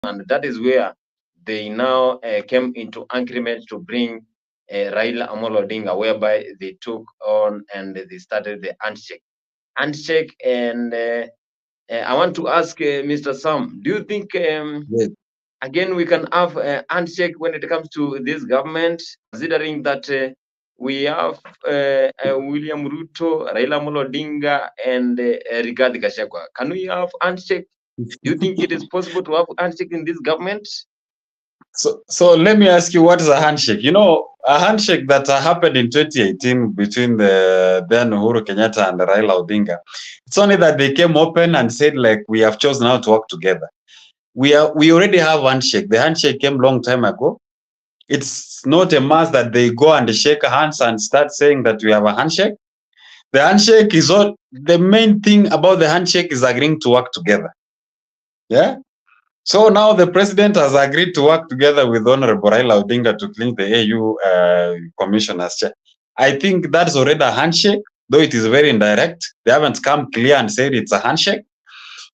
and that is where they now came into agreement to bring Raila Amolo Odinga, whereby they took on and they started the handshake. And I want to ask Mr. Sam, do you think Yes. again we can have a handshake when it comes to this government, considering that we have William Ruto, Raila Amolo Odinga, and Rigathi Gachagua? Can we have handshake? Do you think it is possible to have handshake in this government? So let me ask you, what is a handshake? You know, a handshake that happened in 2018 between the then Uhuru Kenyatta and Raila Odinga. It's only that they came open and said, like, we have chosen now to work together. We already have handshake. The handshake came long time ago. It's not a must that they go and shake hands and start saying that we have a handshake. The handshake is all. The main thing about the handshake is agreeing to work together. Yeah. So now the president has agreed to work together with Honorable Raila Odinga to clean the AU commissioners chair. I think that's already a handshake, though it is very indirect. They haven't come clear and said it's a handshake.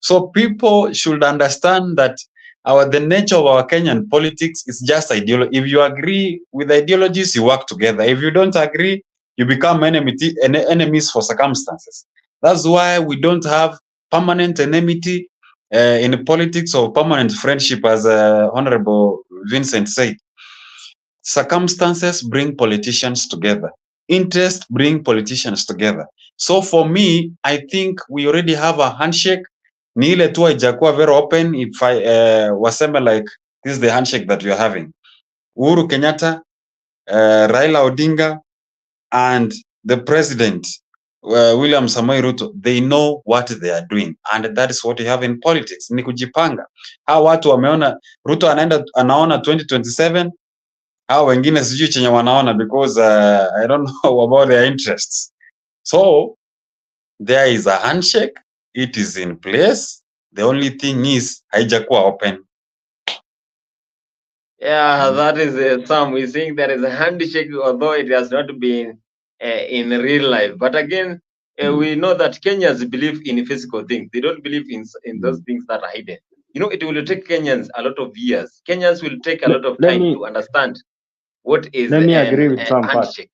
So people should understand that the nature of our Kenyan politics is just ideology. If you agree with ideologies, you work together. If you don't agree, you become enemies for circumstances. That's why we don't have permanent enmity in politics or permanent friendship, as Honorable Vincent said. Circumstances bring politicians together. Interest bring politicians together. So for me, I think we already have a handshake. Ni ile tu haijakuwa very open. If I waseme like this is the handshake that we are having. Uhuru Kenyatta, Raila Odinga, and the president William Samoei Ruto, they know what they are doing, and that is what we have in politics. Ni kujipanga. Hawa watu wameona Ruto anaona 2027, hao wengine sijui chenye wanaona, because I don't know about their interests. So there is a handshake, it is in place. The only thing is haijakuwa open. Yeah, that is some. We think there is a handshake, although it has not been in real life. But again, we know that Kenyans believe in physical things. They don't believe in those things that are hidden. You know, it will take Kenyans a lot of years. Kenyans will take a lot of Let time me to understand what is let me agree with an some part. handshake.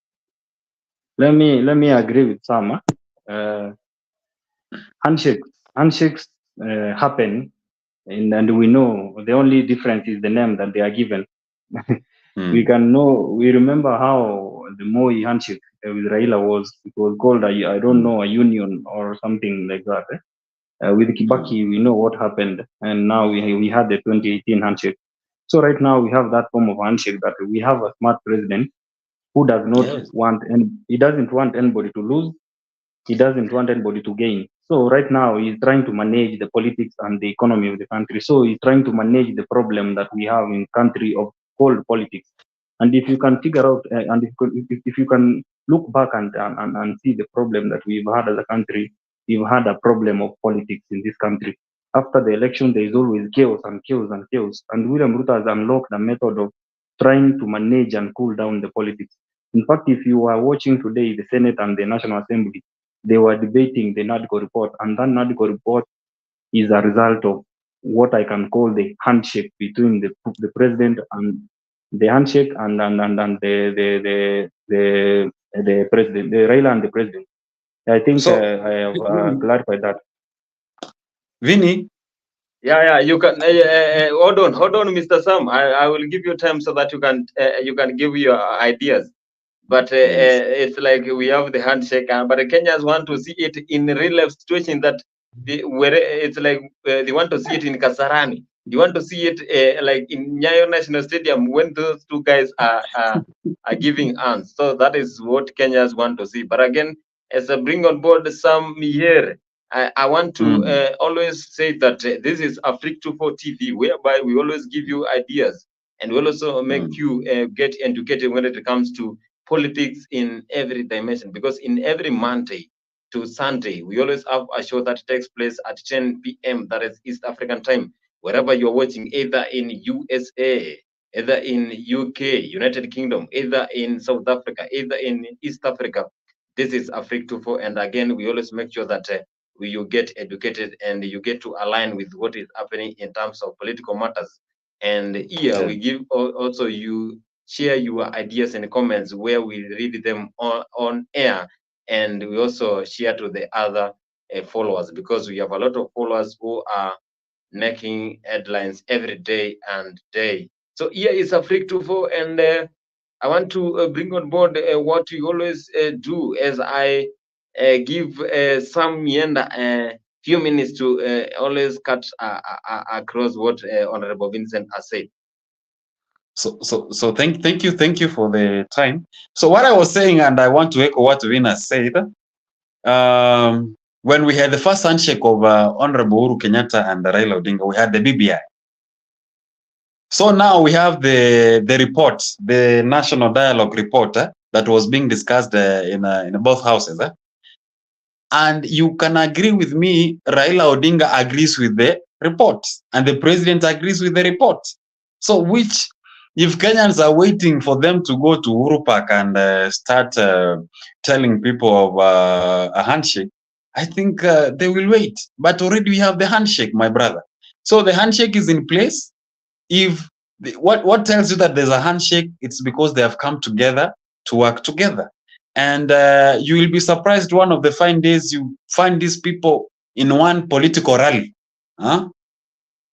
Let me agree with some. Handshakes happen, and we know the only difference is the name that they are given. We remember how the Moi handshake with Raila it was called I don't know, a union or something like that. With Kibaki, we know what happened, and now we had the 2018 handshake. So right now we have that form of handshake, that we have a smart president who does not want, and he doesn't want anybody to lose. He doesn't want anybody to gain. So right now he's trying to manage the politics and the economy of the country. So he's trying to manage the problem that we have in country of cold politics. And if you can figure out, and if you can look back and see the problem that we've had as a country, we've had a problem of politics in this country. After the election, there is always chaos and chaos and chaos. And William Ruto has unlocked a method of trying to manage and cool down the politics. In fact, if you are watching today the Senate and the National Assembly, they were debating the NADCO report, and that NADCO report is a result of what I can call the handshake between the president and the handshake and the president, the Raila and the president. I think So I have clarified that. Vinny, Yeah, you can hold on, Mr. Sam. I will give you time so that you can give your ideas. But yes. it's like we have the handshake, but the Kenyans want to see it in real life situation, that where it's like they want to see it in Kasarani. You want to see it like in Nyayo National Stadium when those two guys are giving hands. So that is what Kenyans want to see. But again, as I bring on board some here, I want to always say that this is Afrique 24 TV, whereby we always give you ideas and we also make you get educated when it comes to politics in every dimension, because in every Monday to Sunday we always have a show that takes place at 10 p.m. that is East African time, wherever you're watching, either in USA, either in UK, United Kingdom, either in South Africa, either in East Africa. This is Afrique 24, and again we always make sure that you get educated and you get to align with what is happening in terms of political matters. And here we give also you share your ideas and comments where we read them on air, and we also share to the other followers, because we have a lot of followers who are making headlines every day and day. So here is a freak to four, and I want to bring on board what we always do, as I give some meander few minutes to always cut across what Honorable Vincent has said. So thank you for the time. So what I was saying, and I want to echo what Vina said, when we had the first handshake of Honorable Uhuru Kenyatta and Raila Odinga, we had the BBI. So now we have the report, the National Dialogue report that was being discussed in both houses. And you can agree with me, Raila Odinga agrees with the report, and the president agrees with the report. So which, if Kenyans are waiting for them to go to Uhuru Park and start telling people of a handshake, I think they will wait. But already we have the handshake, my brother. So the handshake is in place. If what tells you that there's a handshake, it's because they have come together to work together. And you will be surprised one of the fine days you find these people in one political rally.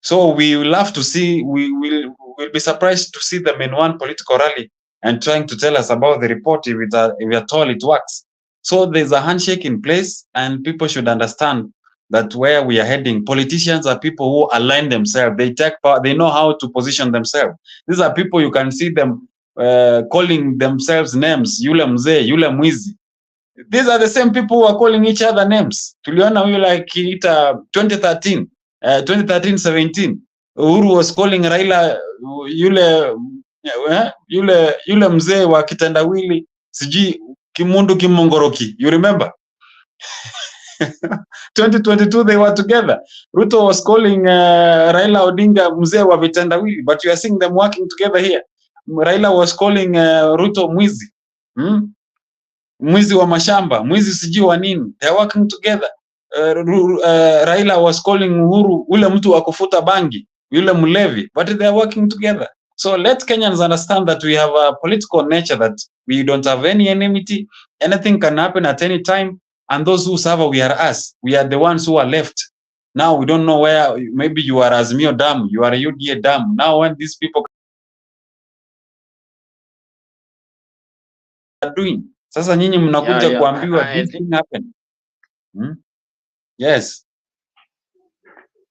So we will have to see, we'll be surprised to see them in one political rally and trying to tell us about the report if at all it works. So there's a handshake in place, and people should understand that where we are heading, politicians are people who align themselves. They take power, they know how to position themselves. These are people you can see them calling themselves names, yule mzee, yule mwizi. These are the same people who are calling each other names. Tuliona huyu like 2013, 2013-17. Uhuru was calling Raila yule mzee wa kitendawili, sijui kimundu kimongoroki. You remember? 2022 they were together. Ruto was calling Raila Odinga mzee wa vitendawili, but you are seeing them working together here. Raila was calling Ruto mwizi. Mwizi wa mashamba, mwizi sijui wa nini. They are working together. Raila was calling Uhuru ule mtu wa kufuta bangi, yule mlevi, but they are working together. So let Kenyans understand that we have a political nature, that we don't have any enmity. Anything can happen at any time, and those who suffer, we are us. We are the ones who are left. Now we don't know where, maybe you are Azimio Dam, you are a UDA Dam. Now when these people are doing, sasa nyinyi mnakuja kuambiwa this thing happen. Yes.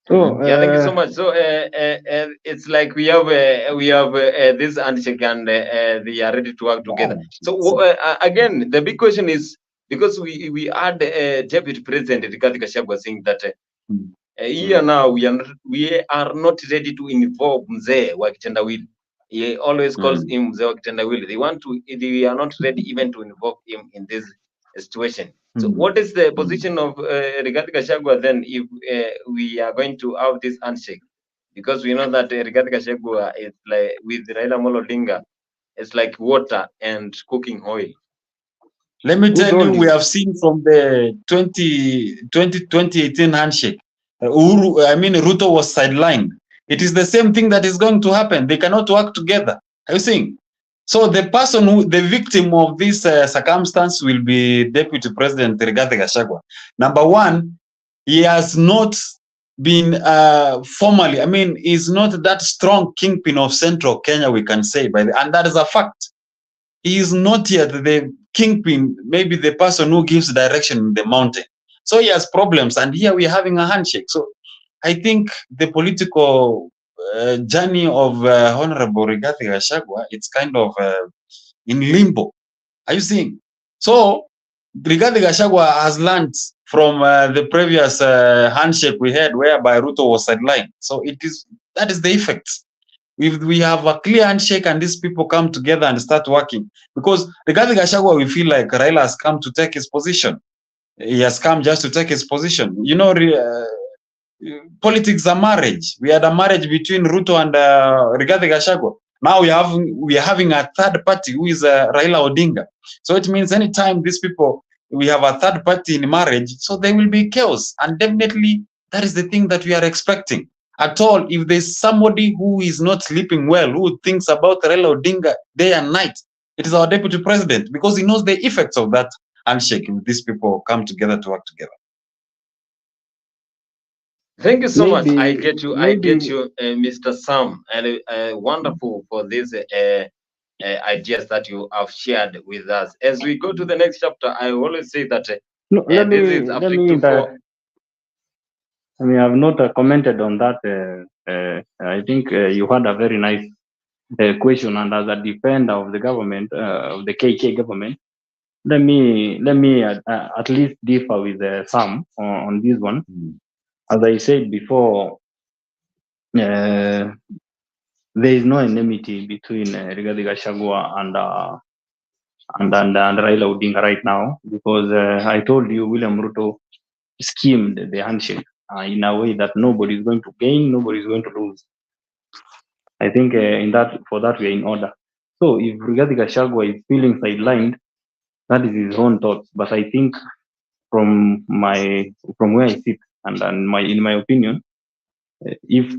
So thank you so much. So it's like we have this handshake, and they are ready to work together. So again, the big question is, because we had Deputy President Rigathi Gachagua saying that here now we are not ready to involve mzee wa kitendawili. He always calls him mzee wa kitendawili. They are not ready even to involve him in this situation. So what is the position of Rigathi Gachagua then, if we are going to have this handshake? Because we know that Rigathi Gachagua is like, with Raila Amolo Odinga, it's like water and cooking oil. Let me tell you, we have seen from the 2018 handshake, Ruto was sidelined. It is the same thing that is going to happen. They cannot work together. Are you seeing? So the person the victim of this circumstance will be Deputy President Rigathi Gachagua. Number one, he has not been formally, he's not that strong kingpin of Central Kenya, we can say, and that is a fact. He is not yet the kingpin, maybe the person who gives direction in the mountain. So he has problems, and here we are having a handshake. So I think the political journey of Honorable Rigathi Gachagua, it's kind of in limbo. Are you seeing? So Rigathi Gachagua has learned from the previous handshake we had, whereby Ruto was sidelined. So that is the effect. If we have a clear handshake and these people come together and start working, because Rigathi Gachagua, we feel like Raila has come to take his position. He has come just to take his position. You know, politics are marriage. We had a marriage between Ruto and Rigathi Gachagua. Now we are having a third party who is Raila Odinga. So it means anytime these people we have a third party in marriage, so there will be chaos. And definitely that is the thing that we are expecting. At all, if there's somebody who is not sleeping well, who thinks about Raila Odinga day and night, it is our deputy president, because he knows the effects of that handshake if these people come together to work together. Thank you so much. I Maybe, get you. I get maybe you, Mr. Sam, and wonderful for these ideas that you have shared with us. As we go to the next chapter, I always say that no. this is Let Africa me. 24. I mean, I've not commented on that. I think you had a very nice question, and as a defender of the government, of the KK government, let me at least differ with Sam on this one. As I said before, there is no enmity between Rigathi Gachagua and Raila Odinga right now, because I told you William Ruto schemed the handshake in a way that nobody is going to gain, nobody is going to lose. I think in that for that we are in order. So if Rigathi Gachagua is feeling sidelined, that is his own thoughts. But I think from where I sit and my in my opinion, if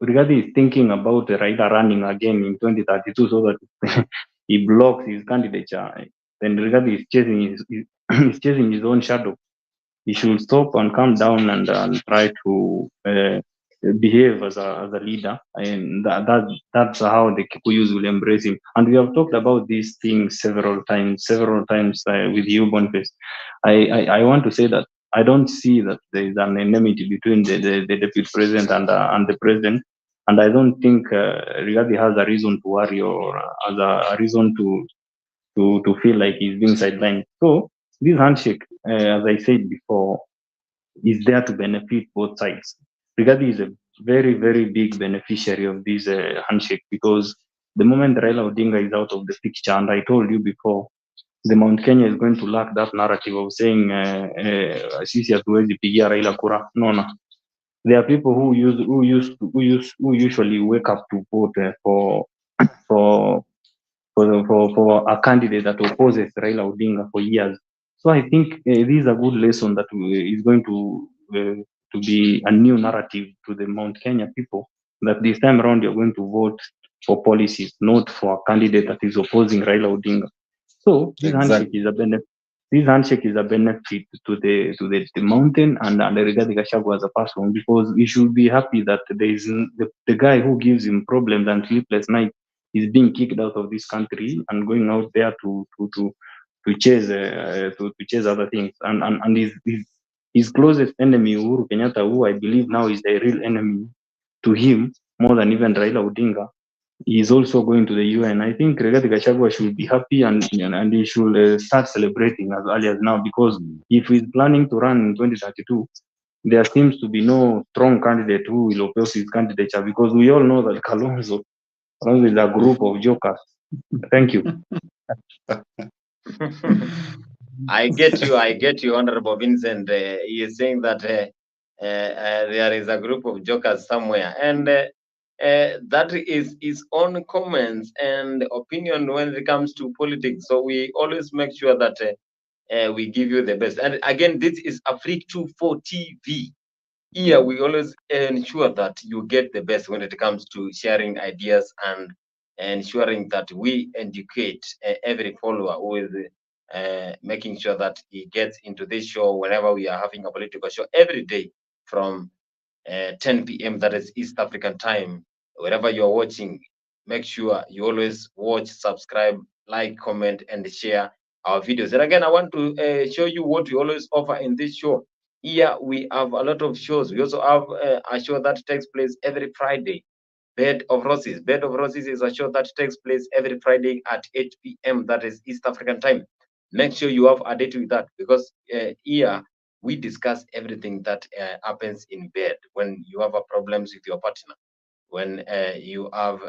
Rigathi is thinking about Raila running again in 2032 so that he blocks his candidature, then Rigathi is chasing is chasing his own shadow. He should stop and calm down and try to behave as a leader, and that's how the Kikuyus will embrace him. And we have talked about these things several times with you, Boniface. I want to say that I don't see that there is an enmity between the deputy president and the president, and I don't think Rigathi has a reason to worry or as a reason to feel like he's being sidelined. So this handshake, as I said before, is there to benefit both sides. Rigathi is a very, very big beneficiary of this handshake, because the moment Raila Odinga is out of the picture, and I told you before, the Mount Kenya is going to lack that narrative of saying sisi hatuwezi pigia Raila kura. No, no. There are people who usually wake up to vote for for a candidate that opposes Raila Odinga for years. So I think this is a good lesson that is going to be a new narrative to the Mount Kenya people, that this time around you're going to vote for policies, not for a candidate that is opposing Raila Odinga. So this handshake Exactly. is a benefit. This handshake is a benefit to the mountain and Rigathi Gachagua as a person, because he should be happy that there is the guy who gives him problems and sleepless nights is being kicked out of this country and going out there to chase other things, and his closest enemy Uhuru Kenyatta, who I believe now is the real enemy to him more than even Raila Odinga, he is also going to the UN. I think Rigathi Gachagua should be happy and he should start celebrating as early as now, because if he's planning to run in 2032, there seems to be no strong candidate who will oppose his candidature, because we all know that Kalonzo is a group of jokers. Thank you. I get you, Honorable Vincent. He is saying that there is a group of jokers somewhere, and that is his own comments and opinion when it comes to politics. So we always make sure that we give you the best. And again, this is Afrique 24 TV. Here we always ensure that you get the best when it comes to sharing ideas and ensuring that we educate every follower who is making sure that he gets into this show whenever we are having a political show every day from 10 p.m. that is East African time. Wherever you're watching, make sure you always watch, subscribe, like, comment, and share our videos. And again, I want to show you what we always offer in this show. Here we have a lot of shows. We also have a show that takes place every Friday. Bed of Roses. Bed of Roses is a show that takes place every Friday at 8 p.m. That is East African time. Make sure you have a date with that, because here we discuss everything that happens in bed when you have a problems with your partner, when you have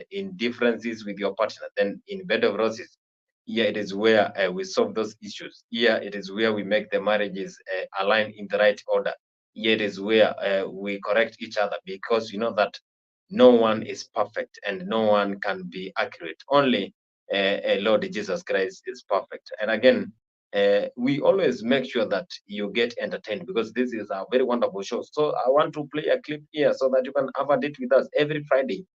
indifferences with your partner. Then in Bed of Roses, here it is where we solve those issues. Here it is where we make the marriages align in the right order. Here it is where we correct each other, because you know that no one is perfect and no one can be accurate. Only Lord Jesus Christ is perfect. And again, we always make sure that you get entertained because this is a very wonderful show. So I want to play a clip here so that you can have a date with us every Friday.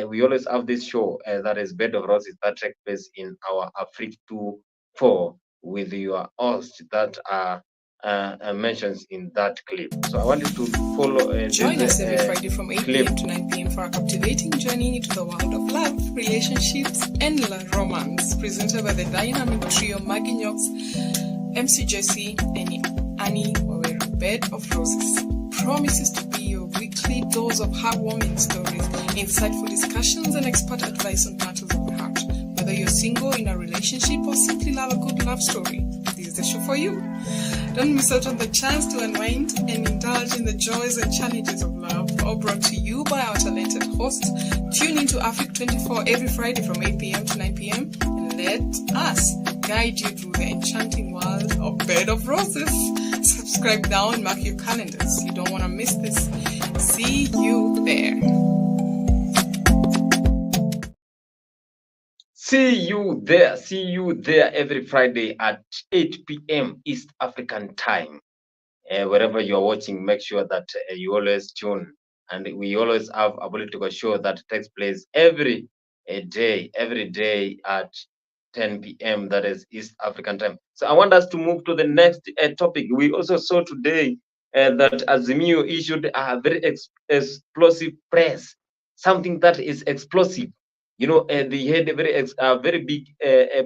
We always have this show that is Bed of Roses that takes place in our Afrik 2-4 with your host that are mentions in that clip. So I want you to follow Join us every Friday from 8 clip. p.m. to 9 p.m. for a captivating journey into the world of love, relationships, and romance. Presented by the dynamic trio Maggie Knox, MC Jesse, and Annie Waweru. Bed of Roses promises to be your weekly dose of heartwarming stories, insightful discussions, and expert advice on matters of the heart. Whether you're single, in a relationship, or simply love a good love story, this is the show for you. Don't miss out on the chance to unwind and indulge in the joys and challenges of love, all brought to you by our talented hosts. Tune into Afrik 24 every Friday from 8 p.m. to 9 p.m. and let us guide you through the enchanting world of Bed of Roses. Subscribe now and mark your calendars. You don't want to miss this. See you there. See you there every Friday at 8 p.m. East African time. Wherever you are watching, make sure that you always tune. And we always have a political show that takes place every day at 10 p.m. That is East African time. So I want us to move to the next topic. We also saw today that Azimio issued a very explosive press, something that is explosive. You know, they had a very big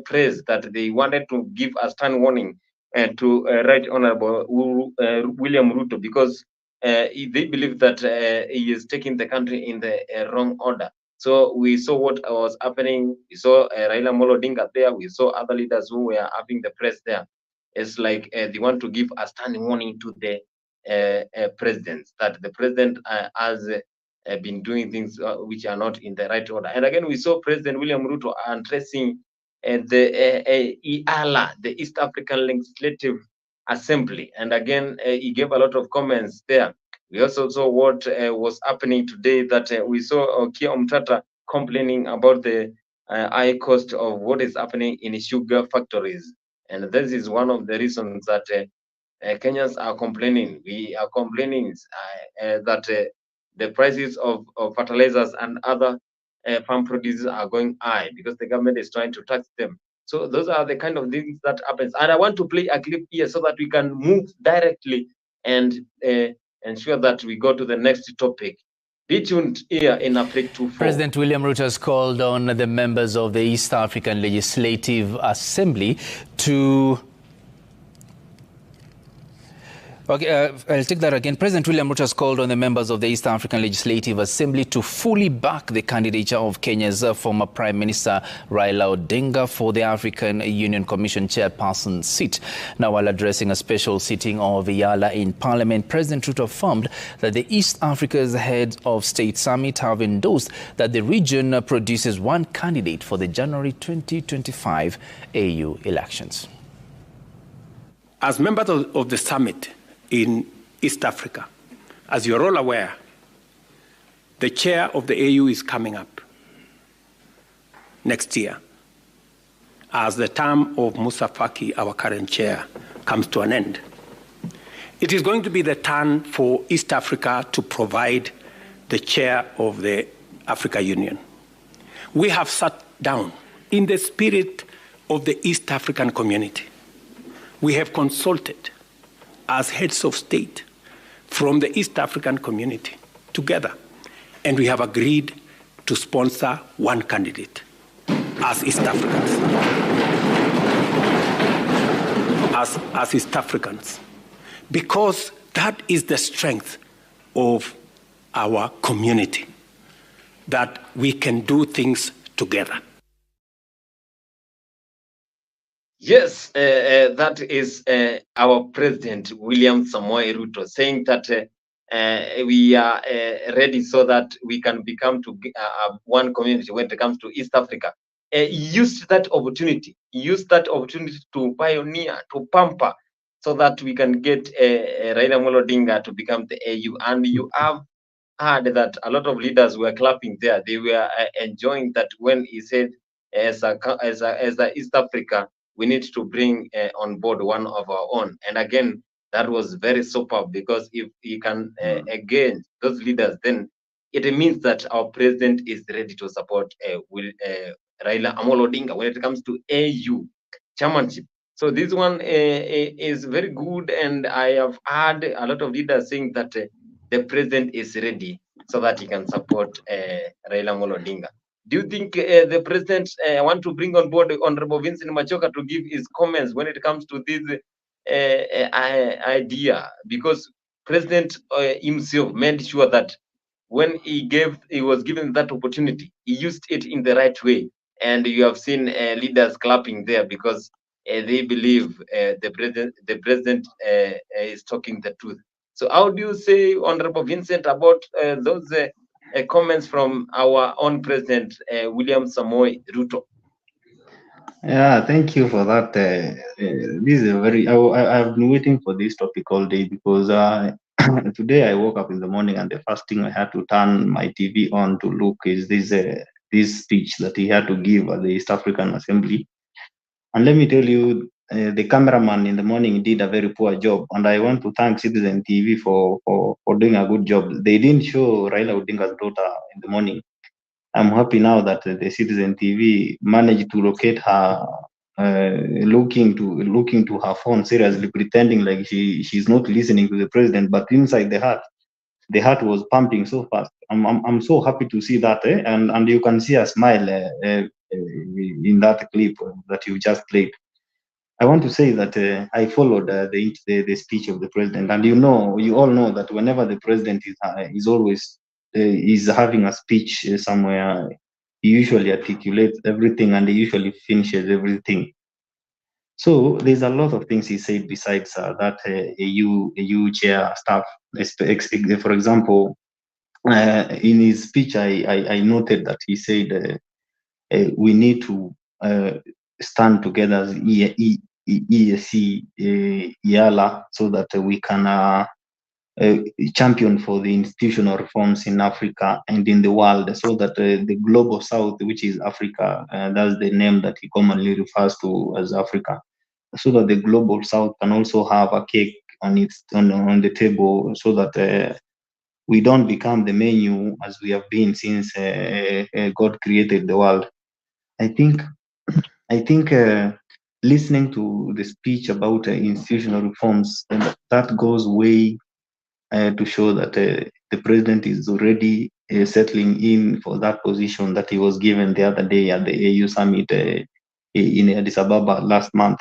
press that they wanted to give a stern warning to Right Honorable William Ruto because they believe that he is taking the country in the wrong order. So we saw what was happening. We saw Raila Molo Odinga there. We saw other leaders who were having the press there. It's like they want to give a standing warning to the president that the president has been doing things which are not in the right order. And again, we saw President William Ruto addressing the EALA, the East African Legislative Assembly. And again, he gave a lot of comments there. We also saw what was happening today, that we saw Kia Omtata complaining about the high cost of what is happening in sugar factories. And this is one of the reasons that Kenyans are complaining. We are complaining that the prices of fertilizers and other farm produce are going high because the government is trying to tax them. So those are the kind of things that happens. And I want to play a clip here so that we can move directly and ensure that we go to the next topic. Be tuned here in Africa 24. President William Ruto has called on the members of the East African Legislative Assembly to Okay, I'll take that again. President William Ruto has called on the members of the East African Legislative Assembly to fully back the candidature of Kenya's former Prime Minister Raila Odinga for the African Union Commission chairperson seat. Now, while addressing a special sitting of EALA in Parliament, President Ruto affirmed that the East Africa's heads of state summit have endorsed that the region produces one candidate for the January 2025 AU elections. As members of the summit in East Africa, as you're all aware, the chair of the AU is coming up next year as the term of Musa Faki, our current chair, comes to an end. It is going to be the turn for East Africa to provide the chair of the Africa Union. We have sat down in the spirit of the East African community. We have consulted as heads of state from the East African community together, and we have agreed to sponsor one candidate as East Africans. As East Africans, because that is the strength of our community, that we can do things together. Yes, that is our President William Samoei Ruto saying that we are ready so that we can become to one community when it comes to East Africa. He used that opportunity. He used that opportunity to pioneer, to pamper, so that we can get Raila Amolo Odinga to become the AU. And you have heard that a lot of leaders were clapping there. They were enjoying that when he said, as a East Africa, we need to bring on board one of our own. And again, that was very superb, because if you can again those leaders, then it means that our president is ready to support Raila Amolo Odinga when it comes to AU chairmanship. So this one is very good, and I have heard a lot of leaders saying that the president is ready so that he can support Raila Amolo Odinga. Do you think the president want to bring on board Honorable Vincent Machoka to give his comments when it comes to this idea? Because President himself made sure that when he was given that opportunity, he used it in the right way. And you have seen leaders clapping there, because they believe the president is talking the truth. So how do you say, Honorable Vincent, about those comments from our own president, William Samoei Ruto? Yeah, thank you for that. This is a very. I've been waiting for this topic all day because today I woke up in the morning and the first thing I had to turn my TV on to look is this speech that he had to give at the East African Assembly. And let me tell you, the cameraman in the morning did a very poor job, and I want to thank Citizen TV for doing a good job. They didn't show Raila Odinga's daughter in the morning. I'm happy now that the Citizen TV managed to locate her, looking to her phone seriously, pretending like she's not listening to the president, but inside the heart was pumping so fast. I'm so happy to see that, and you can see a smile in that clip that you just played. I want to say that I followed the speech of the president, and you all know that whenever the president is always is having a speech somewhere, he usually articulates everything and he usually finishes everything. So there's a lot of things he said besides that AU chair stuff. For example, in his speech, I noted that he said we need to stand together as EAC, IALA, so that we can champion for the institutional reforms in Africa and in the world, so that the global south, which is Africa, that's the name that he commonly refers to as Africa, so that the global south can also have a cake on the table, so that we don't become the menu as we have been since God created the world. I think listening to the speech about institutional reforms, and that goes way to show that the president is already settling in for that position that he was given the other day at the AU summit in Addis Ababa last month,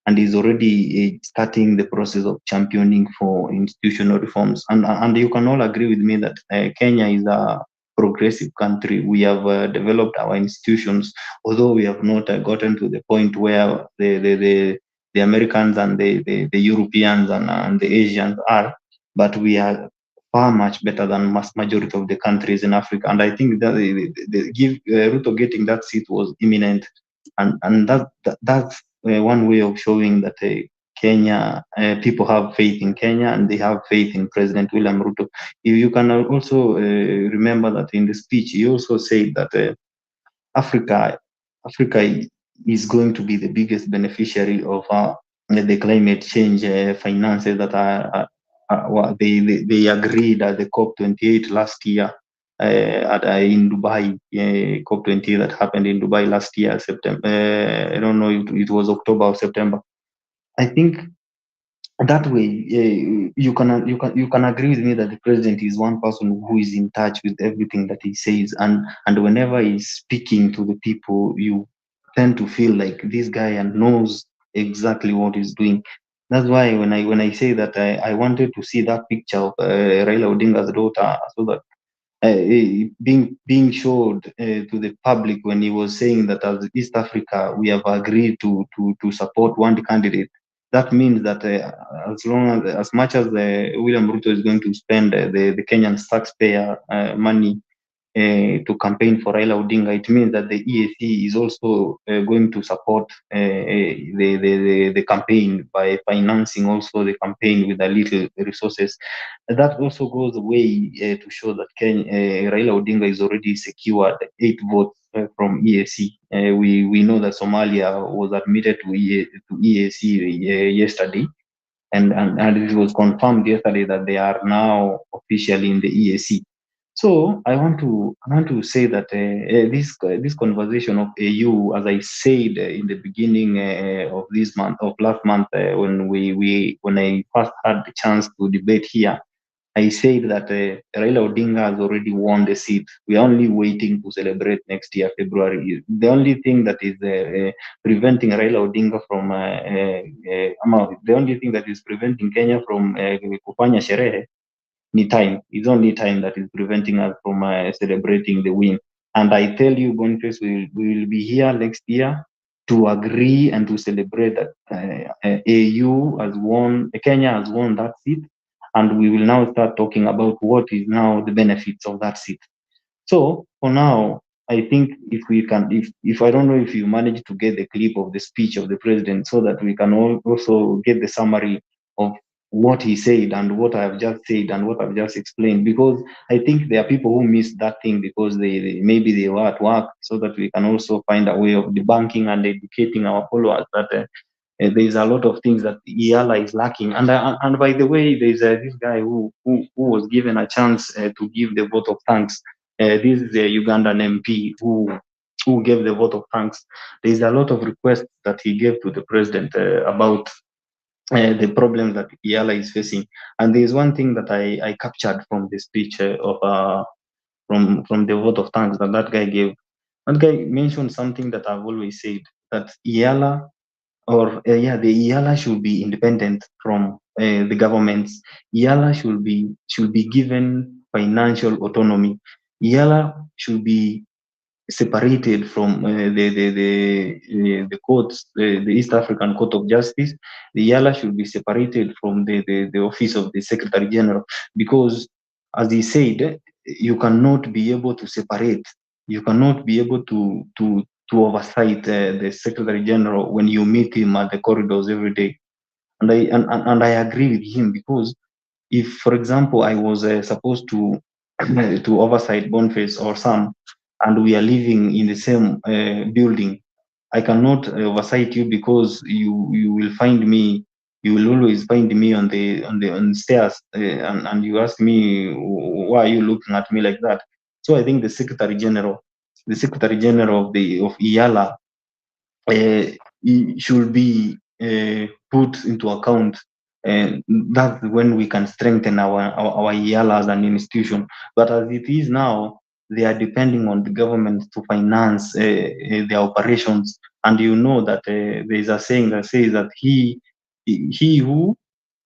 and is already starting the process of championing for institutional reforms. And you can all agree with me that Kenya is a progressive country. We have developed our institutions, although we have not gotten to the point where the Americans and the Europeans and the Asians are, but we are far much better than majority of the countries in Africa. And I think that Ruto getting that seat was imminent, and that's one way of showing that Kenya people have faith in Kenya and they have faith in President William Ruto. You can also remember that in the speech he also said that Africa is going to be the biggest beneficiary of the climate change finances that they agreed at the COP28 last year in Dubai, COP28 that happened in Dubai last year, September. I don't know if it was October or September. I think that way you can agree with me that the president is one person who is in touch with everything that he says, and whenever he's speaking to the people, you tend to feel like this guy knows exactly what he's doing. That's why when I say that I wanted to see that picture of Raila Odinga's daughter, so that being showed to the public when he was saying that as East Africa we have agreed to support one candidate. That means that as much as William Ruto is going to spend the Kenyan taxpayer money to campaign for Raila Odinga, it means that the EAC is also going to support the campaign by financing also the campaign with a little resources. That also goes away to show that Raila Odinga is already secured 8 votes from EAC. We know that Somalia was admitted to EAC yesterday, and it was confirmed yesterday that they are now officially in the EAC. So I want to say that this conversation of AU, as I said in the beginning of this month, of last month, when I first had the chance to debate here, I said that Raila Odinga has already won the seat. We are only waiting to celebrate next year, February. The only thing that is preventing Raila Odinga from, the only thing that is preventing Kenya from kufanya sherehe ni time. It's only time that is preventing us from celebrating the win. And I tell you, Boniface, we will be here next year to agree and to celebrate that AU has won, Kenya has won that seat, and we will now start talking about what is now the benefits of that seat. So for now, I think if we can, if I don't know if you manage to get the clip of the speech of the president, so that we can also get the summary of what he said and what I have just said and what I've just explained, because I think there are people who missed that thing because maybe they were at work, so that we can also find a way of debunking and educating our followers that there's a lot of things that Iala is lacking. And by the way, there's this guy who was given a chance to give the vote of thanks. This is a Ugandan MP who gave the vote of thanks. There's a lot of requests that he gave to the president about the problems that Iala is facing. And there's one thing that I captured from the speech from the vote of thanks that guy gave. That guy mentioned something that I've always said, that Iala the IALA should be independent from the governments. IALA should be given financial autonomy. IALA should be separated from the courts, the East African Court of Justice. The IALA should be separated from the office of the Secretary General, because, as he said, you cannot be able to separate. You cannot be able to oversight the Secretary General when you meet him at the corridors every day. And I agree with him, because if, for example, I was supposed to to oversight Boniface or Sam, and we are living in the same building, I cannot oversight you, because you will find me. You will always find me on the stairs, and you ask me, why are you looking at me like that? So I think the Secretary General of IALA should be put into account, and that's when we can strengthen our IALA as an institution. But as it is now, they are depending on the government to finance their operations. And you know that there is a saying that says that he who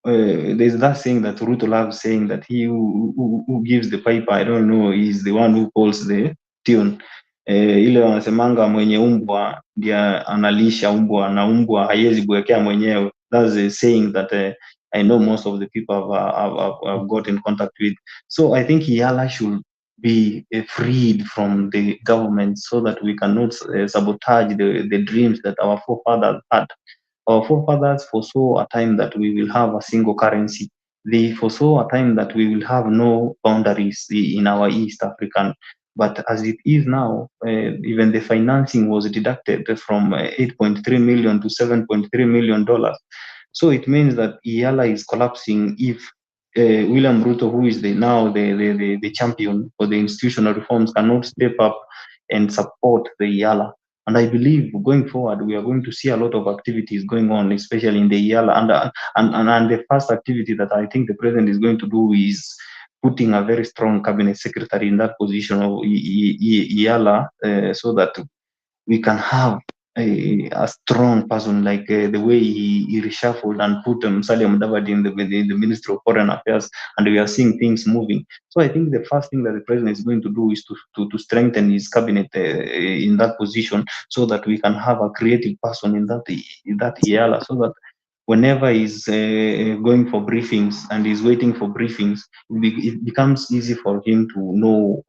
there's that saying that Ruto loves saying, that he who gives the piper, I don't know, is the one who calls the tune. Ile wanasemanga mwenye umbwa ndiye analisha umbwa, na umbwa haiwezi bwekea mwenyewe. That's a saying that I know most of the people have got in contact with. So I think Yala should be freed from the government, so that we cannot sabotage the dreams that our forefathers had. Our forefathers foresaw a time that we will have a single currency. They foresaw a time that we will have no boundaries in our East African. But as it is now, even the financing was deducted from 8.3 million to $7.3 million. So it means that IALA is collapsing if William Ruto, who is now the champion for the institutional reforms, cannot step up and support the IALA. And I believe going forward, we are going to see a lot of activities going on, especially in the IALA. And the first activity that I think the president is going to do is putting a very strong cabinet secretary in that position of IALA, so that we can have a strong person, like the way he reshuffled and put Musalia Mudavadi in the Ministry of Foreign Affairs, and we are seeing things moving. So I think the first thing that the president is going to do is to strengthen his cabinet in that position, so that we can have a creative person in that IALA, so that whenever he's going for briefings and he's waiting for briefings, it becomes easy for him to know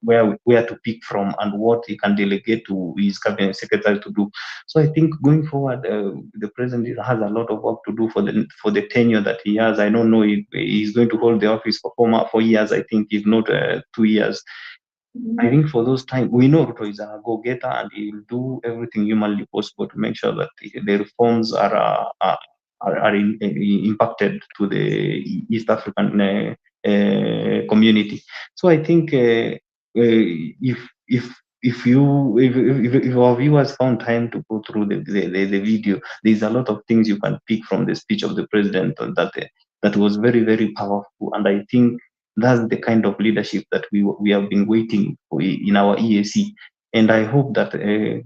where to pick from and what he can delegate to his cabinet secretary to do. So I think going forward, the president has a lot of work to do for the tenure that he has. I don't know if he's going to hold the office for 4 years. I think if not 2 years. I think for those time, we know Ruto is a go-getter and he will do everything humanly possible to make sure that the reforms are impacted to the East African community. So I think if our viewers found time to go through the video, there's a lot of things you can pick from the speech of the president that was very, very powerful. And I think that's the kind of leadership that we have been waiting for in our EAC. And I hope that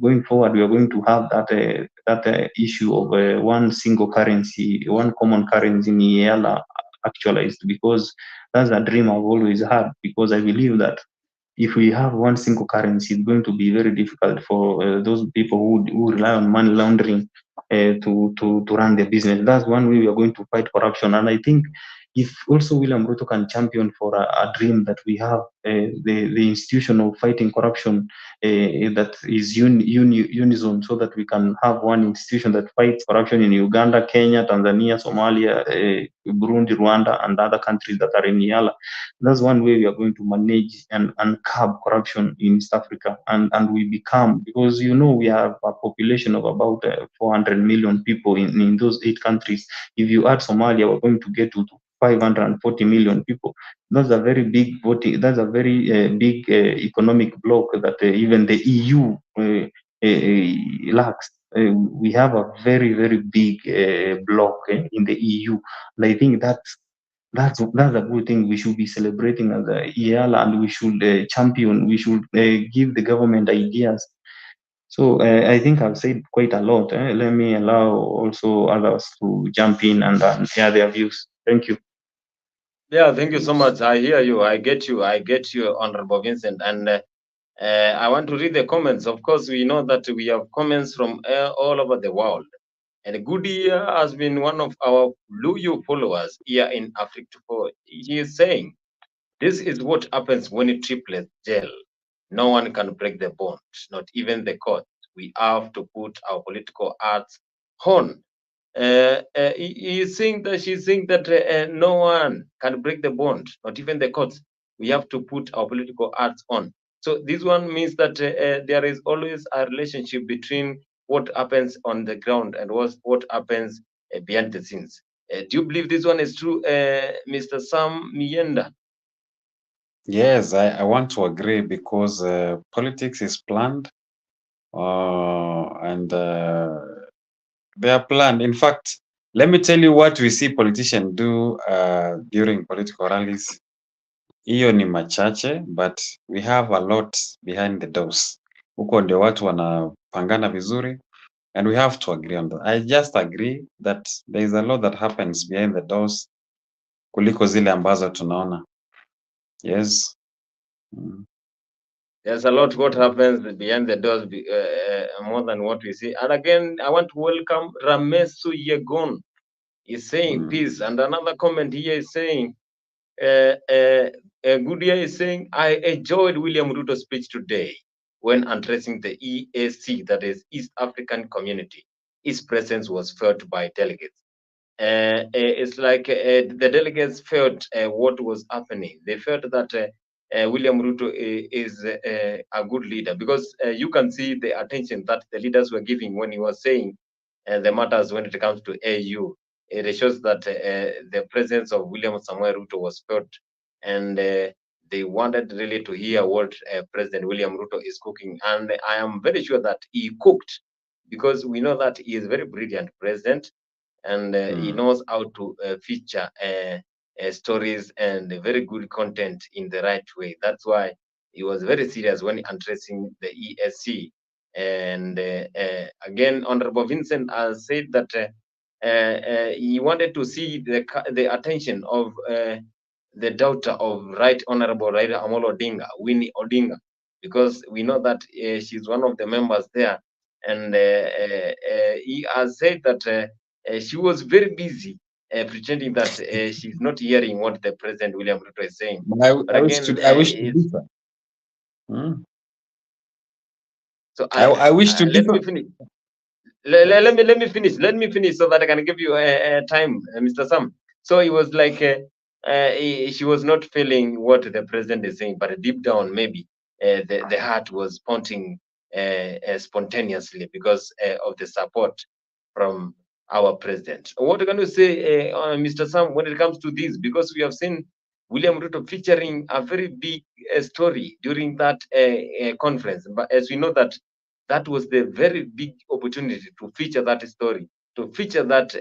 going forward, we are going to have that issue of one single currency, one common currency in EALA actualized, because that's a dream I've always had. Because I believe that if we have one single currency, it's going to be very difficult for those people who rely on money laundering to run their business. That's one way we are going to fight corruption. And I think if also William Ruto can champion for a dream that we have, the institution of fighting corruption that is unison, so that we can have one institution that fights corruption in Uganda, Kenya, Tanzania, Somalia, Burundi, Rwanda, and other countries that are in EALA. That's one way we are going to manage and curb corruption in East Africa. And we become, because we have a population of about 400 million people in those 8 countries. If you add Somalia, we're going to get to 540 million people. That's a very big voting. That's a very big economic bloc that even the EU lacks. We have a very, very big bloc in the EU, and I think that's a good thing. We should be celebrating as a EAL, and we should champion. We should give the government ideas. So I think I've said quite a lot. Let me allow also others to jump in and share their views. Thank you. Yeah, thank you so much. I hear you. I get you. I get you, Honorable Vincent. And I want to read the comments. Of course, we know that we have comments from all over the world. And Goodyear has been one of our loyal followers here in Africa. He is saying, this is what happens when you triplets gel. No one can break the bond, not even the court. We have to put our political arts on. He's saying that she's saying that no one can break the bond, not even the courts. We have to put our political arts on. So this one means that there is always a relationship between what happens on the ground and what happens behind the scenes. Do you believe this one is true, Mr. Sam Mienda? Yes, I want to agree, because politics is planned, and they are planned. In fact, let me tell you what we see politicians do during political rallies. Hiyo ni machache, but we have a lot behind the doors. Huko ndio watu wanapangana vizuri, and we have to agree on that. I just agree that there is a lot that happens behind the doors kuliko zile ambazo tunaona. Yes. There's a lot what happens behind the doors, more than what we see. And again, I want to welcome Ramesu Yegon. He's saying peace. And another comment here is saying, Goodyear is saying, I enjoyed William Ruto's speech today when addressing the EAC, that is East African Community. His presence was felt by delegates. It's like the delegates felt what was happening. They felt that William Ruto is a good leader, because you can see the attention that the leaders were giving when he was saying the matters when it comes to AU. It shows that the presence of William Samuel Ruto was felt, and they wanted really to hear what President William Ruto is cooking. And I am very sure that he cooked, because we know that he is a very brilliant president, and he knows how to feature stories and very good content in the right way. That's why he was very serious when addressing the ESC. And again, Honorable Vincent has said that he wanted to see the attention of the daughter of Right Honorable Raila Amolo Odinga, Winnie Odinga, because we know that she's one of the members there. And he has said that she was very busy pretending that she's not hearing what the President William Ruto is saying. But I wish again, to differ. Hmm. so I wish to let differ. me finish. Let me finish so that I can give you time, Mr. Sam. So it was like she was not feeling what the president is saying, but deep down, maybe the heart was pounding spontaneously because of the support from our president. What can you say, Mr. Sam, when it comes to this? Because we have seen William Ruto featuring a very big story during that conference. But as we know that was the very big opportunity to feature that story, to feature that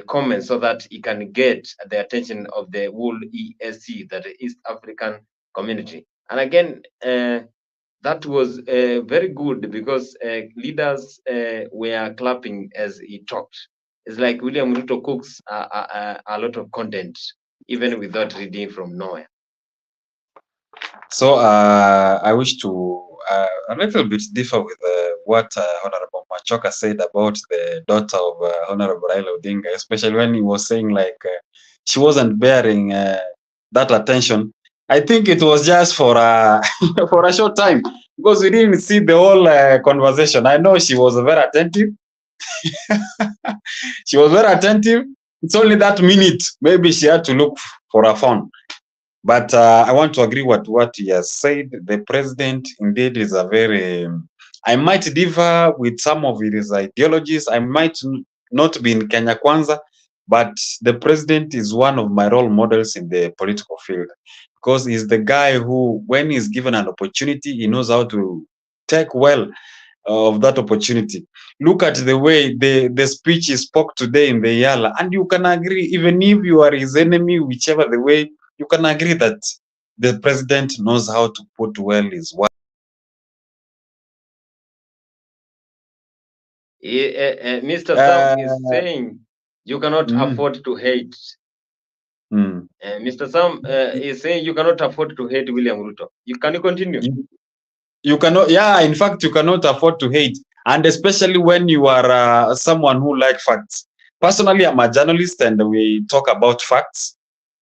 comment, so that he can get the attention of the whole ESC, that East African community. And again, that was very good because leaders were clapping as he talked. It's like William Ruto cooks a lot of content, even without reading from nowhere. So I wish to a little bit differ with what Honorable Machoka said about the daughter of Honorable Raila Odinga, especially when he was saying like she wasn't bearing that attention. I think it was just for for a short time because we didn't see the whole conversation. I know she was very attentive. She was very attentive. It's only that minute maybe she had to look for a phone. But I want to agree with what he has said. The president indeed is a very. I might differ with some of his ideologies. I might not be in Kenya Kwanza, but the president is one of my role models in the political field because he's the guy who, when he's given an opportunity, he knows how to take well of that opportunity. Look at the way the speech he spoke today in the Yala, and you can agree, even if you are his enemy, whichever the way, you can agree that the president knows how to put well his work. Mr. Sam is saying you cannot mm, afford to hate. mm. Mr. Sam is saying you cannot afford to hate William Ruto. Can you continue? You cannot, yeah, in fact, you cannot afford to hate. And especially when you are someone who likes facts. Personally, I'm a journalist and we talk about facts.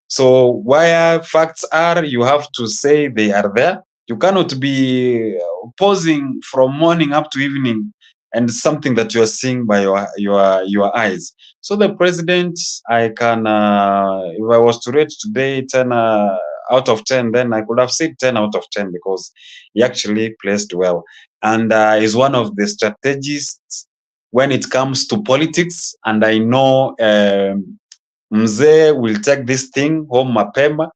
So where facts are, you have to say they are there. You cannot be posing from morning up to evening and something that you are seeing by your eyes. So the president, I can, if I was to rate today 10 out of 10, then I could have said 10 out of 10 because he actually placed well. And is one of the strategists when it comes to politics. And I know Mzee will take this thing home mapema.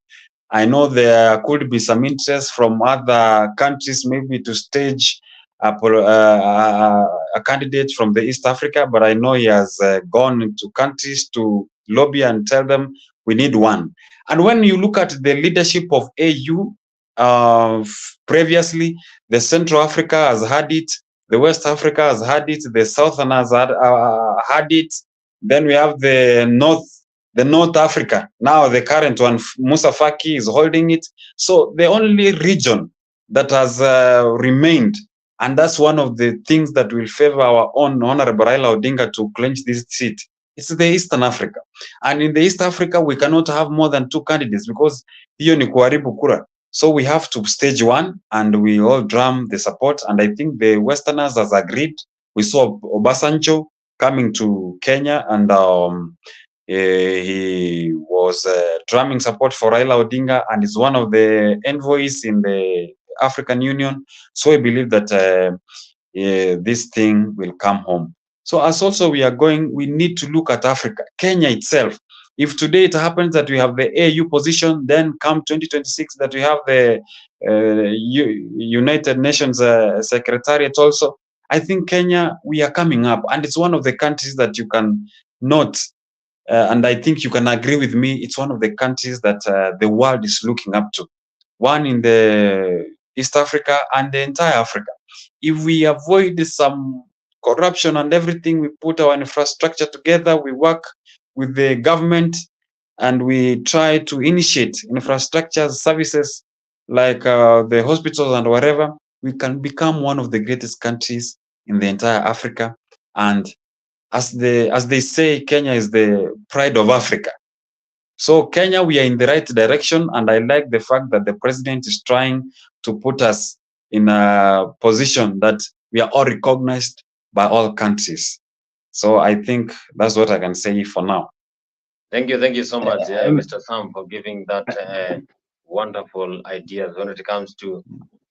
I know there could be some interest from other countries, maybe to stage a candidate from the East Africa, but I know he has gone into countries to lobby and tell them we need one. And when you look at the leadership of AU, previously, the Central Africa has had it, the West Africa has had it, the Southern has had it. Then we have the North Africa. Now the current one, Musa Faki is holding it. So the only region that has remained, and that's one of the things that will favor our own Honorable Raila Odinga to clinch this seat. It's the Eastern Africa. And in the East Africa, we cannot have more than 2 candidates because hiyo ni kuharibu kura. So we have to stage one and we all drum the support. And I think the Westerners has agreed. We saw Obasanjo coming to Kenya and he was drumming support for Raila Odinga and is one of the envoys in the African Union. So I believe that this thing will come home. So as also we need to look at Africa, Kenya itself. If today it happens that we have the AU position, then come 2026 that we have the United Nations Secretariat also. I think Kenya, we are coming up, and it's one of the countries that you can note and I think you can agree with me, it's one of the countries that the world is looking up to. One in the East Africa and the entire Africa. If we avoid some corruption and everything, we put our infrastructure together, we work with the government, and we try to initiate infrastructure services like the hospitals and whatever, we can become one of the greatest countries in the entire Africa. And as they say, Kenya is the pride of Africa. So Kenya, we are in the right direction, and I like the fact that the president is trying to put us in a position that we are all recognized by all countries. So I think that's what I can say for now. Thank you so much, I'm- Mr. Sam, for giving that wonderful ideas when it comes to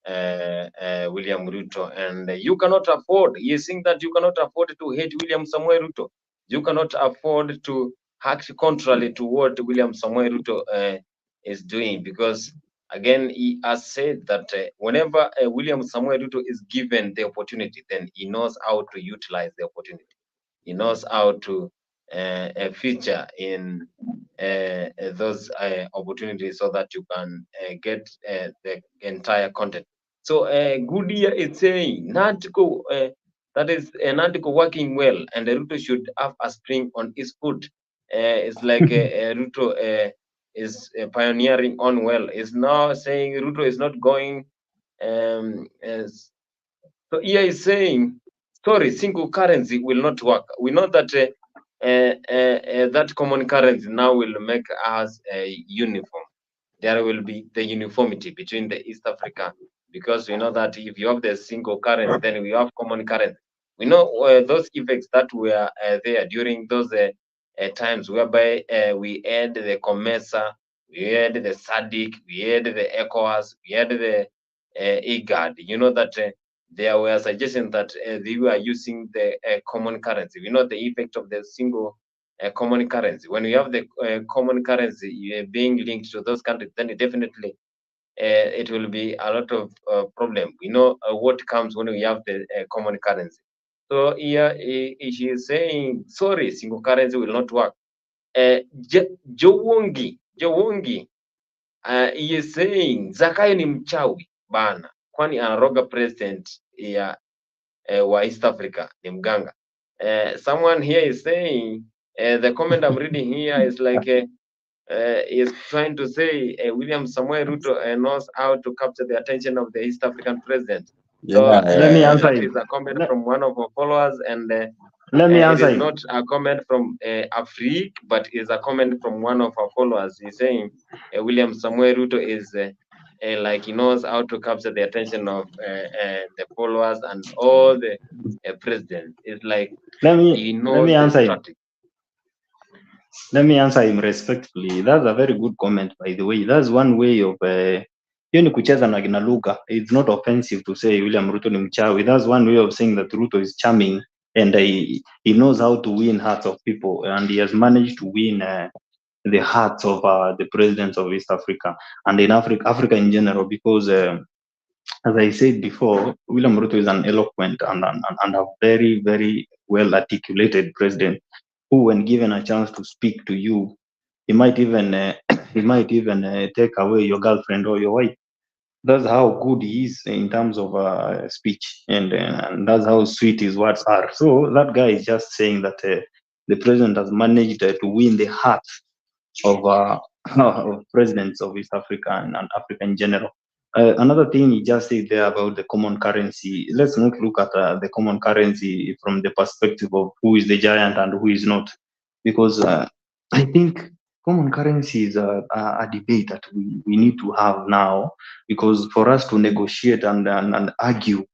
William Ruto. And you cannot afford, you think that you cannot afford to hate William Samuel Ruto. You cannot afford to act contrary to what William Samuel Ruto is doing, because again, he has said that whenever William Samuel Ruto is given the opportunity, then he knows how to utilize the opportunity. He knows how to feature in those opportunities so that you can get the entire content. So Goodyear is saying Nantiko, that is Nantiko working well, and Ruto should have a spring on his foot. It's like Ruto is pioneering on well. Is now saying Ruto is not going. So here is saying, sorry, single currency will not work. We know that that common currency now will make us uniform. There will be the uniformity between the East Africa, because we know that if you have the single currency, then we have common currency. We know those effects that were there during those times whereby we had the COMESA, we had the SADC, we had the ECOWAS, we had the IGAD. You know that there were suggestions that they were using the common currency. We know the effect of the single common currency. When you have the common currency being linked to those countries, then definitely it will be a lot of problem. We know what comes when we have the common currency. So here she is saying, sorry, single currency will not work. Jowongi he is saying Zakayo ni mchawi bana, kwani anaroga president ya wa East Africa ni mganga. Someone here is saying the comment I'm reading here is like is trying to say William Samuel Ruto knows how to capture the attention of the East African president. So Yeah, Let me answer that him. is a comment Let- from one of our followers, and Let me it answer is him. not a comment from Afrique, but is a comment from one of our followers. He's saying William Samuel Ruto is like he knows how to capture the attention of the followers and all the presidents. It's like Let he me knows the answer him. strategy. Let me answer him respectfully. That's a very good comment, by the way. That's one way of hiyo ni kucheza na kina lugha. It's not offensive to say William Ruto ni mchawi. That's one way of saying that Ruto is charming, and he knows how to win hearts of people, and he has managed to win the hearts of the presidents of East Africa and in Africa in general, because as I said before, William Ruto is an eloquent and a very, very well articulated president who, when given a chance to speak to you, he might even take away your girlfriend or your wife. That's how good he is in terms of speech, and that's how sweet his words are. So that guy is just saying that the president has managed to win the heart of of presidents of East Africa and Africa in general. Another thing he just said there about the common currency. Let's not look at the common currency from the perspective of who is the giant and who is not, because I think common currency is a debate that we need to have now, because for us to negotiate and argue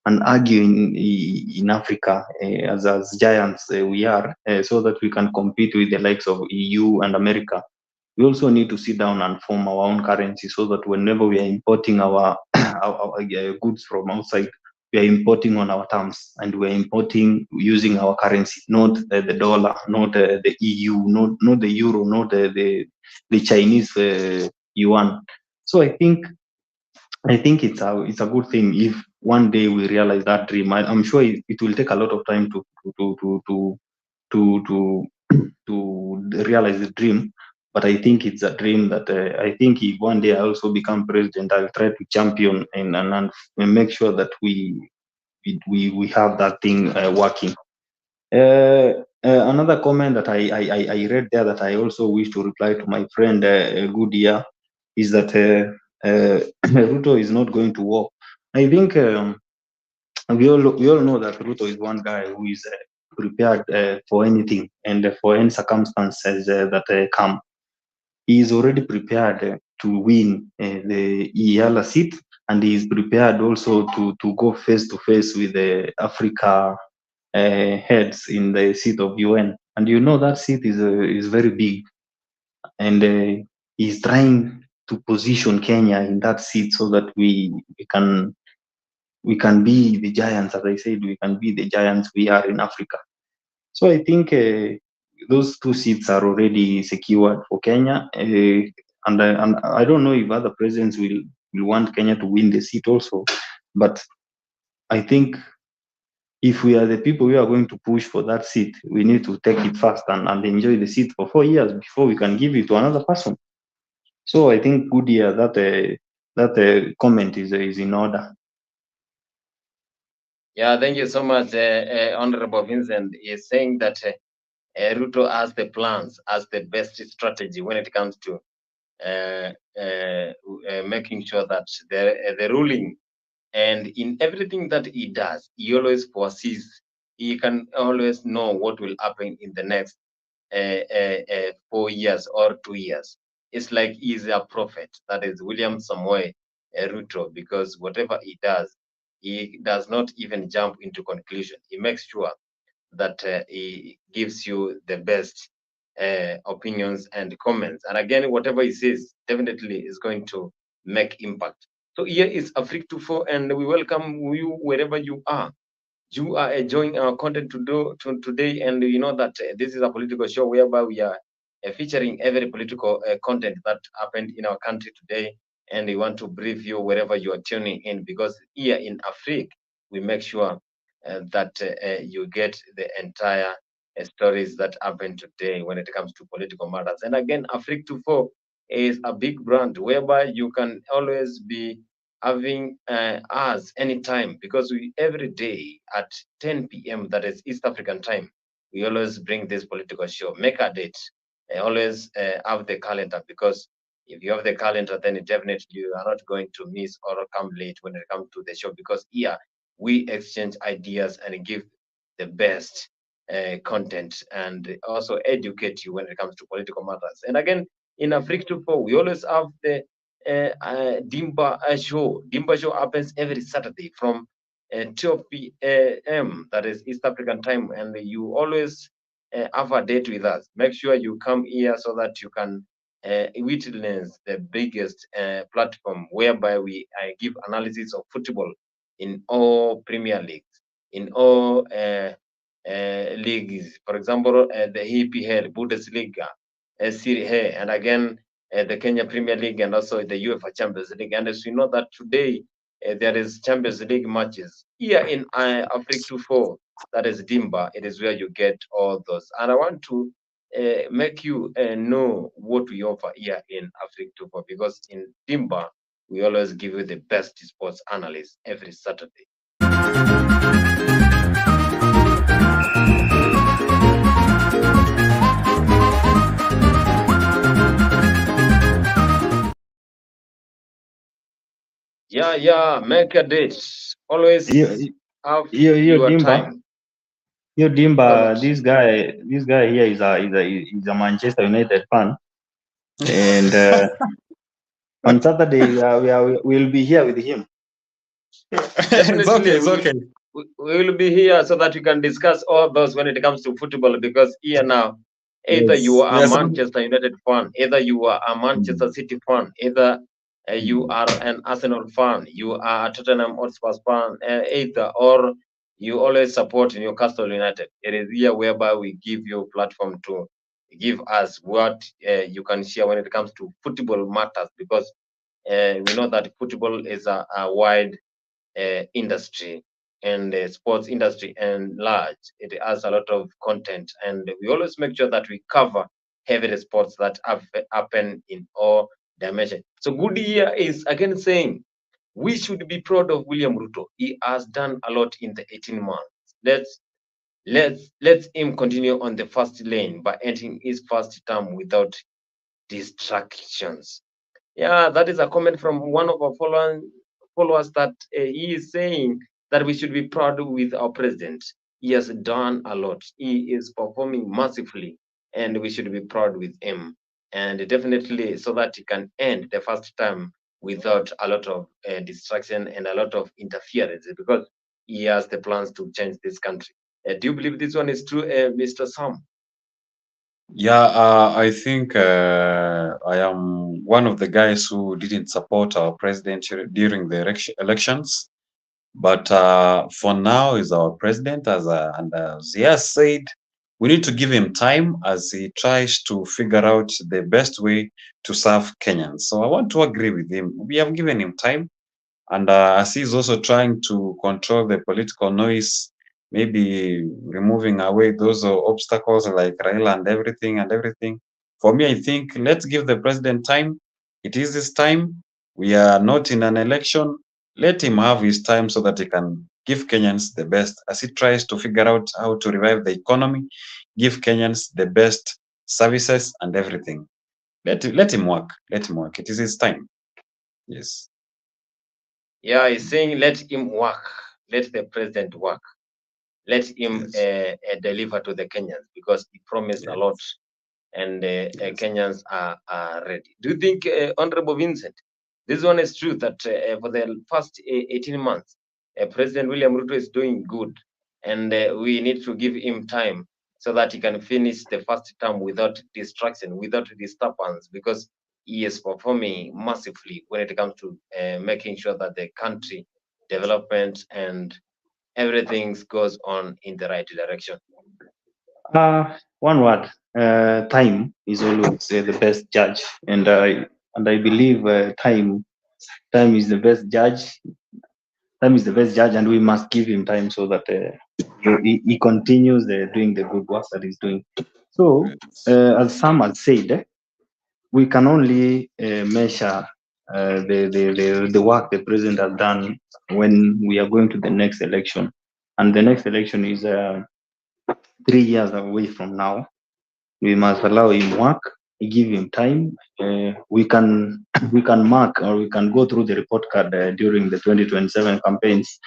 in Africa as giants we are, so that we can compete with the likes of EU and America. We also need to sit down and form our own currency, so that whenever we are importing our, our goods from outside, we are importing on our terms, and we are importing using our currency, not the dollar, not the EU, not the euro, not the Chinese yuan. So I think it's a good thing if one day we realize that dream. I'm sure it will take a lot of time to realize the dream, but I think it's a dream that I think if one day I also become president, I'll try to champion and make sure that we have that thing working. Another comment that I read there that I also wish to reply to my friend Goodyear is that Ruto is not going to walk. I think we all know that Ruto is one guy who is prepared for anything and for any circumstances that come. He is already prepared to win the Iala seat, and he is prepared also to go face to face with the Africa heads in the seat of UN. And you know that seat is very big, and he's trying to position Kenya in that seat so that we can be the giants, as I said, we can be the giants we are in Africa. So I think those two seats are already secured for Kenya, and I don't know if other presidents will want Kenya to win the seat also, but I think if we are the people who are going to push for that seat, we need to take it fast and enjoy the seat for 4 years before we can give it to another person. So I think good year that comment is in order. Yeah, thank you so much, Honorable Vincent. Is saying that Ruto has the plans, has the best strategy when it comes to making sure that the ruling, and in everything that he does, he always foresees. He can always know what will happen in the next 4 years or 2 years. It's like he's a prophet. That is William Samoei Ruto, because whatever he does not even jump into conclusion. He makes sure that he gives you the best opinions and comments. And again, whatever he says definitely is going to make impact. So here is Afrique 24, and we welcome you wherever you are. You are enjoying our content today, and you know that this is a political show whereby we are featuring every political content that happened in our country today, and we want to brief you wherever you are tuning in, because here in Afrique, we make sure that you get the entire stories that happen today when it comes to political matters. And again, Afrique 24 is a big brand whereby you can always be having us anytime, because we every day at 10 p.m., that is East African time, we always bring this political show. Make a date. Always have the calendar, because if you have the calendar, then definitely you are not going to miss or come late when it comes to the show, because here we exchange ideas and give the best content, and also educate you when it comes to political matters. And again, in Afrique 24, we always have the Dimba show. Dimba show happens every Saturday from 12 p.m. That is East African time, and you always have a date with us. Make sure you come here so that you can witness the biggest platform whereby we give analysis of football in all Premier Leagues, in all leagues. For example, the EPL, Bundesliga, Serie A, and again the Kenya Premier League, and also the UEFA Champions League. And as we know that today there is Champions League matches here in Afrique 24, that is Dimba. It is where you get all those. And I want to make you know what we offer here in Afrique 24, because in Dimba, we always give you the best sports analysts every Saturday. Yeah, make a date. Always have your Dimba. time. Yo, Dimba, this guy here is a Manchester United fan, and on Saturday we'll be here with him. Definitely, it's okay. We will be here so that we can discuss all those when it comes to football, because here now, either you are a Manchester United fan, either you are a Manchester City fan, either you are an Arsenal fan, you are a Tottenham Hotspur fan, either, or you always support Newcastle United. It is here whereby we give you platform to give us what you can share when it comes to football matters, because we know that football is a wide industry, and the sports industry and large. It has a lot of content, and we always make sure that we cover heavy sports that happen in all dimensions. So good year is again saying we should be proud of William Ruto. He has done a lot in the 18 months. Let him continue on the first lane by entering his first term without distractions. Yeah, that is a comment from one of our followers that he is saying that we should be proud with our president. he has done a lot. He is performing massively, and we should be proud with him. And definitely, so that he can end the first term without a lot of distraction and a lot of interference, because he has the plans to change this country. Do you believe this one is true, Mr. Sam? Yeah, I think I am one of the guys who didn't support our president during the elections. But for now, he's our president, and as he has said, we need to give him time as he tries to figure out the best way to serve Kenyans. So I want to agree with him. We have given him time, and as he's also trying to control the political noise, maybe removing away those obstacles like Raila and everything. For me, I think let's give the president time. It is his time. We are not in an election. Let him have his time so that he can give Kenyans the best as he tries to figure out how to revive the economy, give Kenyans the best services and everything. Let him work. Let him work. It is his time. Yes. Yeah, he's saying let him work, let the president work, let him Yes. deliver to the Kenyans, because he promised a Yes. lot, and Yes. Kenyans are ready. Do you think, Honorable Vincent, this one is true that for the first 18 months, President William Ruto is doing good, and we need to give him time so that he can finish the first term without distraction, without disturbance, because he is performing massively when it comes to making sure that the country development and everything goes on in the right direction. One word. Time is always the best judge, and I believe time is the best judge. Time is the best judge, and we must give him time so that he continues doing the good work that he's doing. So, as Sam has said, we can only measure the work the president has done when we are going to the next election, and the next election is 3 years away from now. We must allow him work, give him time. We can we can mark, or we can go through the report card during the 2027 campaigns.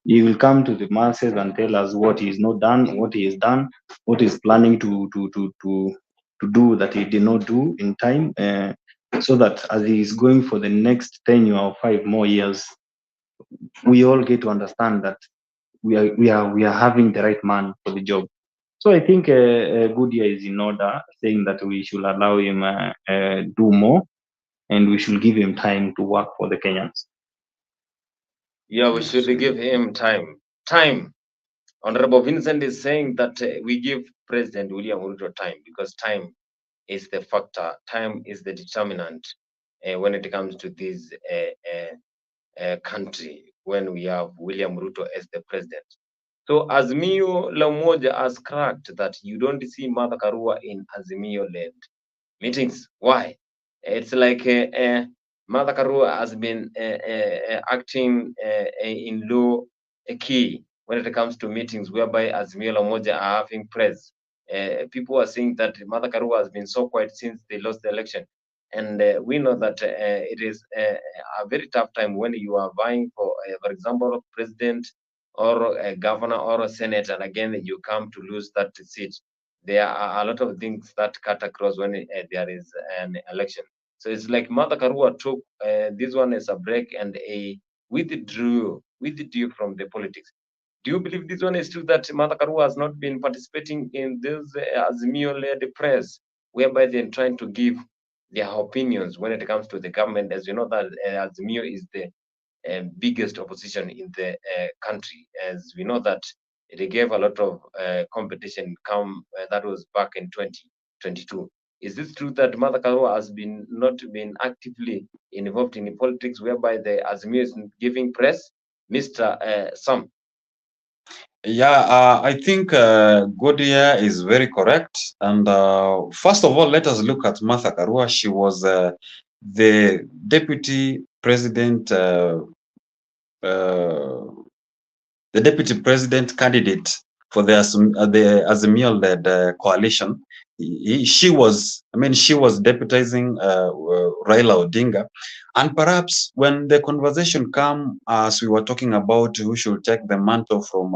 He will come to the masses and tell us what he is not done, what he has done, what he's planning to do that he did not do in time, so that as he is going for the next tenure of 5 more years, we all get to understand that we are having the right man for the job. So I think a good year is in order, saying that we should allow him do more, and we should give him time to work for the Kenyans. Yeah, we Yes. should give him time. Time. Honorable Vincent is saying that we give President William Ruto time, because time is the factor, time is the determinant when it comes to this country, when we have William Ruto as the president. So Azimio La Umoja has cracked that you don't see Martha Karua in Azimio-led meetings. Why? It's like Martha Karua has been acting in low key when it comes to meetings whereby Azimio La Umoja are having press. People are saying that Martha Karua has been so quiet since they lost the election. And we know that it is a very tough time when you are vying for example, president or a governor or a senate, and again you come to lose that seat. There are a lot of things that cut across when there is an election. So it's like Martha Karua took this one as a break and a withdrew from the politics. Do you believe this one is true, that Martha Karua has not been participating in this Azimio-led press, whereby they're trying to give their opinions when it comes to the government? As you know, that Azimio is the biggest opposition in the country, as we know that it gave a lot of competition come that was back in 2022. Is this true that Martha Karua has been not been actively involved in politics, whereby the Azimio is giving press? Mr. Sam. Yeah, I think Godia is very correct. And first of all, let us look at Martha Karua. She was the deputy president, uh, the deputy president candidate for the Azimio-led coalition. she was deputizing Raila Odinga, and perhaps when the conversation come, as we were talking about who should take the mantle from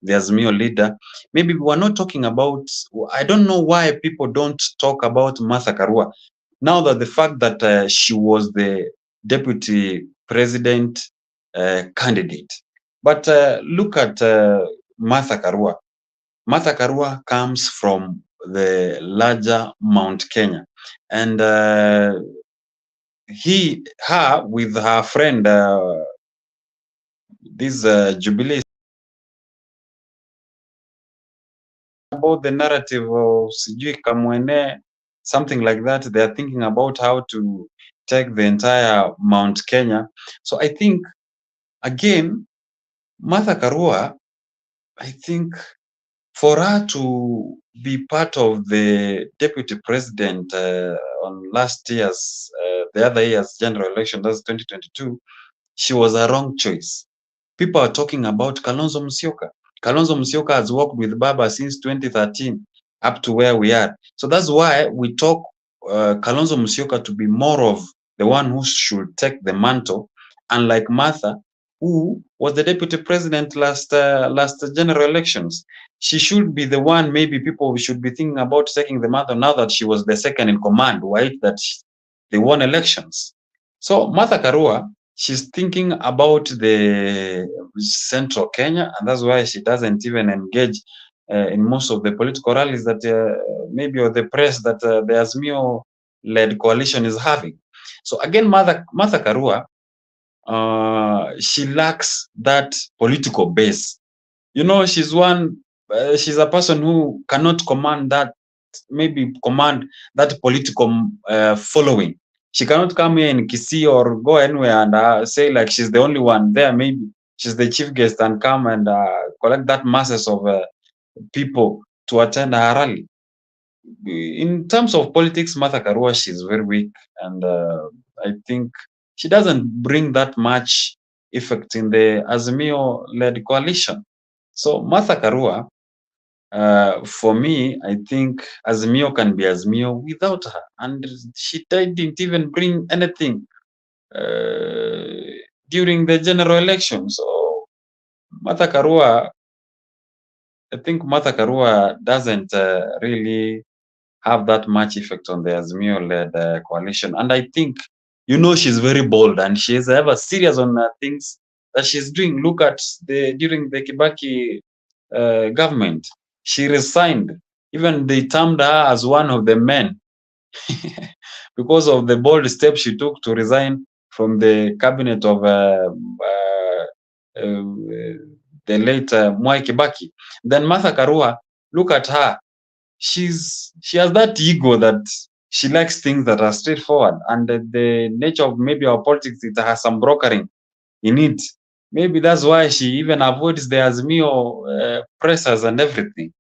the Azimio leader, maybe we were not talking about. I don't know why people don't talk about Martha Karua now that the fact that she was the deputy president candidate. But look at Martha Karua. Martha Karua comes from the larger Mount Kenya, and her with her friend, this Jubilee, about the narrative of sijui Kamwene, something like that. They are thinking about how to take the entire Mount Kenya. So I think again, Martha Karua, I think for her to be part of the deputy president on last year's, the other year's general election, that's 2022, she was a wrong choice. People are talking about Kalonzo Musyoka. Kalonzo Musyoka has worked with Baba since 2013 up to where we are. So that's why we talk Kalonzo Musyoka to be more of the one who should take the mantle, unlike Martha, who was the deputy president last general elections. She should be the one, maybe people should be thinking about taking the mantle now that she was the second in command, right? That they won elections. So Martha Karua, she's thinking about the central Kenya, and that's why she doesn't even engage in most of the political rallies that maybe or the press that the Azimio-led coalition is having. So again, Martha Karua, she lacks that political base. You know, she's a person who cannot command that political following. She cannot come here in Kisii or go anywhere and say like she's the only one there. Maybe she's the chief guest and come and collect that masses of people to attend her rally. In terms of politics, Martha Karua, she's very weak, and I think she doesn't bring that much effect in the Azimio-led coalition. So Martha Karua, for me, I think Azimio can be Azimio without her, and she didn't even bring anything during the general election. So Martha Karua, I think Martha Karua doesn't really have that much effect on the Azimio-led coalition. And I think, she's very bold and she is ever serious on things that she's doing. Look at during the Kibaki government, she resigned. Even they termed her as one of the men because of the bold steps she took to resign from the cabinet of the late Mwai Kibaki. Then Martha Karua, look at her. She has that ego that she likes things that are straightforward, and the nature of maybe our politics, it has some brokering in it. Maybe that's why she even avoids the Azimio pressers and everything.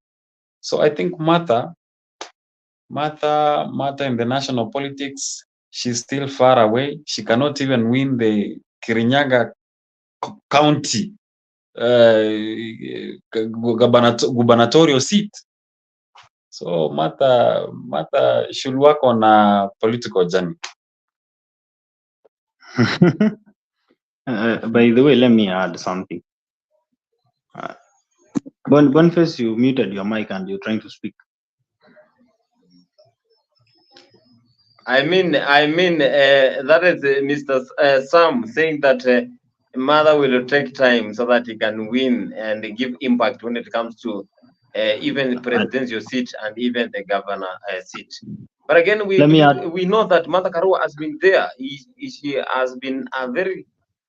So I think Martha in the national politics, she's still far away. She cannot even win the Kirinyaga County gubernatorial seat. So Martha should work on a political journey. By the way, let me add something. Boniface, you muted your mic and you're trying to speak. I mean, that is Mr. Sam saying that Mother will take time so that he can win and give impact when it comes to even the presidential seat and even the governor seat. But again, we know that Martha Karua has been there. She has been a very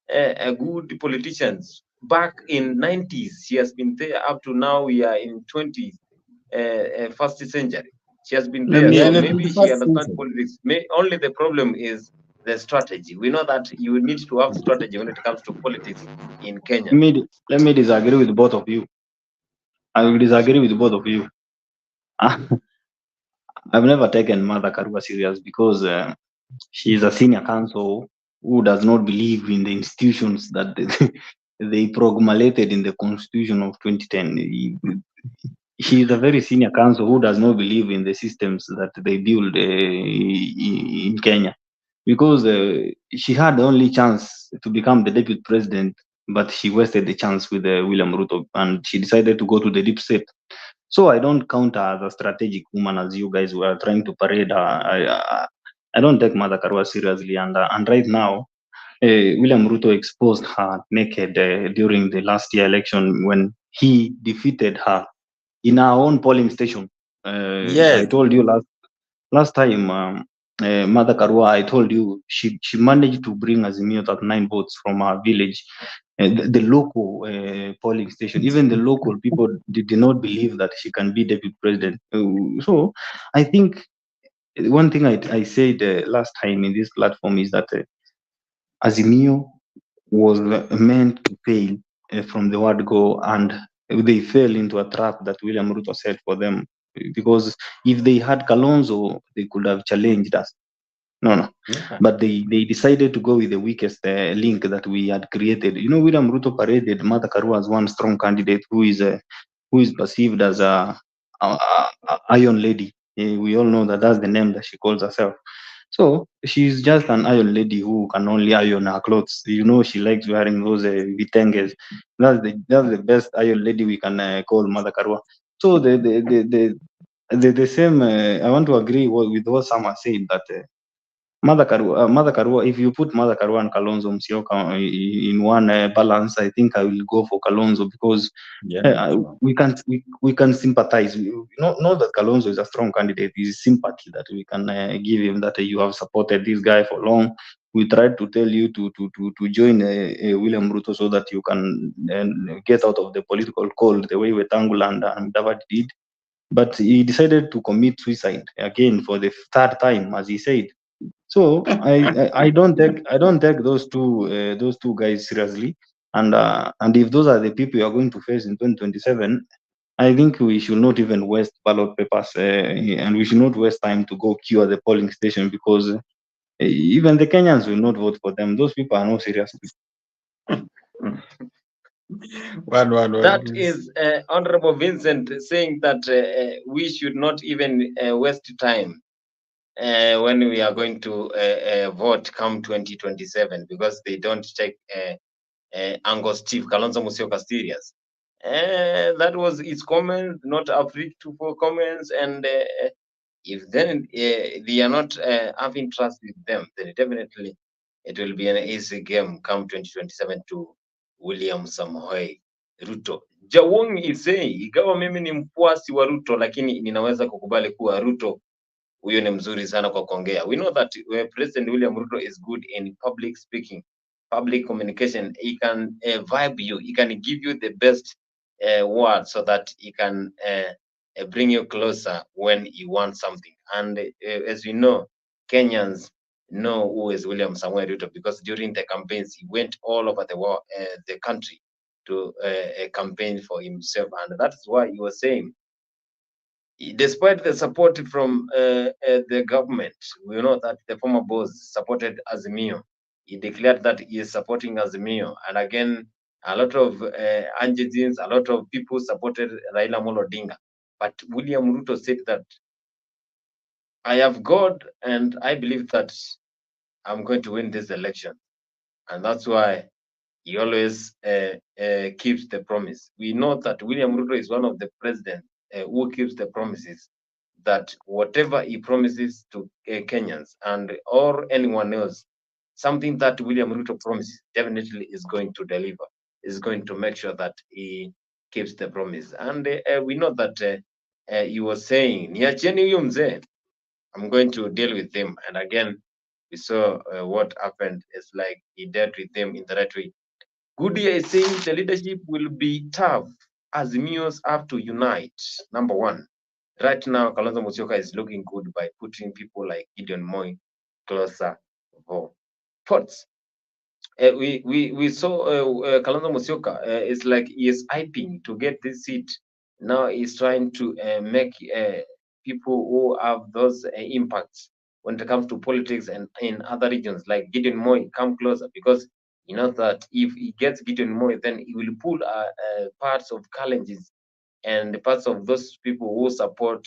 good politician. Back in 90s, she has been there. Up to now, we are in 21st century. She has been there, so maybe she understands politics. Only the problem is the strategy. We know that you need to have strategy when it comes to politics in Kenya. Let me disagree with both of you. I will disagree with both of you. I've never taken Martha Karua serious because she is a senior counsel who does not believe in the institutions that they promulgated in the Constitution of 2010. He is a very senior counsel who does not believe in the systems that they build in Kenya, because she had the only chance to become the deputy president, but she wasted the chance with William Ruto, and she decided to go to the deep state. So I don't count her as a strategic woman as you guys were trying to parade her. I don't take Mother Karua seriously, and right now William Ruto exposed her naked during the last year election when he defeated her in our own polling station. I Yes. told you last time, Mother Karua, I told you she managed to bring Azimio 39 votes from our village, the local polling station. Even the local people did not believe that she can be deputy president. So I think one thing I said last time in this platform is that Azimio was meant to fail from the word go, and they fell into a trap that William Ruto set for them. Because if they had Kalonzo, they could have challenged us. No. Yeah. But they decided to go with the weakest link that we had created. You know, William Ruto paraded Martha Karua as one strong candidate who is perceived as a iron lady. We all know that that's the name that she calls herself. So she's just an iron lady who can only iron her clothes. You know, she likes wearing those vitenges. That's the best iron lady we can call Mother Karua. So the same. I want to agree with what Sama said that Mother Karua. If you put Mother Karua and Kalonzo Musyoka in one balance, I think I will go for Kalonzo because Yeah. Sure. we can sympathize. We know that Kalonzo is a strong candidate. It's sympathy that we can give him, that you have supported this guy for long. We tried to tell you to join William Ruto so that you can get out of the political cold the way Wetangula and David did. But he decided to commit suicide again for the third time, as he said. So I don't take those two guys seriously. And if those are the people you are going to face in 2027, I think we should not even waste ballot papers, and we should not waste time to go queue at the polling station, because even the Kenyans will not vote for them. Those people are not serious. That Please. is Honorable Vincent saying that we should not even waste time when we are going to vote come 2027, because they don't take Angus Chief Kalonzo Musyoka serious. That was his comment, not afraid to for comments. And if then they are not having trust with them, then definitely it will be an easy game come 2027 to William Samoei Ruto. Jawong is saying, ingawa mimi ni mfuasi wa Ruto, lakini ninaweza kukubali kuwa Ruto huyo ni mzuri sana kwa kuongea. We know that President William Ruto is good in public speaking, public communication. He can vibe you. He can give you the best words so that he can bring you closer when you want something. And as we know, Kenyans know who is William Samuel Ruto, because during the campaigns he went all over the country to campaign for himself, and that's why he was saying, despite the support from the government, we know that the former boss supported Azimio. He declared that he is supporting Azimio. And again, a lot of Anjizins, a lot of people supported Raila Amolo Odinga. But William Ruto said that I have God and I believe that I'm going to win this election. And that's why he always keeps the promise. We know that William Ruto is one of the presidents who keeps the promises, that whatever he promises to Kenyans and or anyone else, something that William Ruto promises definitely is going to deliver, is going to make sure that he keeps the promise. And we know that he was saying, niacheni huyo mzee, I'm going to deal with him. And again, we saw what happened. It's like he dealt with them in the right way. Goodyear is saying the leadership will be tough. Azimios have to unite. Number one, right now, Kalonzo Musyoka is looking good by putting people like Gideon Moy closer for votes. We saw Kalonzo Musyoka. It's like he is hyping to get this seat. Now he's trying to make people who have those impacts when it comes to politics and in other regions like Gideon Moy come closer, because you know that if he gets Gideon Moy, then he will pull parts of challenges and parts of those people who support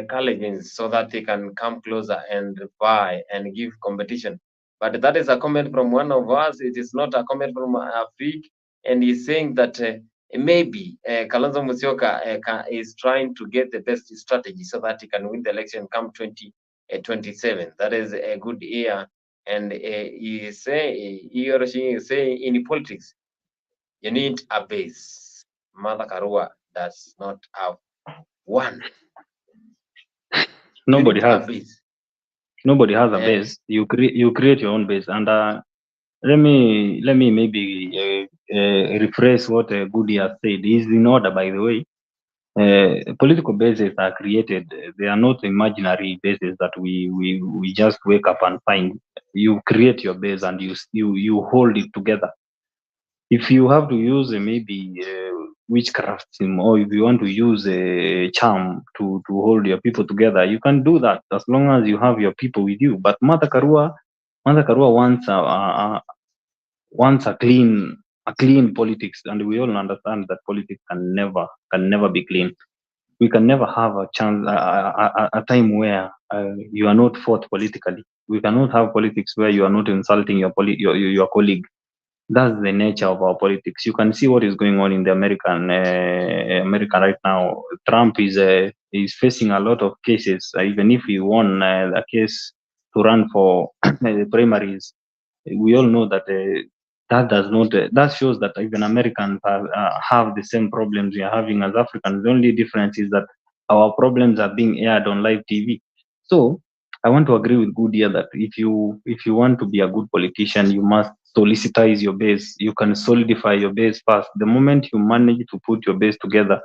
colleges so that they can come closer and buy and give competition. But that is a comment from one of us. It is not a comment from Afrik, and he's saying that maybe Kalonzo Musyoka is trying to get the best strategy so that he can win the election come 2027. That is a good year, and he or she is saying in politics you need a base. Mother Karua does not have one. Nobody You need a has. base. Nobody has a Eh, base. You create your own base. And let me maybe rephrase what Goody has said. Is in order, by the way. Political bases are created. They are not imaginary bases that we just wake up and find. You create your base and you hold it together. If you have to use maybe witchcraft, or if you want to use a charm to hold your people together, you can do that as long as you have your people with you. But Mother Karua wants a clean politics, and we all understand that politics can never be clean. We can never have a chance, a time where you are not fought politically. We cannot have politics where you are not insulting your colleague. That's the nature of our politics. You can see what is going on in the America right now. Trump is facing a lot of cases. Even if he won a case to run for the primaries, we all know that that does not that shows that even Americans have the same problems we are having as Africans. The only difference is that our problems are being aired on live TV. So I want to agree with Goodia that if you want to be a good politician, you must solicitize your base. You can solidify your base first. The moment you manage to put your base together,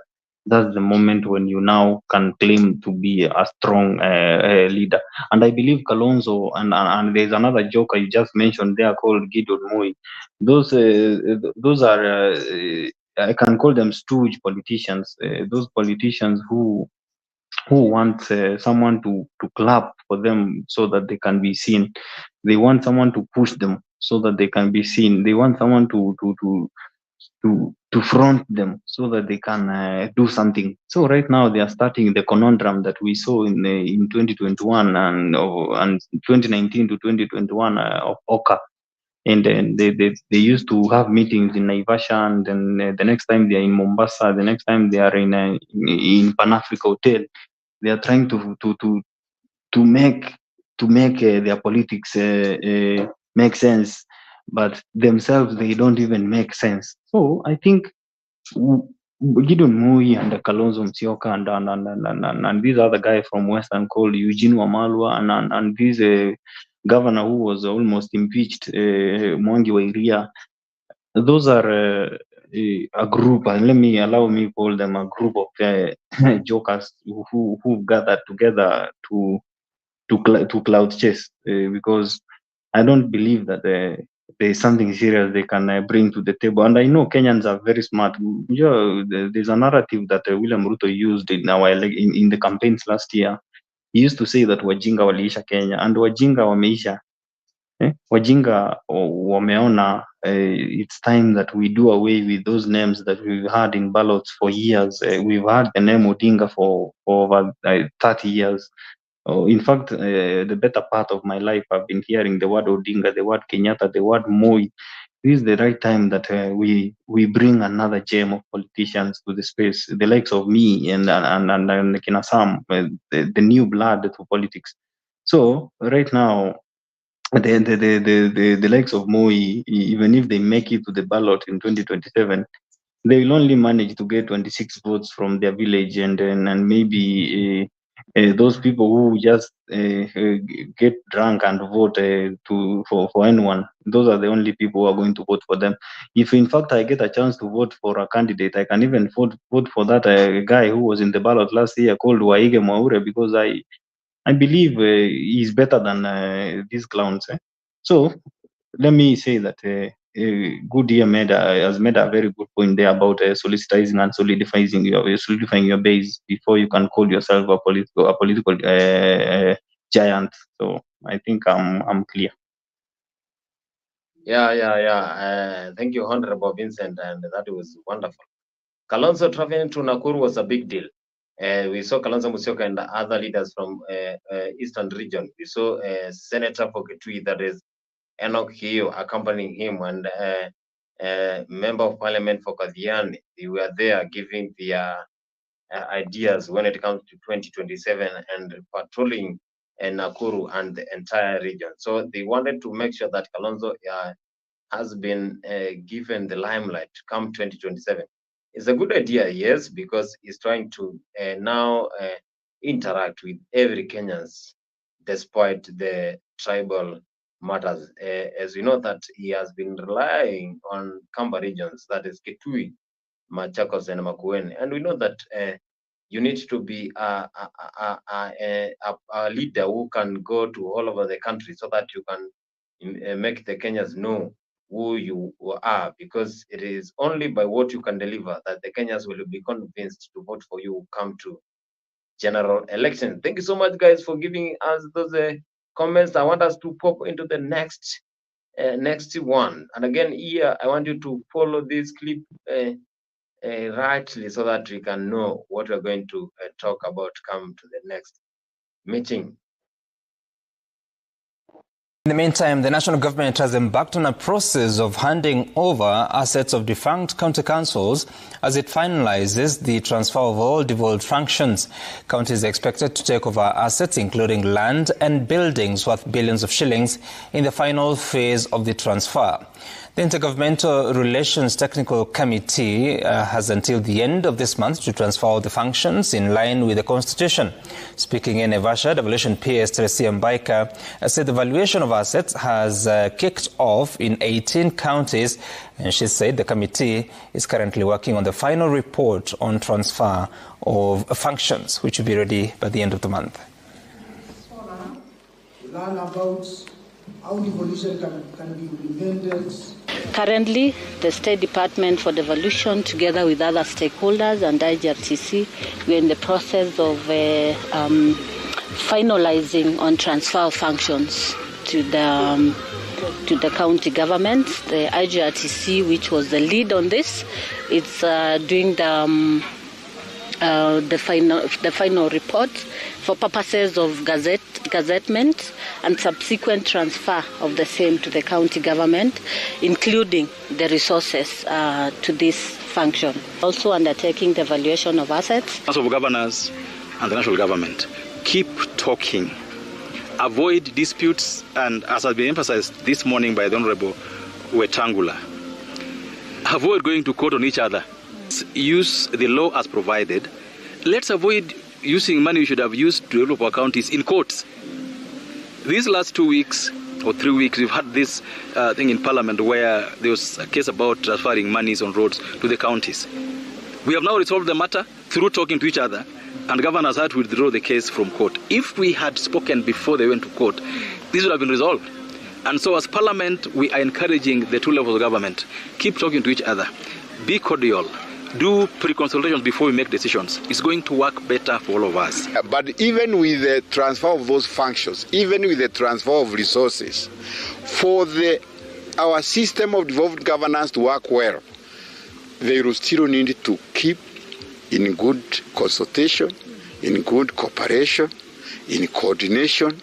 that's the moment when you now can claim to be a strong leader. And I believe Kalonzo and there's another joker you just mentioned there called Gideon Moi. Those are I can call them stooge politicians. Those politicians who want someone to clap for them so that they can be seen. They want someone to push them so that they can be seen. They want someone to front them so that they can do something. So right now they are starting the conundrum that we saw in 2021 and 2019 to 2021 of Oka. And then they used to have meetings in Naivasha, and then the next time they are in Mombasa, the next time they are in Pan Africa Hotel. They are trying to make their politics make sense, but themselves they don't even make sense. So I think w- Gideon Moi and Kalonzo Musyoka and this other guy from Western called Eugene Wamalwa and this governor who was almost impeached, Mwangi wa Iria, those are a group, and allow me call them a group of jokers who gathered together to cloud chase because I don't believe that there is something serious they can bring to the table. And I know Kenyans are very smart. There's a narrative that William Ruto used in the campaigns last year. He used to say that wajinga waliisha Kenya, and wajinga wameisha. Wajinga wameona it's time that we do away with those names that we've had in ballots for years. We've had the name Odinga for over 30 years. In fact, the better part of my life, I've been hearing the word Odinga, the word Kenyatta, the word Moi. This is the right time that we bring another gem of politicians to the space, the likes of me and Kina Sam, the new blood to politics. So right now, the likes of Moi, even if they make it to the ballot in 2027, they will only manage to get 26 votes from their village, and maybe those people who just get drunk and vote for anyone. Those are the only people who are going to vote for them. If in fact I get a chance to vote for a candidate, I can even vote for that guy who was in the ballot last year called Waige Mwaure, because I believe he's better than these clowns. So let me say that good year has made a very good point there about solidifying and solidifying your base before you can call yourself a political giant. So I think I'm clear. Yeah. Thank you, Honorable Vincent, and that was wonderful. Kalonzo traveling to Nakuru was a big deal. We saw Kalonzo Musyoka and other leaders from Eastern region. We saw Senator for Kitui, that is Enoch Hio, accompanying him, and Member of Parliament for Kathiani. They were there giving their ideas when it comes to 2027 and patrolling Nakuru and the entire region. So they wanted to make sure that Kalonzo has been given the limelight to come 2027. It's a good idea, yes, because he's trying to now interact with every Kenyans despite the tribal matters. As we know that he has been relying on Kamba regions, that is Kitui, Machakos, and Makueni. And we know that you need to be a leader who can go to all over the country so that you can make the Kenyans know who you are, because it is only by what you can deliver that the Kenyans will be convinced to vote for you come to general election. Thank you so much, guys, for giving us those comments. I want us to pop into the next one. And again, here, I want you to follow this clip rightly so that we can know what we're going to talk about come to the next meeting. In the meantime, the national government has embarked on a process of handing over assets of defunct county councils as it finalizes the transfer of all devolved functions. Counties are expected to take over assets including land and buildings worth billions of shillings in the final phase of the transfer. The Intergovernmental Relations Technical Committee has until the end of this month to transfer all the functions in line with the Constitution. Speaking in Naivasha, Devolution PS Teresia Mbaika said the valuation of assets has kicked off in 18 counties, and she said the committee is currently working on the final report on transfer of functions, which will be ready by the end of the month. Learn about how devolution can be implemented. Currently, the State Department for Devolution, together with other stakeholders and IGRTC, we're in the process of finalizing on transfer of functions to the county government. The IGRTC, which was the lead on this, it's doing the final report for purposes of gazettement and subsequent transfer of the same to the county government, including the resources to this function. Also undertaking the valuation of assets. Council of Governors and the national government keep talking, avoid disputes, and as has been emphasized this morning by the Honorable Wetangula, avoid going to court on each other. Use the law as provided. Let's avoid using money we should have used to develop our counties in courts. These last 2 weeks or 3 weeks, we've had this thing in Parliament where there was a case about transferring monies on roads to the counties. We have now resolved the matter through talking to each other, and governors had to withdraw the case from court. If we had spoken before they went to court, this would have been resolved. And so as Parliament, we are encouraging the two levels of government, keep talking to each other, be cordial, do pre-consultations before we make decisions. It's going to work better for all of us. But even with the transfer of those functions, even with the transfer of resources, for our system of devolved governance to work well, they will still need to keep in good consultation, in good cooperation, in coordination.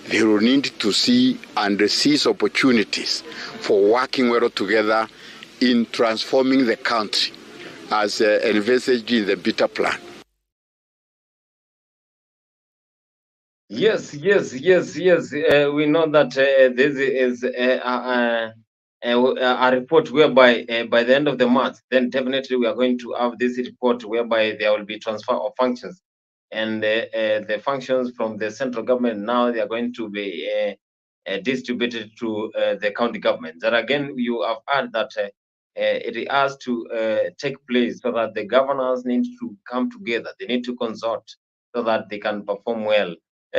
They will need to see and seize opportunities for working well together in transforming the country as envisaged in the Beta Plan. Yes. We know that this is a report whereby by the end of the month, then definitely we are going to have this report whereby there will be transfer of functions. And the functions from the central government, now they are going to be distributed to the county government. That again, you have heard that it has to take place so that the governors need to come together. They need to consult so that they can perform well.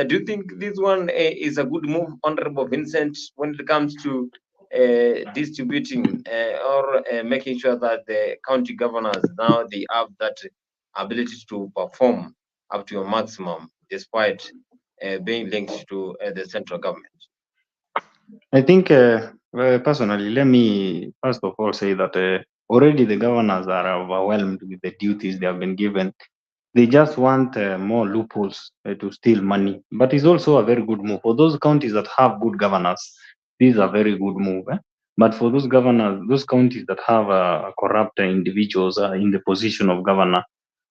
Do you think this one is a good move, Honorable Vincent, when it comes to distributing or making sure that the county governors now they have that ability to perform up to a maximum despite being linked to the central government? I think personally, let me first of all say that already the governors are overwhelmed with the duties they have been given. They just want more loopholes to steal money. But it's also a very good move. For those counties that have good governors, this is a very good move. But for those governors, those counties that have corrupt individuals in the position of governor,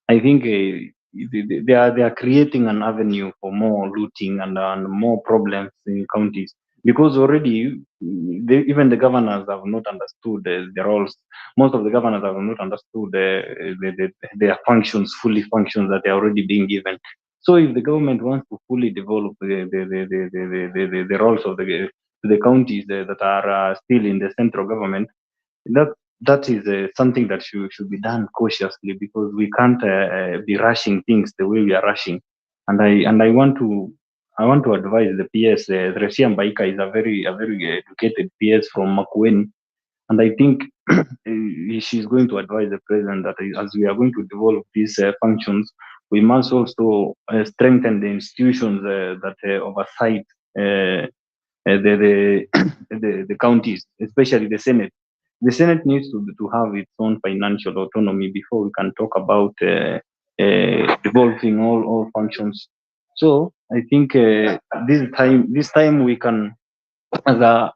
I think they are creating an avenue for more looting and more problems in counties because already even the governors have not understood the roles. Most of the governors have not understood their functions, fully functions that they are already being given. So if the government wants to fully develop the roles of the counties that are still in the central government, that that is something that should be done cautiously because we can't be rushing things the way we are rushing. And I want to advise the PS. Resian Baika is a very educated PS from Makueni, and I think she's going to advise the president that as we are going to develop these functions, we must also strengthen the institutions that oversight the the counties, especially the Senate. The Senate needs to have its own financial autonomy before we can talk about devolving all functions. So I think this time we can, as a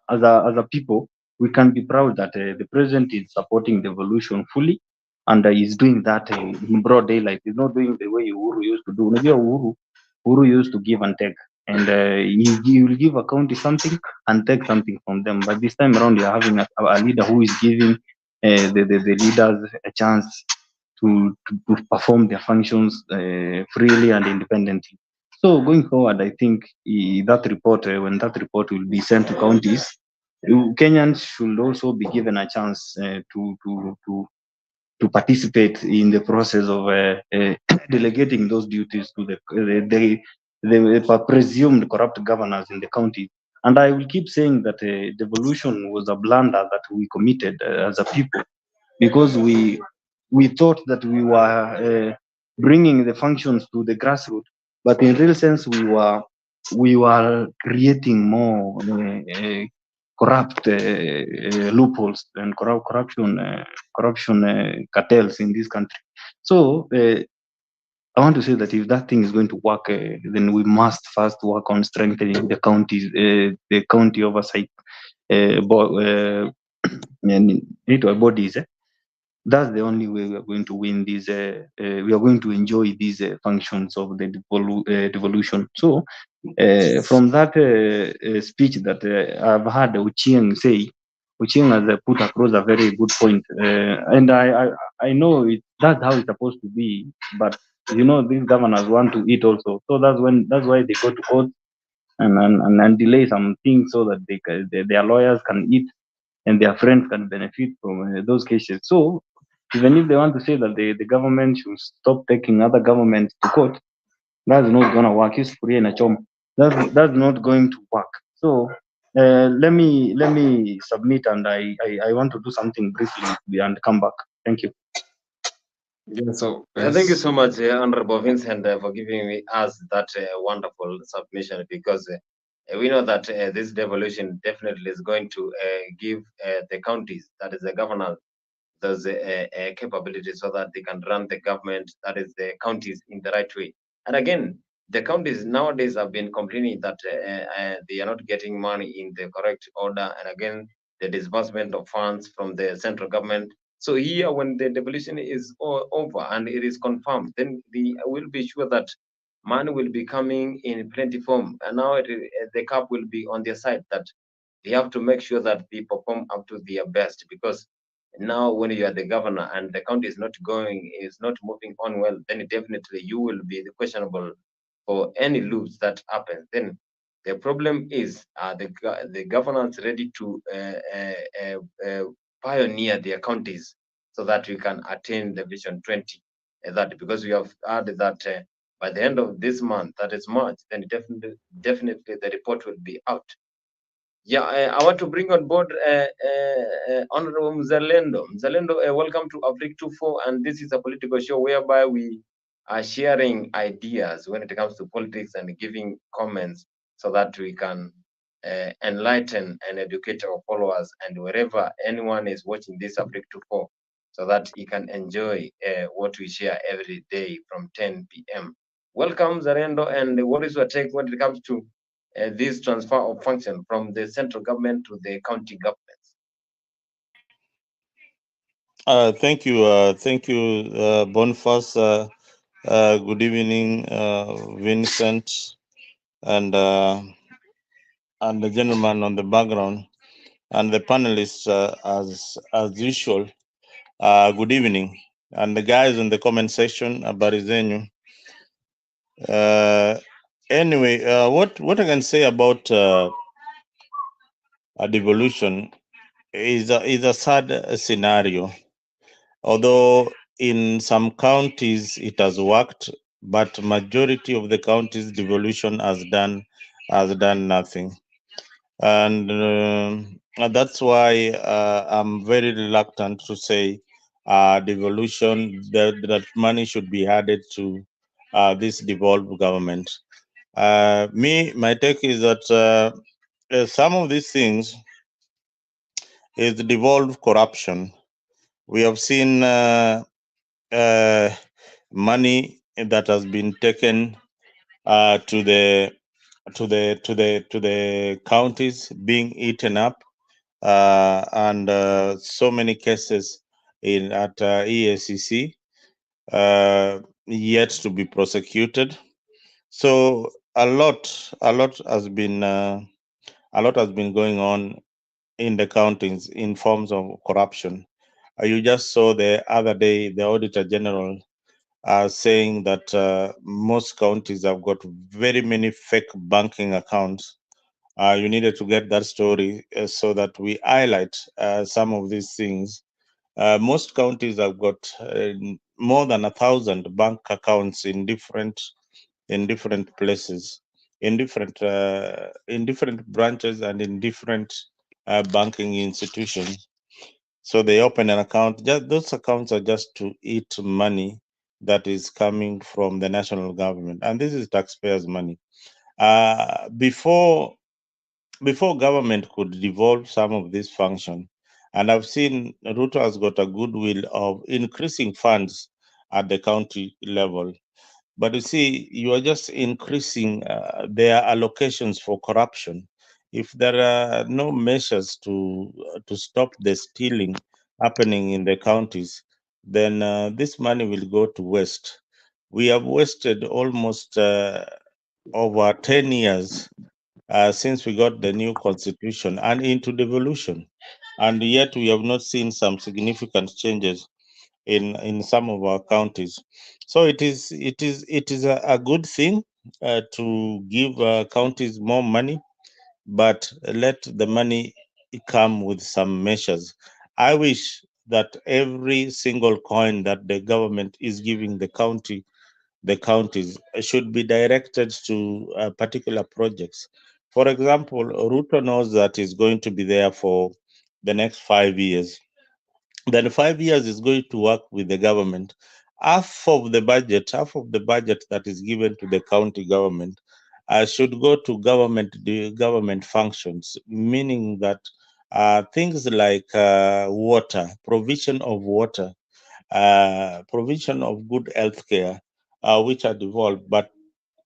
people, we can be proud that the president is supporting the evolution fully, and is doing that in broad daylight. He's not doing the way Uhuru used to do. Maybe Uhuru used to give and take, and he will give a county something and take something from them. But this time around, you're having a leader who is giving the leaders a chance to perform their functions freely and independently. So going forward, I think that report, when that report will be sent to counties, Kenyans should also be given a chance to participate in the process of delegating those duties to the presumed corrupt governors in the county. And I will keep saying that devolution was a blunder that we committed as a people because we thought that we were bringing the functions to the grassroots, but in real sense we were creating more corrupt loopholes and corruption cartels in this country. So I want to say that if that thing is going to work, then we must first work on strengthening the counties, the county oversight and bodies. That's the only way we are going to win these. We are going to enjoy these functions of the devolution. So, from that speech that I've heard Uchieng say, Uchieng has put across a very good point, and I know that's how it's supposed to be. But these governors want to eat also, so that's why they go to court and delay some things so that their lawyers can eat and their friends can benefit from those cases. So even if they want to say that the government should stop taking other governments to court, that's not gonna work. It's free and a chom. That's not going to work. So let me submit, and I want to do something briefly and come back. Thank you. Yeah, so Thank you so much, Honorable Vincent, for giving me us that wonderful submission, because we know that this devolution definitely is going to give the counties, that is the governor, those capabilities so that they can run the government, that is the counties, in the right way. And again, the counties nowadays have been complaining that they are not getting money in the correct order, and again, the disbursement of funds from the central government. So here, when the devolution is over and it is confirmed, then we will be sure that money will be coming in plenty form. And now the cap will be on their side, that they have to make sure that they perform up to their best, because now when you are the governor and the county is not moving on well, then definitely you will be questionable for any loops that happen. Then the problem is the governors ready to pioneer their counties so that we can attain the vision 20. That because we have heard that by the end of this month, that is March, then definitely the report will be out. Yeah, I want to bring on board Honorable Mzalendo. Mzalendo, welcome to Africa 24, and this is a political show whereby we are sharing ideas when it comes to politics and giving comments so that we can enlighten and educate our followers, and wherever anyone is watching this Africa 24, so that he can enjoy what we share every day from 10 p.m. Welcome, Zarendo, and what is your take when it comes to this transfer of function from the central government to the county governments? Thank you, Boniface. Good evening, Vincent, and the gentleman on the background, and the panelists, as usual. Good evening, and the guys in the comment section. Habari zenyu. Anyway, what I can say about devolution is a sad scenario. Although in some counties it has worked, but majority of the counties devolution has done nothing, and that's why I'm very reluctant to say devolution that money should be added to this devolved government. My take is that some of these things is devolved corruption. We have seen money that has been taken to the counties being eaten up, and so many cases at EACC yet to be prosecuted. So a lot has been going on in the countings in forms of corruption. You just saw the other day the Auditor General saying that most counties have got very many fake banking accounts. You needed to get that story so that we highlight some of these things. Most counties have got more than 1,000 bank accounts in different places, in different branches and in different banking institutions. So they open an account. Just those accounts are just to eat money that is coming from the national government, and this is taxpayers' money. Before government could devolve some of this function, and I've seen Ruto has got a goodwill of increasing funds at the county level. But you see, you are just increasing their allocations for corruption. If there are no measures to stop the stealing happening in the counties, then this money will go to waste. We have wasted almost over 10 years since we got the new constitution and into devolution, and yet we have not seen some significant changes in some of our counties. So it is a good thing to give counties more money, but let the money come with some measures. I wish that every single coin that the government is giving the counties should be directed to particular projects. For example, Ruto knows that he's going to be there for the next 5 years. Then 5 years is going to work with the government. Half of the budget that is given to the county government should go to the government functions, meaning that things like water, provision of water, provision of good healthcare, which are devolved, but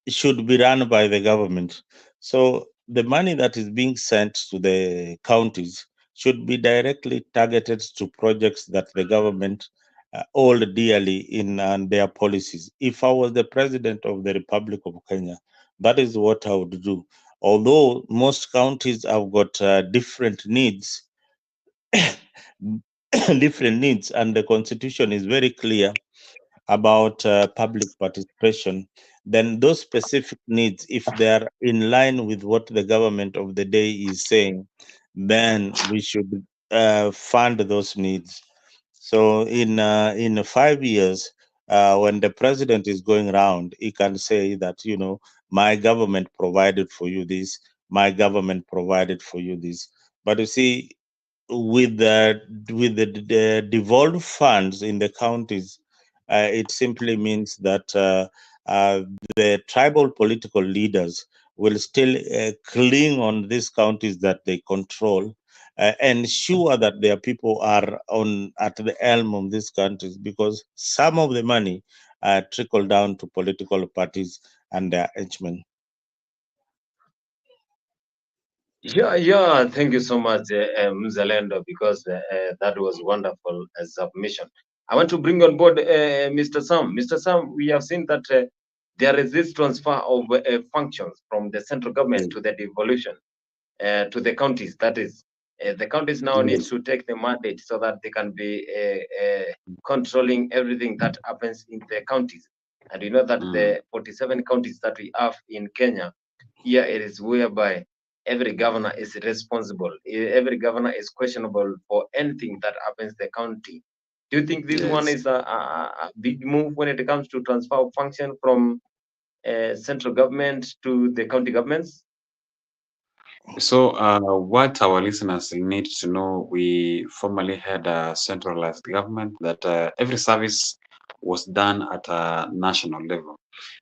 should be run by the government. So the money that is being sent to the counties should be directly targeted to projects that the government hold dearly in their policies. If I was the president of the Republic of Kenya, that is what I would do. Although most counties have got different needs, different needs, and the constitution is very clear about public participation, then those specific needs, if they are in line with what the government of the day is saying, then we should fund those needs. So in 5 years, when the president is going around, he can say that, my government provided for you this, my government provided for you this. But you see, with the devolved funds in the counties, it simply means that the tribal political leaders will still cling on these counties that they control, ensure that their people are at the helm of these countries, because some of the money trickle down to political parties and their henchmen. Yeah. Thank you so much, Mzalendo, because that was wonderful submission. I want to bring on board Mr. Sam. Mr. Sam, we have seen that there is this transfer of functions from the central government to the devolution to the counties. That is, the counties now need to take the mandate so that they can be controlling everything that happens in the counties. And you know that the 47 counties that we have in Kenya, here it is whereby every governor is responsible. Every governor is questionable for anything that happens in the county. Do you think this one is a big move when it comes to transfer of function from central government to the county governments? So, what our listeners need to know, we formerly had a centralized government that every service was done at a national level.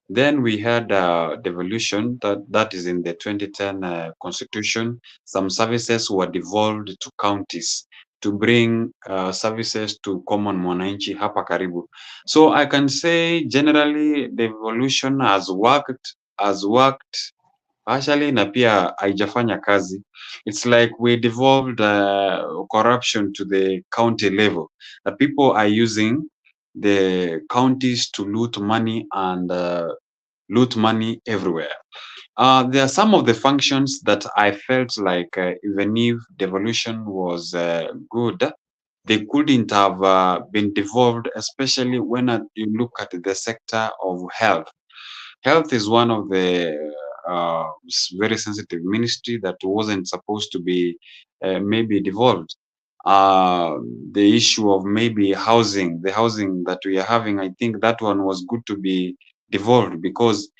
Then we had devolution, that is in the 2010 constitution. Some services were devolved to counties to bring services to common mwananchi hapa karibu. So I can say generally devolution has worked partially na pia haijafanya kazi. It's like we devolved corruption to the county level. The people are using the counties to loot money and loot money everywhere. There are some of the functions that I felt like even if devolution was good, they couldn't have been devolved, especially when you look at the sector of health. Health is one of the very sensitive ministry that wasn't supposed to be maybe devolved. The issue of maybe housing, the housing that we are having, I think that one was good to be devolved because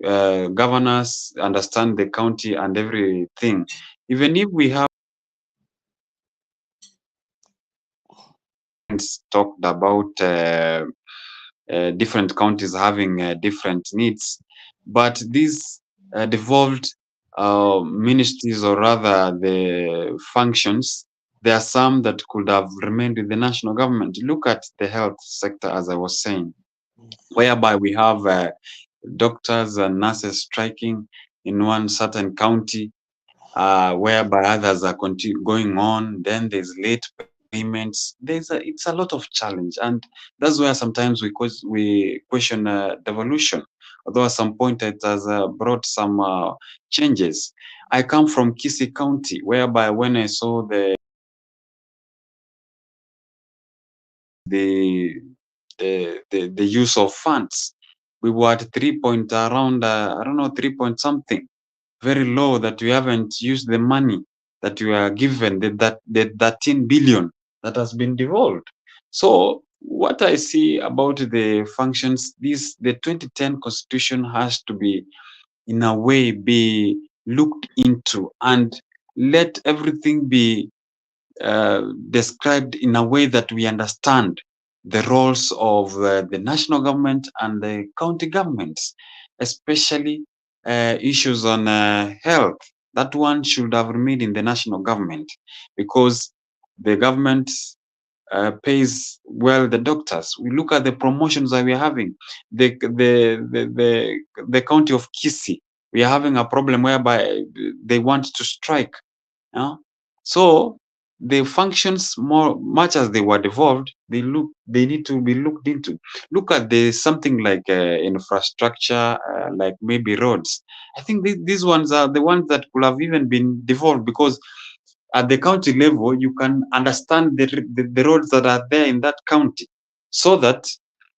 governors understand the county and everything. Even if we have talked about different counties having different needs, but these devolved ministries, or rather the functions, there are some that could have remained with the national government. Look at the health sector, as I was saying, whereby we have doctors and nurses striking in one certain county, whereby others are going on. Then there's late payments. It's a lot of challenge, and that's where sometimes we question devolution. Although at some point it has brought some changes. I come from Kisii County, whereby when I saw the use of funds, we were at 3 point around I don't know, 3 point something, very low, that we haven't used the money that we are given, the 13 billion that has been devolved. So what I see about the functions, the 2010 constitution has to be in a way be looked into and let everything be described in a way that we understand the roles of the national government and the county governments, especially issues on health. That one should have remained in the national government because the government pays well the doctors. We look at the promotions that we are having. The county of Kisii, we are having a problem whereby they want to strike. So the functions, much as they were devolved, they need to be looked into. Look at something like infrastructure, like maybe roads. I think these ones are the ones that could have even been devolved, because at the county level you can understand the roads that are there in that county, so that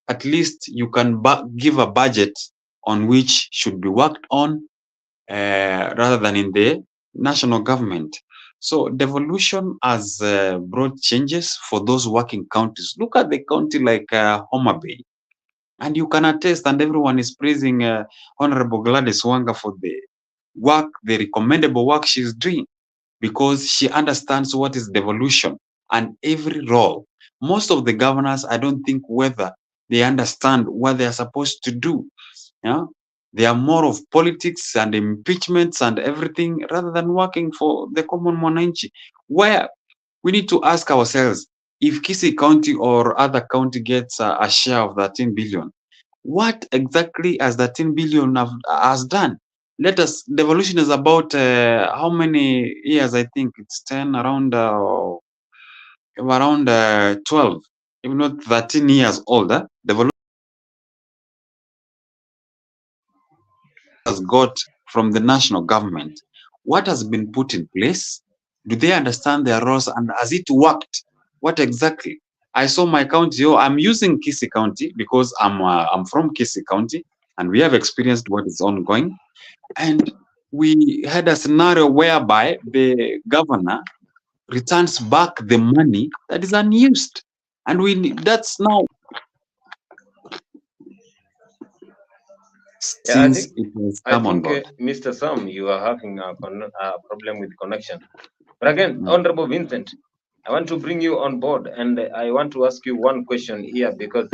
at least you can give a budget on which should be worked on, rather than in the national government. So devolution has brought changes for those working counties. Look at the county like Homa Bay, and you can attest, and everyone is praising Honorable Gladys Wanga for the work, the recommendable work she's doing, because she understands what is devolution and every role. Most of the governors, I don't think whether they understand what they are supposed to do. Yeah, they are more of politics and impeachments and everything, rather than working for the common mwananchi. where we need to ask ourselves, if Kisii County or other county gets a share of 13 billion, what exactly has 13 billion has done? Let us, devolution is about how many years? I think it's 10, around 12, if not 13 years older. Devolution has got from the national government. What has been put in place? Do they understand their roles, and has it worked? What exactly? I saw my county. Oh, I'm using Kisii County because I'm from Kisii County, and we have experienced what is ongoing. And we had a scenario whereby the governor returns back the money that is unused, and that's now since it has come on board. Mr. Sam, you are having a problem with connection. But again, Honorable Vincent, I want to bring you on board, and I want to ask you one question here, because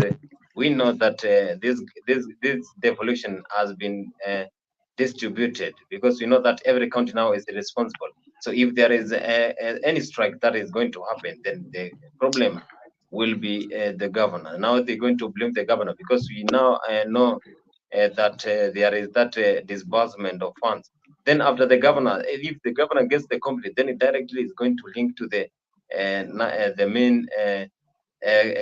we know that this devolution has been distributed, because we know that every county now is responsible. So if there is any strike that is going to happen, then the problem will be the governor. Now they're going to blame the governor, because we now know that there is that disbursement of funds. Then after the governor, if the governor gets the complaint, then it directly is going to link to the main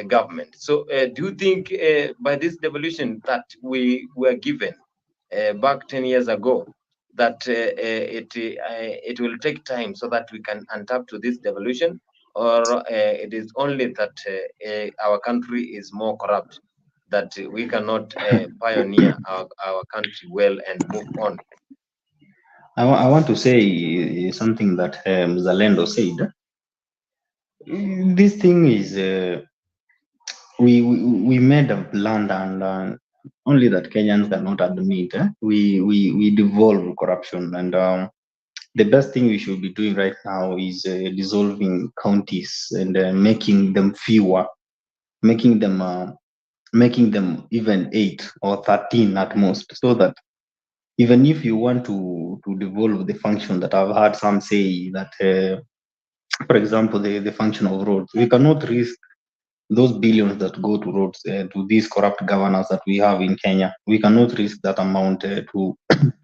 government. So do you think by this devolution that we were given back 10 years ago, that it will take time so that we can untap to this devolution, or it is only that our country is more corrupt, that we cannot pioneer our country well and move on? I want to say something that Zalendo said. This thing is we made a blunder, and only that Kenyans cannot admit. We devolve corruption, and the best thing we should be doing right now is dissolving counties and making them fewer, making them even 8 or 13 at most, so that even if you want to devolve the function that I've heard some say that, for example, the function of roads, we cannot risk those billions that go to roads to these corrupt governors that we have in Kenya. We cannot risk that amount to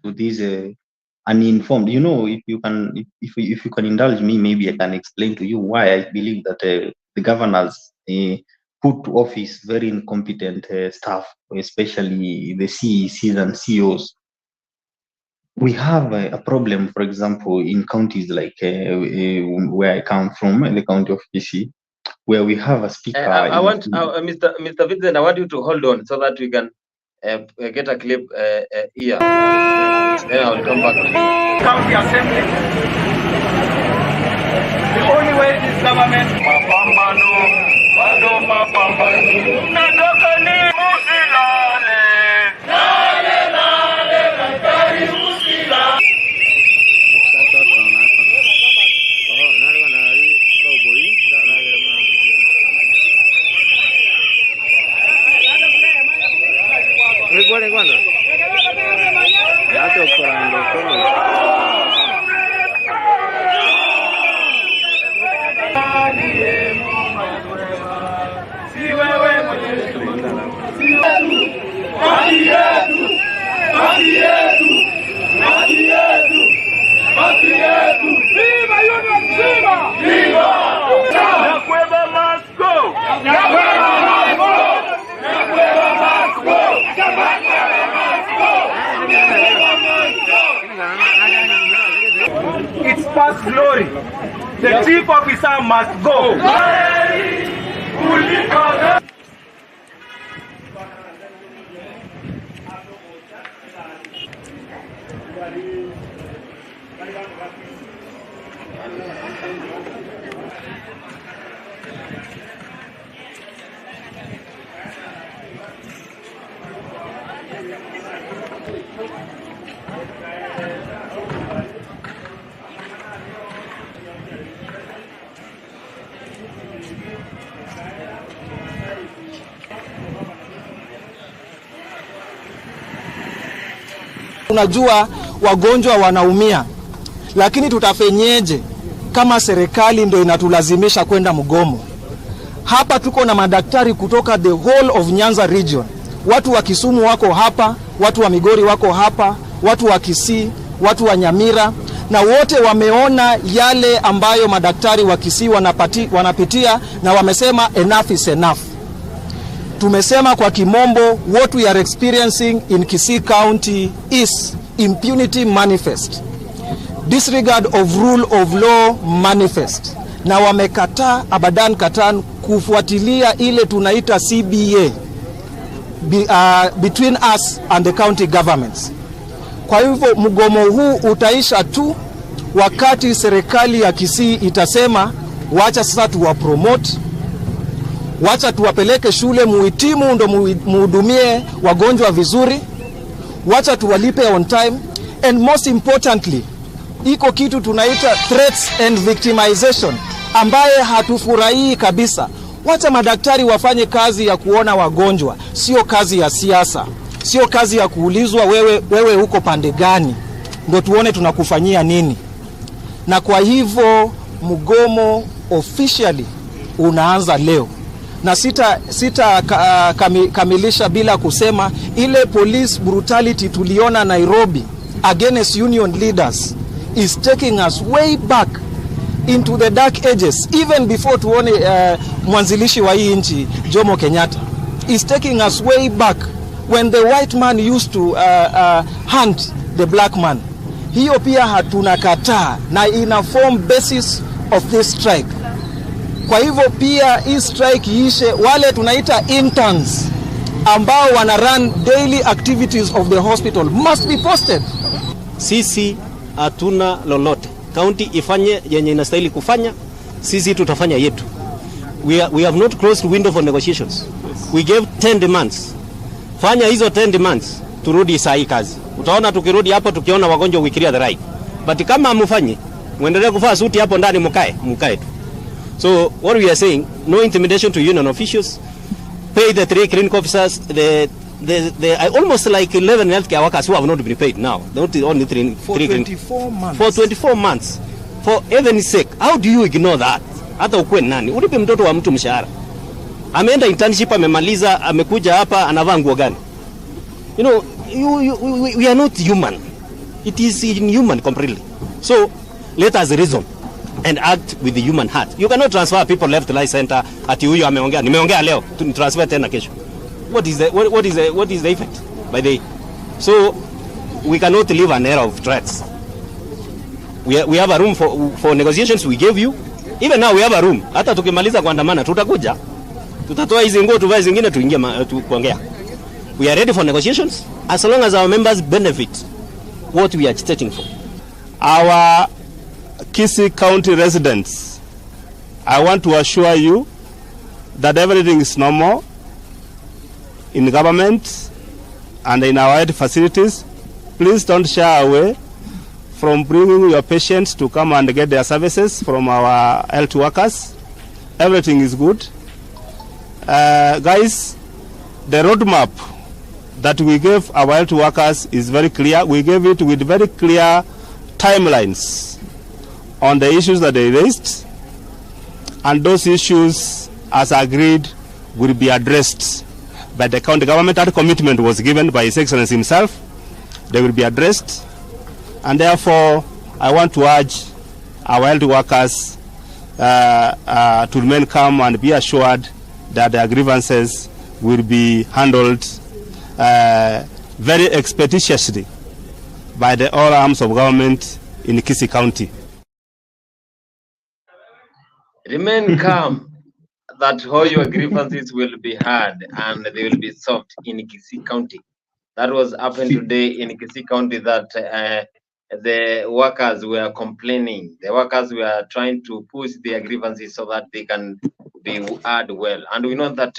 these uninformed. You know, if you can indulge me, maybe I can explain to you why I believe that the governors put to office very incompetent staff, especially the CECs and CEOs. We have a problem, for example, in counties like where I come from, the county of Kisii, where we have a speaker. I want Mr. Vincent, I want you to hold on so that we can get a clip here. Then I'll come back to you. County Assembly. The only way this government it's past glory. The chief officer must go. Unajua wagonjwa wanaumia, lakini tutafenyeje kama serikali ndio inatulazimisha kwenda mgomo. Hapa tuko na madaktari kutoka the whole of Nyanza region. Watu wa Kisumu wako hapa, watu wa Migori wako hapa, watu wa Kisii, watu wa Nyamira, na wote wameona yale ambayo madaktari wa Kisii wanapitia na wamesema enough is enough. Tumesema kwa kimombo, what we are experiencing in Kisii County is impunity manifest, disregard of rule of law manifest, na wamekataa abadan katan kufuatilia ile tunaita CBA between us and the county governments. Kwa hivyo mgomo huu utaisha tu wakati serikali ya Kisii itasema wacha sasa tuwapromote, wacha tuwapeleke shule muhitimu ndo muhudumie wagonjwa vizuri, wacha tuwalipe on time, and most importantly iko kitu tunaita threats and victimization ambaye hatufurahii kabisa. Wacha madaktari wafanye kazi ya kuona wagonjwa, sio kazi ya siasa, sio kazi ya kuulizwa wewe uko pande gani ndio tuone tunakufanyia nini. Na kwa hivyo mgomo officially unaanza leo, na kamilisha bila kusema ile police brutality tuliona Nairobi against union leaders is taking us way back into the dark ages, even before tuone mwanzilishi wa hii nchi Jomo Kenyatta, is taking us way back when the white man used to hunt the black man. Hiyo pia hatunakataa na ina form basis of this strike. Kwa hivyo pia hii strike iishe, wale tunaita interns ambao wana run daily activities of the hospital must be posted. Sisi hatuna lolote. County ifanye yenye inastahili kufanya, sisi tutafanya yetu. We have not closed window for negotiations. We gave 10 demands. Fanya hizo 10 demands, turudi saa hii kazi. Utaona tukirudi hapo tukiona wagonjwa we clear the right. But kama amufanye, muendelee kuvaa suti hapo ndani mkae tu. So what we are saying, no intimidation to union officials. Pay the 3 clinical officers, the almost like 11 healthcare workers who have not been paid now. Not only 3 for 24 months. For 24 months. For heaven's sake, how do you ignore that? Hata ukwe nani? Ulipe mtoto wa mtu mshahara. Ameenda internship, amemaliza, amekuja hapa, anavaa nguo gani? You know, we are not human. It is inhuman completely. So let us reason and act with the human heart. You cannot transfer people left, right, center. Ati huyu ameongea, nimeongea leo, transfer tena kesho. What is the effect by the? So we cannot live an era of threats. We have a room for negotiations. We gave you. Even now we have a room. Hata tukimaliza kuandamana tutakuja, tutatoa hizi nguo tuvae zingine tuingie kuongea. We are ready for negotiations as long as our members benefit what we are agitating for. Our Kisii County residents, I want to assure you that everything is normal in government and in our health facilities. Please don't shy away from bringing your patients to come and get their services from our health workers. Everything is good. Guys, the roadmap that we gave our health workers is very clear. We gave it with very clear timelines on the issues that they raised, and those issues, as agreed, will be addressed by the county government. That commitment was given by His Excellency himself. They will be addressed, and therefore I want to urge our health workers to remain calm and be assured that their grievances will be handled very expeditiously by the all arms of government in Kisii County. Remain calm that all your grievances will be heard and they will be solved in Kisii County. That was happened today in Kisii County, that the workers were complaining. The workers were trying to push their grievances so that they can be heard well. And we know that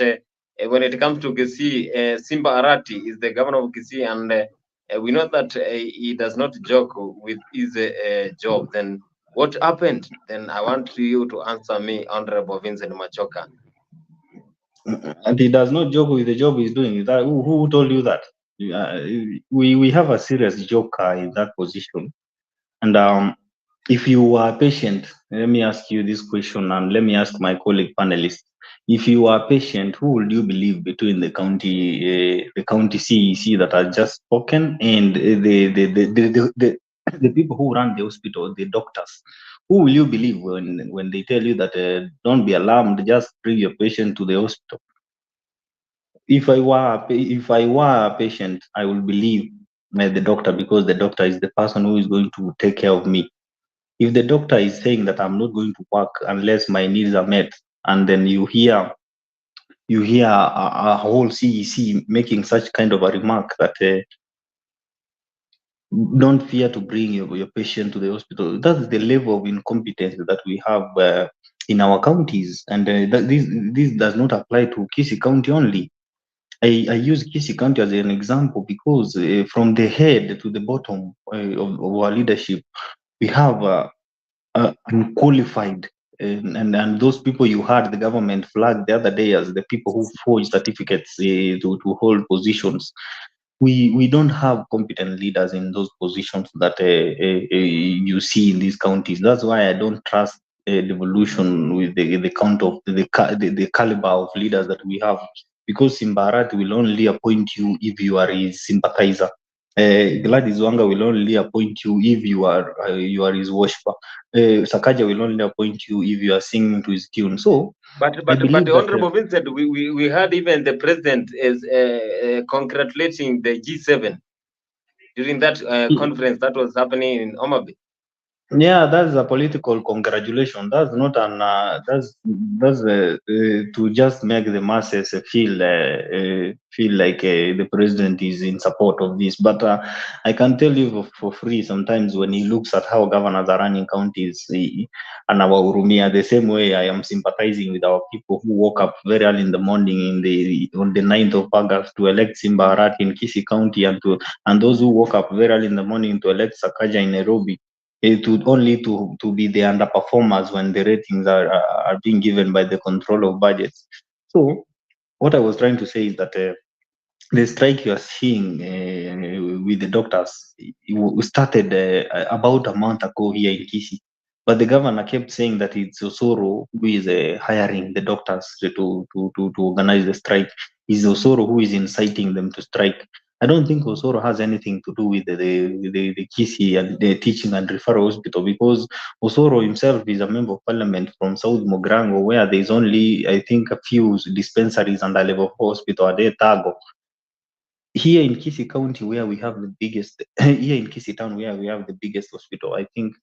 when it comes to Kisii, Simba Arati is the governor of Kisii, and we know that he does not joke with his job. Then what happened? Then I want you to answer me, Honorable Vincent Machoka. And he does not joke with the job he's doing. That who told you that? We have a serious joker in that position, and if you are a patient, let me ask you this question, and let me ask my colleague panelists. If you are a patient, who would you believe between the county CEC that has just spoken and the people who run the hospital, the doctors? Who will you believe when they tell you that don't be alarmed, just bring your patient to the hospital? If I were a patient, I will believe the doctor, because the doctor is the person who is going to take care of me. If the doctor is saying that I'm not going to work unless my needs are met, and then you hear a whole CEC making such kind of a remark that don't fear to bring your patient to the hospital, that's the level of incompetence that we have in our counties, and this does not apply to Kisii County only. I use Kisii County as an example because from the head to the bottom of our leadership, we have unqualified, and those people you heard the government flag the other day as the people who forge certificates to hold positions. We don't have competent leaders in those positions that you see in these counties. That's why I don't trust devolution with the count of the caliber of leaders that we have, because Simbarat will only appoint you if you are his sympathizer. Gladys Wanga will only appoint you if you are his worshiper. Sakaja will only appoint you if you are singing to his tune. So, but Honorable Vincent, we heard even the president is congratulating the G7 during that conference that was happening in Omabe. Yeah, that's a political congratulation. That's not an that's to just make the masses feel like the president is in support of this. But I can tell you for free, sometimes when he looks at how governors are running counties and our Urumia, the same way I am sympathizing with our people who woke up very early in the morning on the 9th of August to elect Simba Arati in Kisii County, and those who woke up very early in the morning to elect Sakaja in Nairobi. It would only to be the underperformers when the ratings are being given by the control of budgets. So what I was trying to say is that the strike you are seeing with the doctors started about a month ago here in Kisii, but the governor kept saying that it's Osoro who is hiring the doctors to organize the strike. It's Osoro who is inciting them to strike. I don't think Osoro has anything to do with the Kisii and the teaching and referral hospital, because Osoro himself is a member of parliament from South Mogrango, where there is only, I think, a few dispensaries and a level 4 hospital at Tago. Here in Kisii County, where we have the biggest, here in Kisii town, where we have the biggest hospital, I think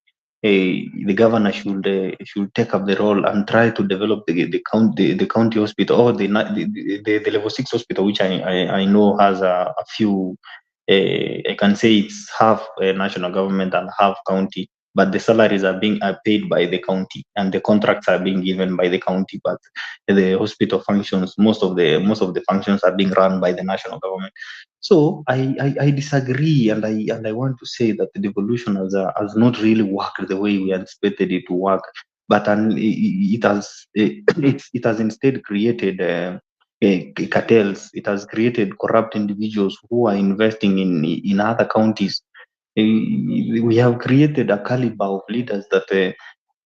the governor should take up the role and try to develop the county hospital, or the level 6 hospital, which I know has a few. I can say it's half national government and half county, but the salaries are paid by the county and the contracts are being given by the county, but the hospital functions, most of the functions are being run by the national government. So I disagree, and I want to say that the devolution has not really worked the way we anticipated it to work, but it has instead created cartels. It has created corrupt individuals who are investing in other counties. We have created a caliber of leaders that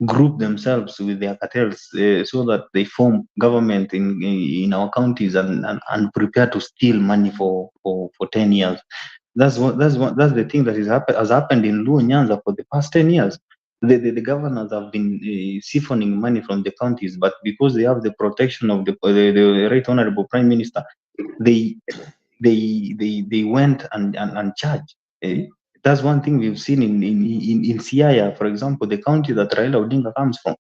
group themselves with their cartels so that they form government in our counties and prepare to steal money for 10 years. That's the thing that has happened in Luo Nyanza for the past 10 years. The governors have been siphoning money from the counties, but because they have the protection of the right honorable prime minister, they went and charged. That's one thing we've seen in Siaya, for example, the county that Raila Odinga comes from.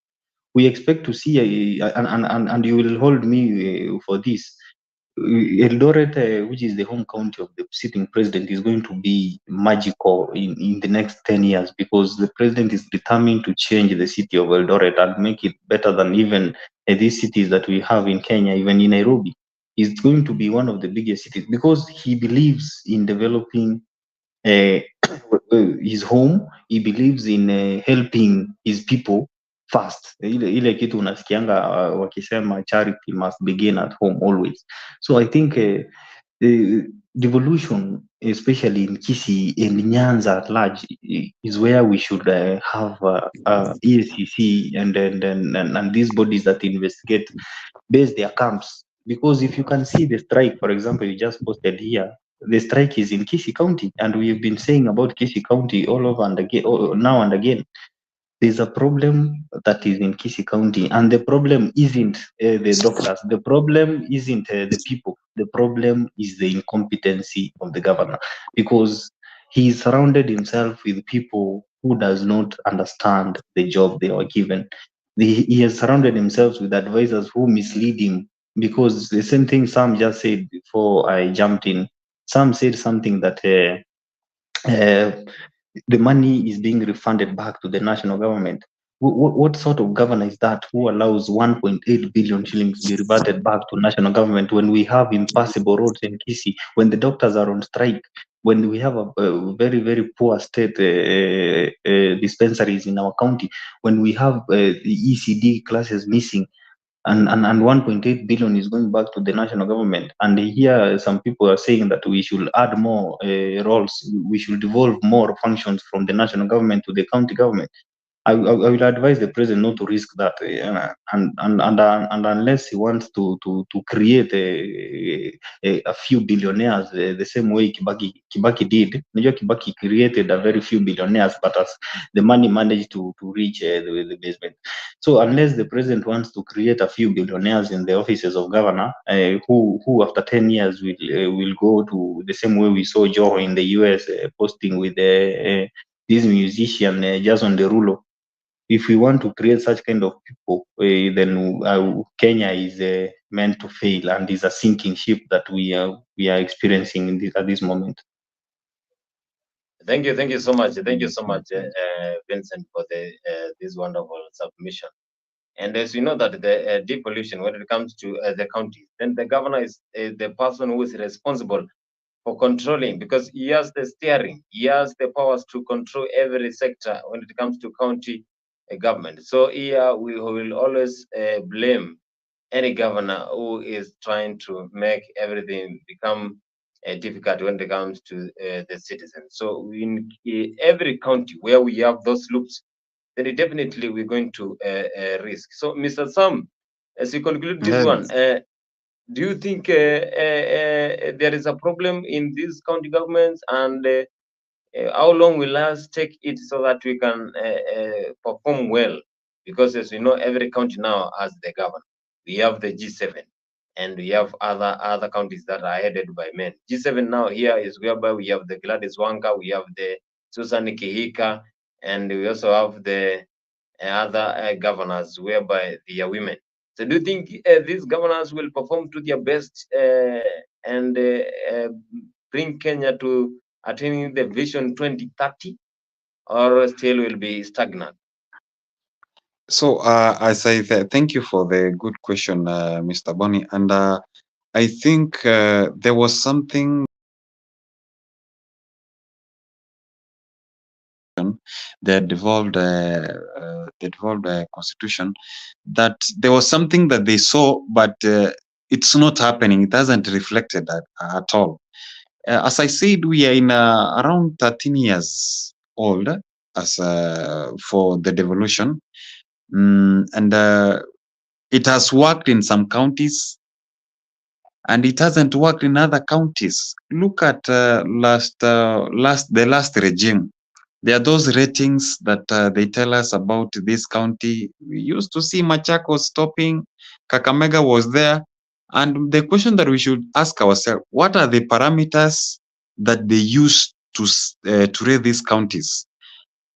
We expect to see, and you will hold me for this. Eldoret, which is the home county of the sitting president, is going to be magical in the next 10 years, because the president is determined to change the city of Eldoret and make it better than even these cities that we have in Kenya, even in Nairobi. It's going to be one of the biggest cities because he believes in developing his home. He believes in helping his people first. Ile kitu unasikianga wakisema charity must begin at home always. So I think devolution, especially in Kisii and Nyanza at large, is where we should have EACC and these bodies that investigate base their camps. Because if you can see the strike, for example, you just posted here, the strike is in Kisii County, and we've been saying about Kisii County all over and again, now and again. There's a problem that is in Kisii County, and the problem isn't the doctors. The problem isn't the people. The problem is the incompetency of the governor, because he surrounded himself with people who does not understand the job they were given. He has surrounded himself with advisors who mislead him, because the same thing Sam just said before I jumped in. Sam said something that uh, the money is being refunded back to the national government. What sort of governor is that who allows 1.8 billion shillings to be reverted back to national government when we have impassable roads in Kisii, when the doctors are on strike, when we have a very, very poor state dispensaries in our county, when we have ECD classes missing, and 1.8 billion is going back to the national government. And here some people are saying that we should add more roles, we should devolve more functions from the national government to the county government. I will advise the president not to risk that, and unless he wants to create a few billionaires the same way Kibaki did. Unajua Kibaki created a very few billionaires, but as the money managed to reach the basement. So unless the president wants to create a few billionaires in the offices of governor, who after 10 years will go to the same way we saw Joe in the US posting with this musician Jason Derulo. If we want to create such kind of people, then Kenya is meant to fail, and is a sinking ship that we are experiencing at this moment. Thank you so much, Vincent, for this wonderful submission. And as you know that the devolution, when it comes to the counties, then the governor is the person who is responsible for controlling, because he has the steering, he has the powers to control every sector when it comes to county government. So here we will always blame any governor who is trying to make everything become difficult when it comes to the citizens. So in every county where we have those loops, then definitely we're going to risk. So, Mr. Sam, as you conclude this one, do you think there is a problem in these county governments, and how long will us take it so that we can perform well? Because as we know, every county now has the governor. We have the G7, and we have other counties that are headed by men. G7 now here is whereby we have the Gladys Wanga, we have the Susan Kihika, and we also have the other governors whereby they are women. So do you think these governors will perform to their best and bring Kenya to attaining the Vision 2030, or still will be stagnant? So as I thank you for the good question, Mr. Bonnie, and I think there was something they devolved a constitution, that there was something that they saw, but it's not happening. It hasn't reflected at all. As I said, we are in around 13 years old as for the devolution, and it has worked in some counties, and it hasn't worked in other counties. Look at the last regime. There are those ratings that they tell us about this county. We used to see Machakos stopping, Kakamega was there. And the question that we should ask ourselves, what are the parameters that they use to rate these counties?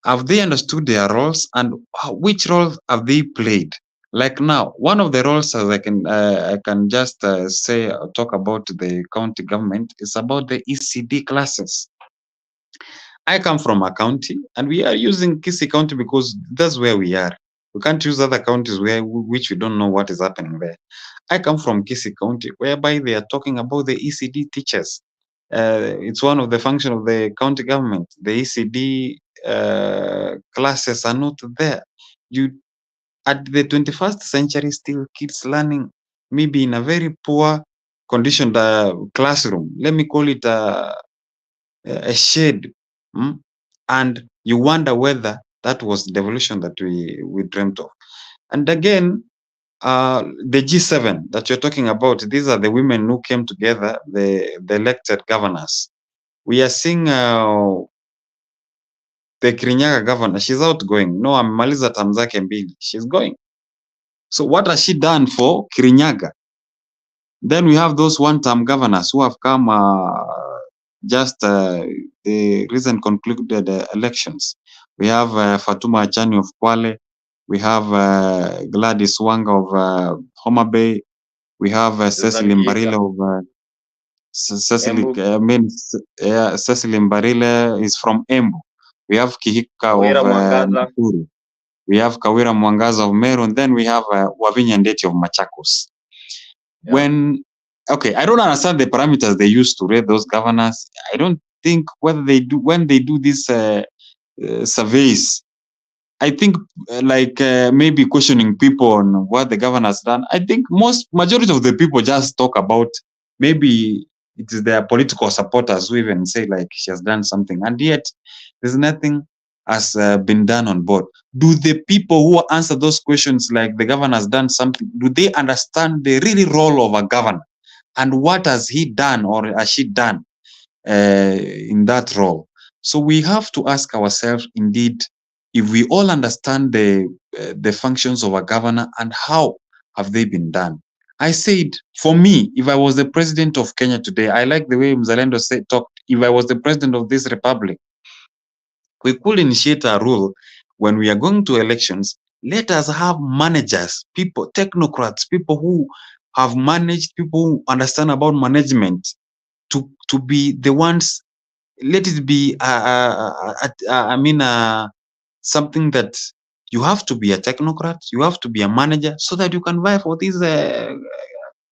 Have they understood their roles, and which roles have they played? Like now, one of the roles I can just talk about the county government is about the ECD classes. I come from a county, and we are using Kisii County because that's where we are. We can't use other counties which we don't know what is happening there. I come from Kisii County, whereby they are talking about the ECD teachers. It's one of the functions of the county government. The ECD classes are not there. At the 21st century, still kids learning maybe in a very poor conditioned classroom. Let me call it a shade. And you wonder whether that was the evolution that we dreamt of. And again, the G7 that you're talking about, these are the women who came together, the elected governors. We are seeing the Kirinyaga governor, she's outgoing. No, amemaliza term zake mbili. She's going. So what has she done for Kirinyaga? Then we have those one-term governors who have come just the recent concluded elections. We have Fatuma Achani of Kwale. We have Gladys Wanga of Homa Bay. We have Cecily Mbarile of Cecily Mbarile is from Embu. We have Kihika Kawira of Mwangaza. Nakuru. We have Kawira Mwangaza of Meru, and then we have Wavinya Ndeti of Machakos. Yeah. When, okay, I don't understand the parameters they use to rate those governors. I don't think whether they do, when they do these surveys, I think maybe questioning people on what the governor has done. I think majority of the people just talk about, maybe it is their political supporters who even say like she has done something, and yet there's nothing has been done on board. Do the people who answer those questions like the governor has done something, do they understand the really role of a governor and what has he done or has she done in that role? So we have to ask ourselves, indeed, if we all understand the functions of a governor and how have they been done. I said, for me, if I was the president of Kenya today, I like the way Mzalendo talked, if I was the president of this republic, we could initiate a rule when we are going to elections, let us have managers, people, technocrats, people who have managed, people who understand about management to be the ones. Let it be, something that you have to be a technocrat, you have to be a manager so that you can vie for these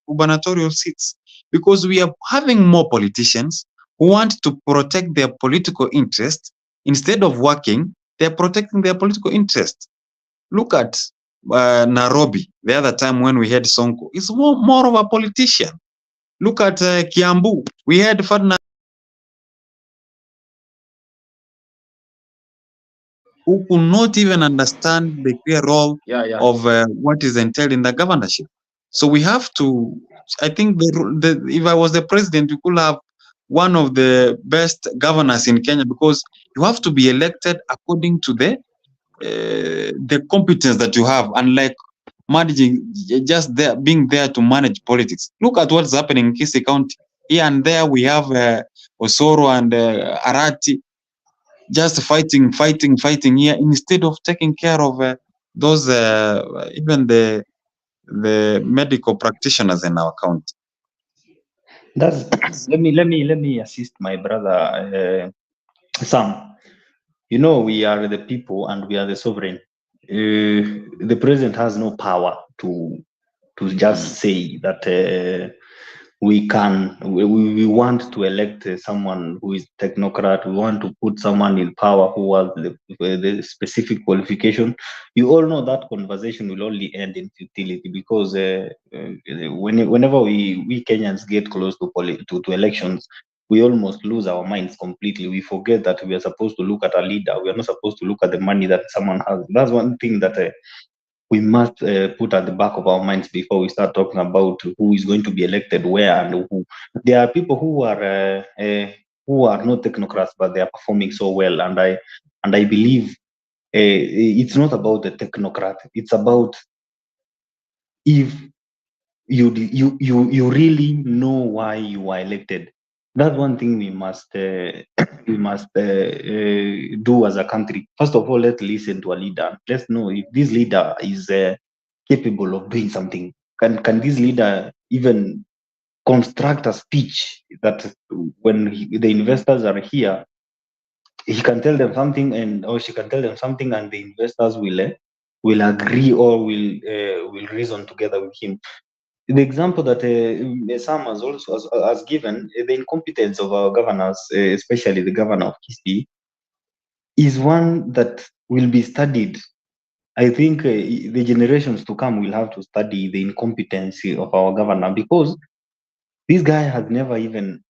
gubernatorial seats. Because we are having more politicians who want to protect their political interest instead of working, they're protecting their political interest. Look at Nairobi, the other time when we had Sonko, it's more of a politician. Look at Kiambu, we had Ferdinand who could not even understand the clear role of what is entailed in the governorship. So we have to, I think if I was the president, we could have one of the best governors in Kenya, because you have to be elected according to the competence that you have, unlike managing, just there, being there to manage politics. Look at what's happening in Kisii County. Here and there we have Osoro and Arati just fighting here instead of taking care of those even the medical practitioners in our county. That's let me assist my brother Sam. You know, we are the people and we are the sovereign. The president has no power to just say that we want to elect someone who is technocrat. We want to put someone in power who has the specific qualification. You all know that conversation will only end in futility, because whenever we Kenyans get close to elections, we almost lose our minds completely. We forget that we are supposed to look at a leader. We are not supposed to look at the money that someone has. That's one thing that we must put at the back of our minds before we start talking about who is going to be elected where and who. There are people who are not technocrats, but they are performing so well, and I believe it's not about the technocrat. It's about if you really know why you are elected. That's one thing we must do as a country. First of all, let's listen to a leader. Let's know if this leader is capable of doing something. Can this leader even construct a speech that when the investors are here, he can tell them something, or she can tell them something, and the investors will agree or will reason together with him. The example that Sam has also has given, the incompetence of our governors, especially the governor of Kisii, is one that will be studied. I think the generations to come will have to study the incompetency of our governor, because This guy has never even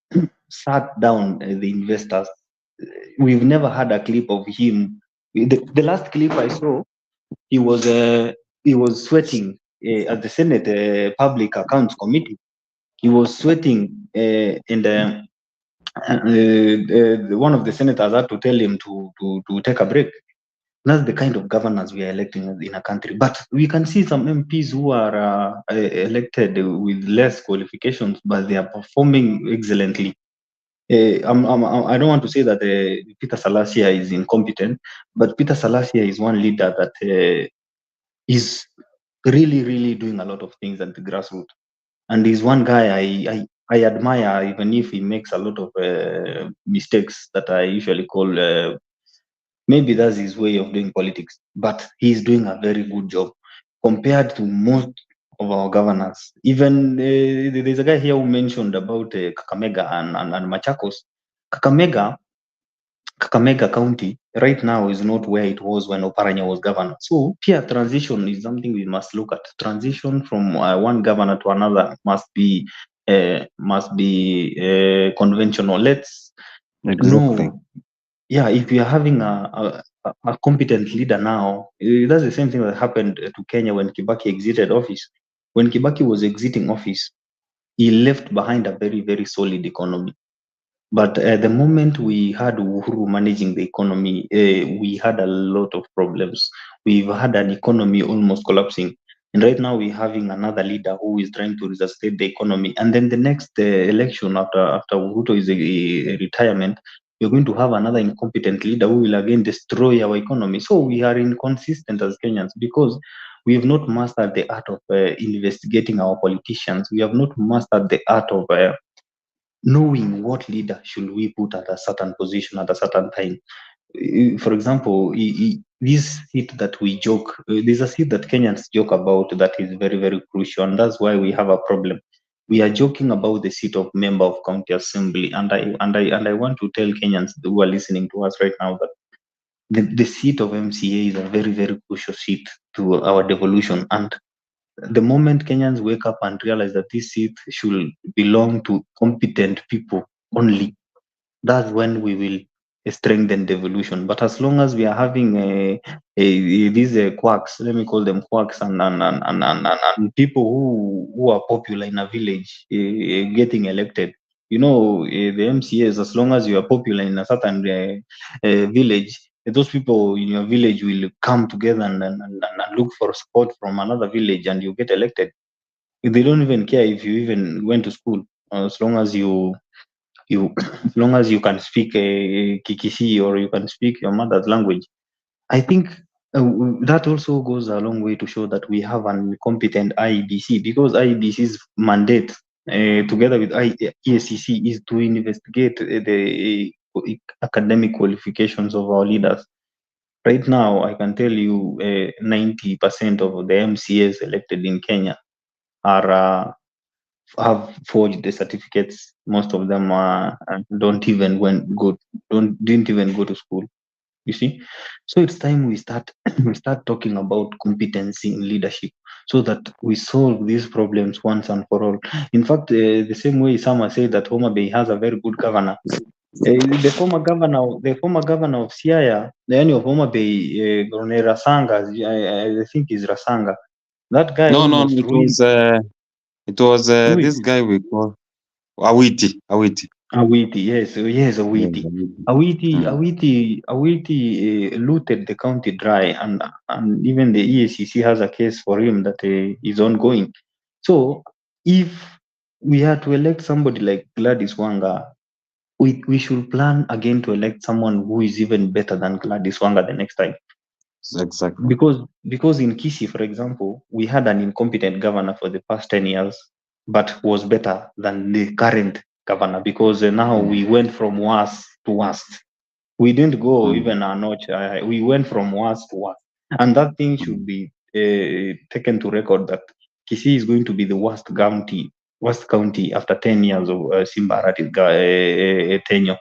sat down the investors. We've never had a clip of him. The last clip I saw, he was sweating at the Senate Public Accounts Committee. He was sweating, and one of the senators had to tell him to take a break. That's the kind of governance we are electing in a country. But we can see some MPs who are elected with less qualifications, but they are performing excellently. I don't want to say that Peter Salasia is incompetent, but Peter Salasia is one leader that is really, really doing a lot of things at the grassroots. And he's one guy I admire, even if he makes a lot of mistakes that I usually call maybe that's his way of doing politics, but he's doing a very good job compared to most of our governors. Even there's a guy here who mentioned about Kakamega and Machakos. Kakamega County right now is not where it was when Oparanya was governor. So peer transition is something we must look at. Transition from one governor to another must be conventional. Let's know, yeah, if you are having a competent leader now, that's the same thing that happened to Kenya when Kibaki exited office. When Kibaki was exiting office, he left behind a very, very solid economy. But the moment we had Uhuru managing the economy, we had a lot of problems. We've had an economy almost collapsing. And right now we're having another leader who is trying to resuscitate the economy. And then the next election after Uhuru is a retirement, we're going to have another incompetent leader who will again destroy our economy. So we are inconsistent as Kenyans because we have not mastered the art of investigating our politicians. We have not mastered the art of knowing what leader should we put at a certain position at a certain time. For example, this seat that we joke, there's a seat that Kenyans joke about that is very, very crucial, and that's why we have a problem. We are joking about the seat of member of county assembly, and I want to tell Kenyans who are listening to us right now that the seat of MCA is a very, very crucial seat to our devolution. And the moment Kenyans wake up and realize that this seat should belong to competent people only, that's when we will strengthen devolution. But as long as we are having these quacks, let me call them quacks, and people who are popular in a village getting elected, the MCAs, as long as you are popular in a certain village, those people in your village will come together and look for support from another village and you get elected. They don't even care if you even went to school, as long as as long as you can speak Kikisi or you can speak your mother's language. I think that also goes a long way to show that we have an incompetent IEBC, because IEBC's mandate together with EACC is to investigate the academic qualifications of our leaders. Right now, I can tell you 90% of the MCAs elected in Kenya are have forged the certificates. Most of them didn't even go to school. You see, so it's time we start talking about competency in leadership, so that we solve these problems once and for all. In fact, the same way Sama said that Homa Bay has a very good governor. The former governor of Siaya, the end of Homa Bay, Rasanga, I think is Rasanga. That guy No, almost ruined. it was this guy we call Awiti. Awiti, yes, Awiti. Awiti looted the county dry, and even the EACC has a case for him that is ongoing. So, if we are to elect somebody like Gladys Wanga, we should plan again to elect someone who is even better than Gladys Wanga the next time. Exactly. Because in Kisii, for example, we had an incompetent governor for the past 10 years, but was better than the current governor, because now we went from worse to worst. We didn't go even a notch. We went from worse to worst. And that thing should be taken to record, that Kisii is going to be the worst county after 10 years of Simba Arati's tenure.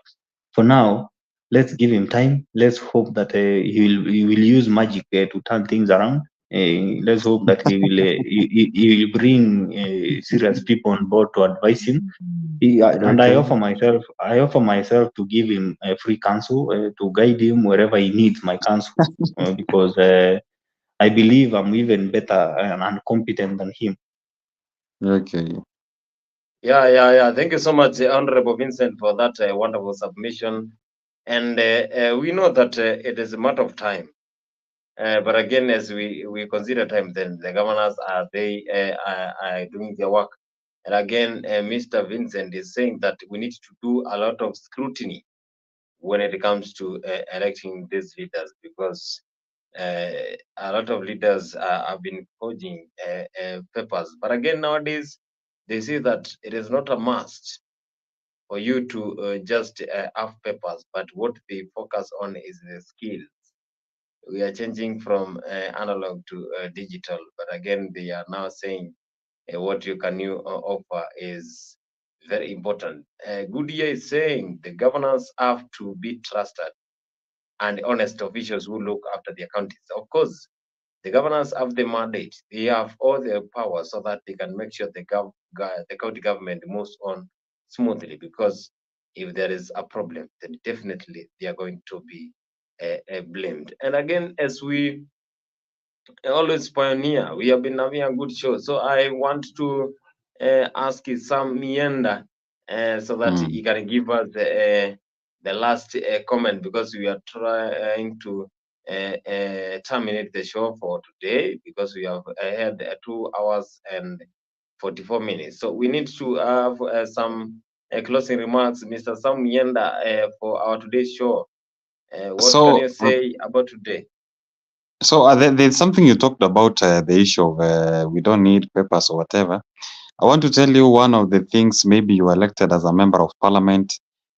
For now, let's give him time. Let's hope that he will use magic to turn things around. Let's hope that he will bring serious people on board to advise him. And I offer myself to give him a free counsel to guide him wherever he needs my counsel, because I believe I'm even better and competent than him. Okay. Yeah. Thank you so much, Honorable Vincent, for that wonderful submission. And we know that it is a matter of time. But again, as we consider time, then the governors are doing their work. And again, Mr. Vincent is saying that we need to do a lot of scrutiny when it comes to electing these leaders, because a lot of leaders have been forging papers. But again, nowadays, they say that it is not a must for you to just have papers, but what they focus on is the skills. We are changing from analog to digital, but again, they are now saying what you can offer is very important. Goodyear is saying the governors have to be trusted and honest officials who look after their counties. Of course, the governors have the mandate. They have all the power so that they can make sure the county government moves on smoothly, because if there is a problem, then definitely they are going to be blamed. And again, as we always pioneer, we have been having a good show. So I want to ask Sam Mienda so that he can give us the last comment, because we are trying to terminate the show for today, because we have had 2 hours and 44 minutes. So we need to have some closing remarks, Mr. Sam Mienda, for our today's show. What can you say about today? So there's something you talked about, the issue of we don't need papers or whatever. I want to tell you one of the things. Maybe you are elected as a member of parliament.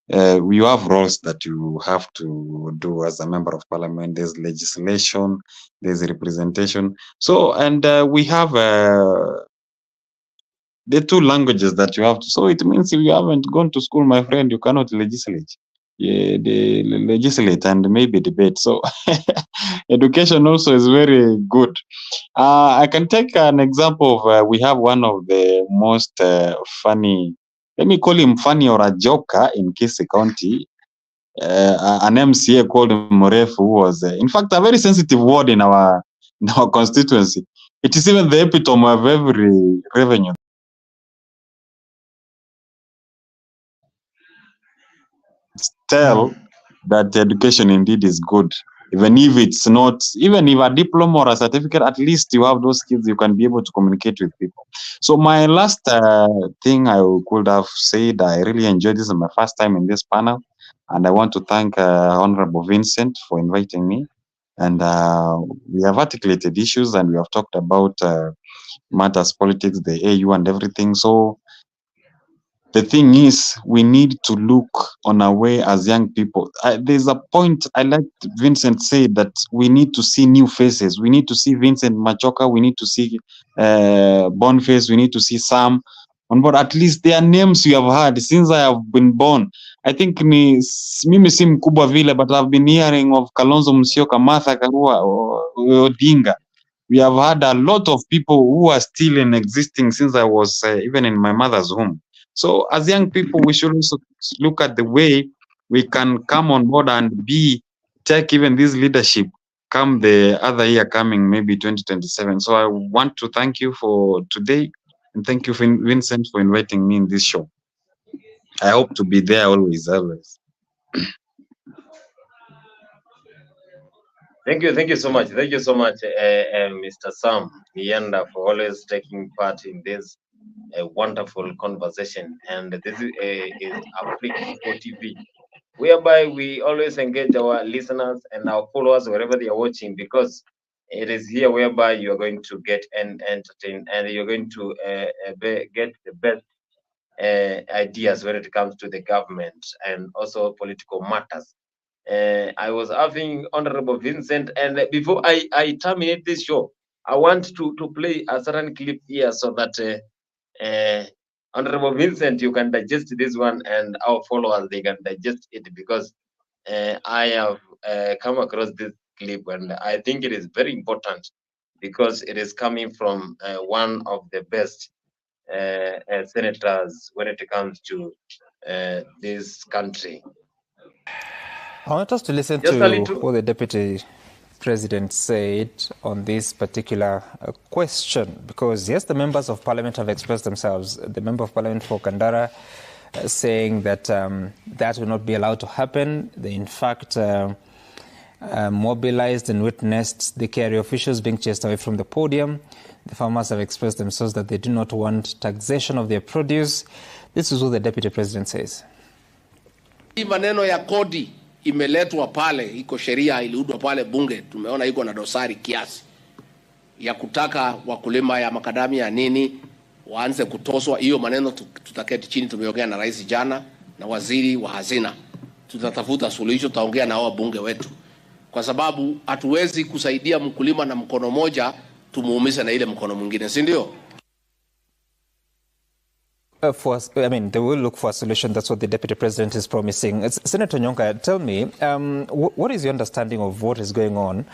You have roles that you have to do as a member of parliament. There's legislation, there's representation. So, and we have the 2 languages that you have to. So it means if you haven't gone to school, my friend, you cannot legislate. Yeah, legislate and maybe debate. So education also is very good. I can take an example of we have one of the most funny, let me call him funny or a joker in Kisii County, an MCA called Morefu, who was in fact a very sensitive word in our constituency. It is even the epitome of every revenue. Tell that education indeed is good. Even if it's not, even if a diploma or a certificate, at least you have those skills, you can be able to communicate with people. So my last thing I could have said, I really enjoyed this. Is my first time in this panel, and I want to thank Honorable Vincent for inviting me. And we have articulated issues, and we have talked about matters, politics, the AU, and everything. So the thing is, we need to look on our way as young people. There's a point I like Vincent said, that we need to see new faces. We need to see Vincent Machoka. We need to see Boniface. We need to see Sam on board. At least their names you have heard since I have been born. I think mimi si mkubwa vile, but I've been hearing of Kalonzo Musyoka, Martha Karua, Odinga. We have had a lot of people who are still in existing since I was even in my mother's home. So as young people, we should also look at the way we can come on board and take even this leadership come the other year coming, maybe 2027. So I want to thank you for today, and thank you, Vincent, for inviting me in this show. I hope to be there always. Thank you so much. Thank you so much, Mr. Sam Mienda, for always taking part in this wonderful conversation. And this is Afrique Eco TV, whereby we always engage our listeners and our followers wherever they are watching, because it is here whereby you are going to get entertained, and you're going to get the best ideas when it comes to the government and also political matters. I was having Honorable Vincent, and before I terminate this show, I want to play a certain clip here so that Honorable Vincent, you can digest this one, and our followers, they can digest it, because I have come across this clip, and I think it is very important because it is coming from one of the best senators when it comes to this country. I want us to listen Just a to little. what the Deputy President said on this particular question, because yes, the members of Parliament have expressed themselves. The Member of Parliament for Kandara saying that that will not be allowed to happen. They, in fact, mobilized and witnessed the KRA officials being chased away from the podium. The farmers have expressed themselves that they do not want taxation of their produce. This is what the Deputy President says. Hii maneno ya kodi imeletwa pale, iko sheria iliudwa pale bunge, tumeona iko na dosari kiasi ya kutaka wakulima ya makadamia nini waanze kutoswa. Hiyo maneno tutaketi chini, tumeongea na rais jana na waziri wa hazina, tutatafuta suluhisho, tutaongea na hao bunge wetu, kwa sababu hatuwezi kusaidia mkulima na mkono moja tumuumize na ile mkono mwingine, si ndio? They will look for a solution. That's what the Deputy President is promising. Senator Nyonka, tell me, what is your understanding of what is going on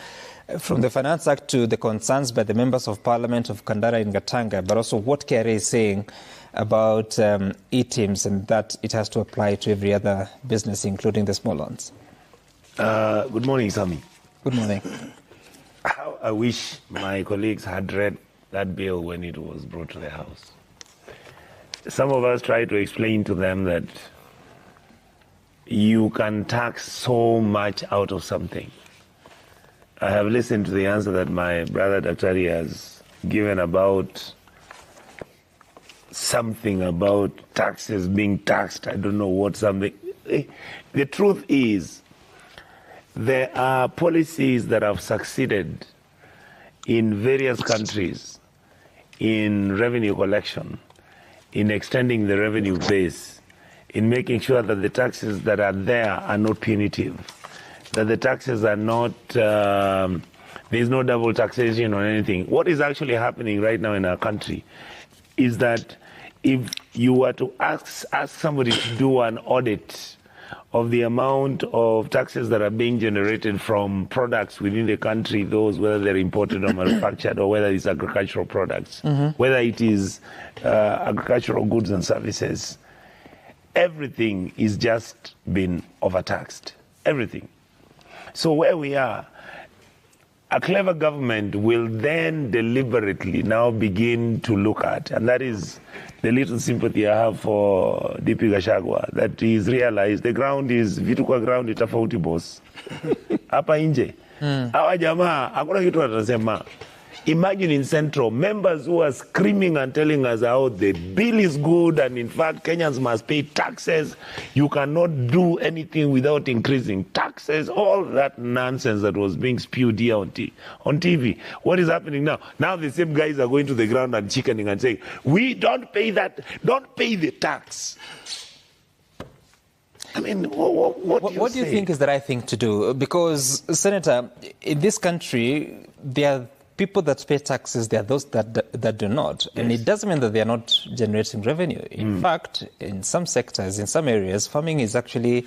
from the Finance Act to the concerns by the members of Parliament of Kandara and Gatanga, but also what KRA is saying about e-teams and that it has to apply to every other business, including the small ones? Good morning, Sami. Good morning. How I wish my colleagues had read that bill when it was brought to the House. Some of us tried to explain to them that you can tax so much out of something. I have listened to the answer that my brother Daktari has given about something about taxes being taxed. I don't know what something. The truth is, there are policies that have succeeded in various countries in revenue collection, in extending the revenue base, in making sure that the taxes that are there are not punitive, that the taxes are not, there's no double taxation on anything. What is actually happening right now in our country is that if you were to ask somebody to do an audit of the amount of taxes that are being generated from products within the country, those whether they're imported or manufactured, or whether it's agricultural products, whether it is agricultural goods and services, everything is just been overtaxed. Everything. So where we are, a clever government will then deliberately now begin to look at, and that is the little sympathy I have for DP Gachagua, that he's realized the ground is vitu kwa ground itafauti boss. Hapa nje. Hawa jamaa hakuna kitu watasema. Imagine in Central, members who are screaming and telling us how the bill is good and in fact Kenyans must pay taxes. You cannot do anything without increasing taxes. All that nonsense that was being spewed here on TV. What is happening now? Now the same guys are going to the ground and chickening and saying, we don't pay that, don't pay the tax. I mean, what do you think is the right thing to do? Because, Senator, in this country, there are people that pay taxes, there are those that do not. Yes. And it doesn't mean that they are not generating revenue. In fact, in some sectors, in some areas, farming is actually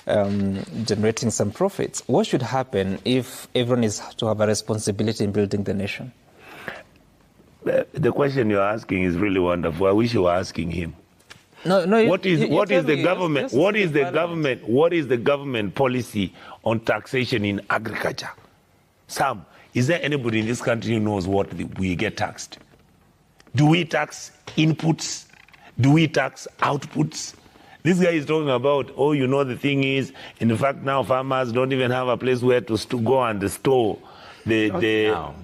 generating some profits. What should happen if everyone is to have a responsibility in building the nation? The question you're asking is really wonderful. I wish you were asking him. No. What is the government policy on taxation in agriculture? Sam, is there anybody in this country who knows what we get taxed? Do we tax inputs? Do we tax outputs? This guy is talking about, the thing is, in fact, now farmers don't even have a place where to go and store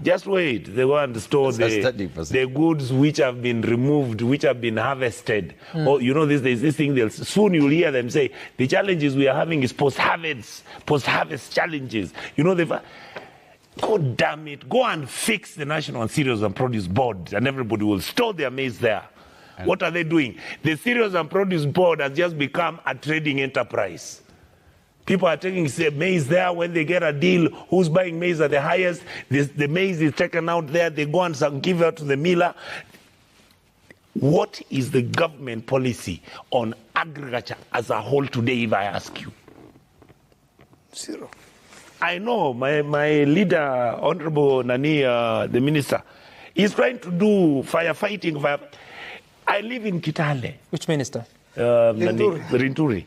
just wait. They go and store the goods which have been removed, which have been harvested. Or there's this thing. Soon you'll hear them say the challenges we are having is post-harvest challenges. God damn it! Go and fix the National Cereals and Produce Board, and everybody will store their maize there. What are they doing? The Cereals and Produce Board has just become a trading enterprise. People are taking maize there. When they get a deal, who's buying maize at the highest? The maize is taken out there. They go and give it to the miller. What is the government policy on agriculture as a whole today, if I ask you? Zero. I know my leader, Honorable Nani, the minister, is trying to do firefighting. I live in Kitale. Which minister? Rinturi.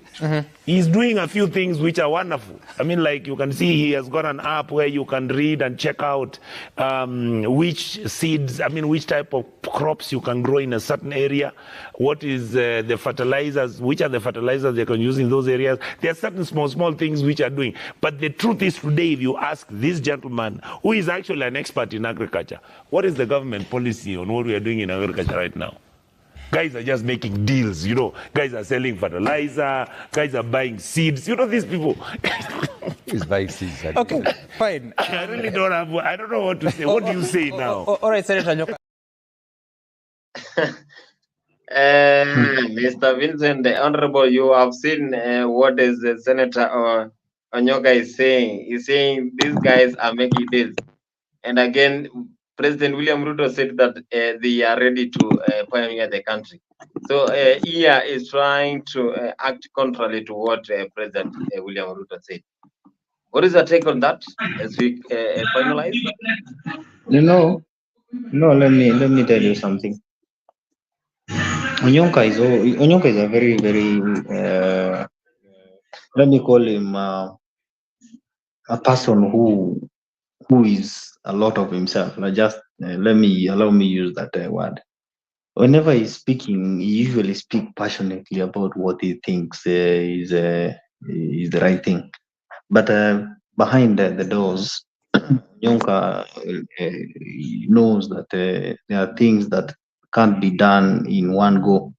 He's doing a few things which are wonderful. I mean, like you can see, he has got an app where you can read and check out which seeds, which type of crops you can grow in a certain area. What is the fertilizers, which are the fertilizers they can use in those areas. There are certain small things which are doing. But the truth is today, if you ask this gentleman, who is actually an expert in agriculture, what is the government policy on what we are doing in agriculture right now? Guys are just making deals, Guys are selling fertilizer. Guys are buying seeds. These people. He's buying seeds. Okay, fine. I really don't have. I don't know what to say. What do you say now? All right, Senator Nyoka. Mr. Vincent, the Honorable, you have seen what is the Senator Onyoka is saying. He's saying these guys are making deals. And again, President William Ruto said that they are ready to pioneer the country. So IA is trying to act contrary to what President William Ruto said. What is your take on that as we finalize? No, let me tell you something. Onyonka is a very, very, let me call him a person who is a lot of himself. Allow me use that word. Whenever he's speaking, he usually speaks passionately about what he thinks is the right thing. But behind the doors, Nyonka knows that there are things that can't be done in one go.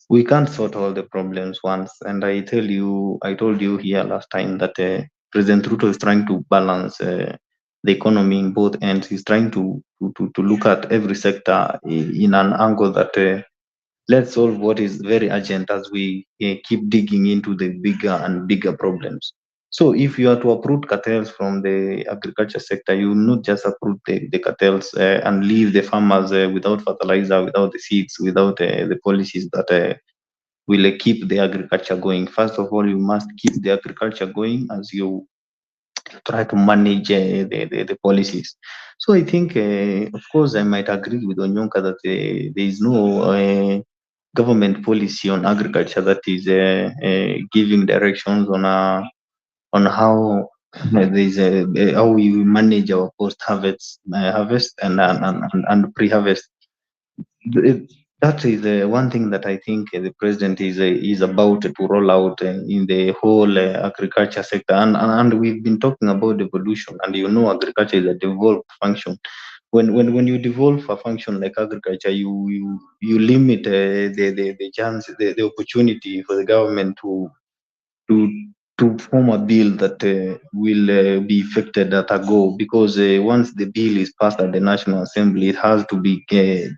We can't sort all the problems once. And I told you here last time that President Ruto is trying to balance the economy in both ends. He's trying to look at every sector in an angle that let's solve what is very urgent as we keep digging into the bigger and bigger problems. So if you are to uproot cartels from the agriculture sector, you will not just uproot the cartels and leave the farmers without fertilizer, without the seeds, without the policies that will keep the agriculture going. First of all, you must keep the agriculture going as you try to manage the policies. So I think, of course, I might agree with Onyonka that there is no government policy on agriculture that is giving directions on how how we manage our post-harvest harvest and pre-harvest. That is one thing that I think the president is about to roll out in the whole agriculture sector, and we've been talking about evolution, and agriculture is a devolved function. When you devolve a function like agriculture, you limit the chance, the opportunity for the government to form a bill that will be effected at a go, because once the bill is passed at the National Assembly, it has to be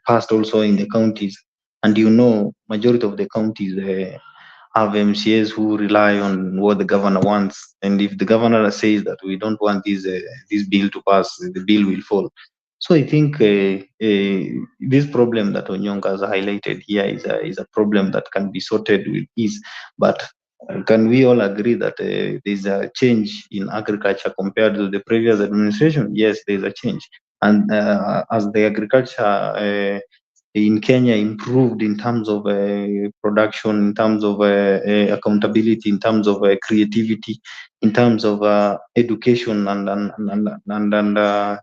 passed also in the counties. And majority of the counties have MCAs who rely on what the governor wants. And if the governor says that we don't want this bill to pass, the bill will fall. So I think this problem that Onyonka has highlighted here is a problem that can be sorted with ease. But can we all agree that there's a change in agriculture compared to the previous administration? Yes, there's a change. And as the agriculture in Kenya improved in terms of production, in terms of accountability, in terms of creativity, in terms of education and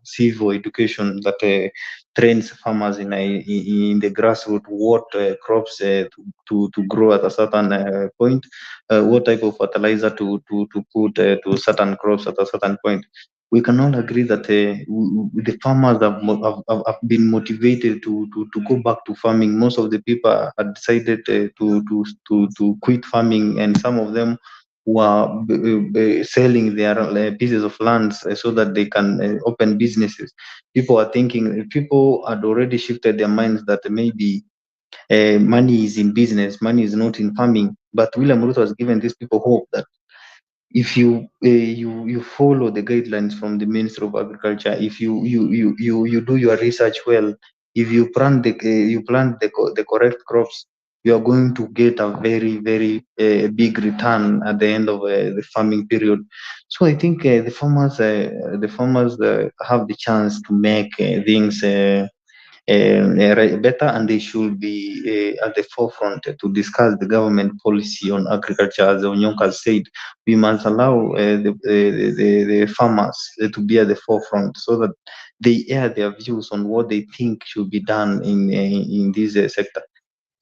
civil education that trains farmers in the grassroots what crops to grow at a certain point, what type of fertilizer to put to certain crops at a certain point. We can all agree that the farmers have been motivated to go back to farming. Most of the people have decided to quit farming, and some of them who are selling their pieces of land so that they can open businesses. People had already shifted their minds that maybe money is in business, money is not in farming. But William Ruto has given these people hope that if you follow the guidelines from the Ministry of Agriculture, if you do your research well, if you plant the correct crops, you are going to get a very, very big return at the end of the farming period. So I think the farmers have the chance to make things better, and they should be at the forefront to discuss the government policy on agriculture. As Onyonka said, we must allow the farmers to be at the forefront so that they air their views on what they think should be done in this sector.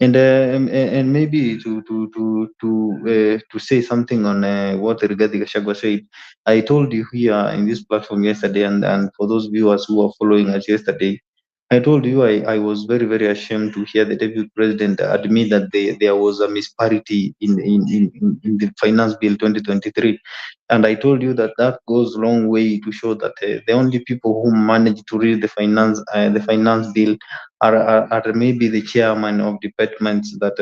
And maybe to say something on what Rigathi Gachagua said, I told you here in this platform yesterday, and for those viewers who are following us yesterday, I told you I was very, very ashamed to hear the deputy president admit that there was a disparity in the finance bill 2023. And I told you that that goes a long way to show that the only people who managed to read the finance bill are maybe the chairman of departments that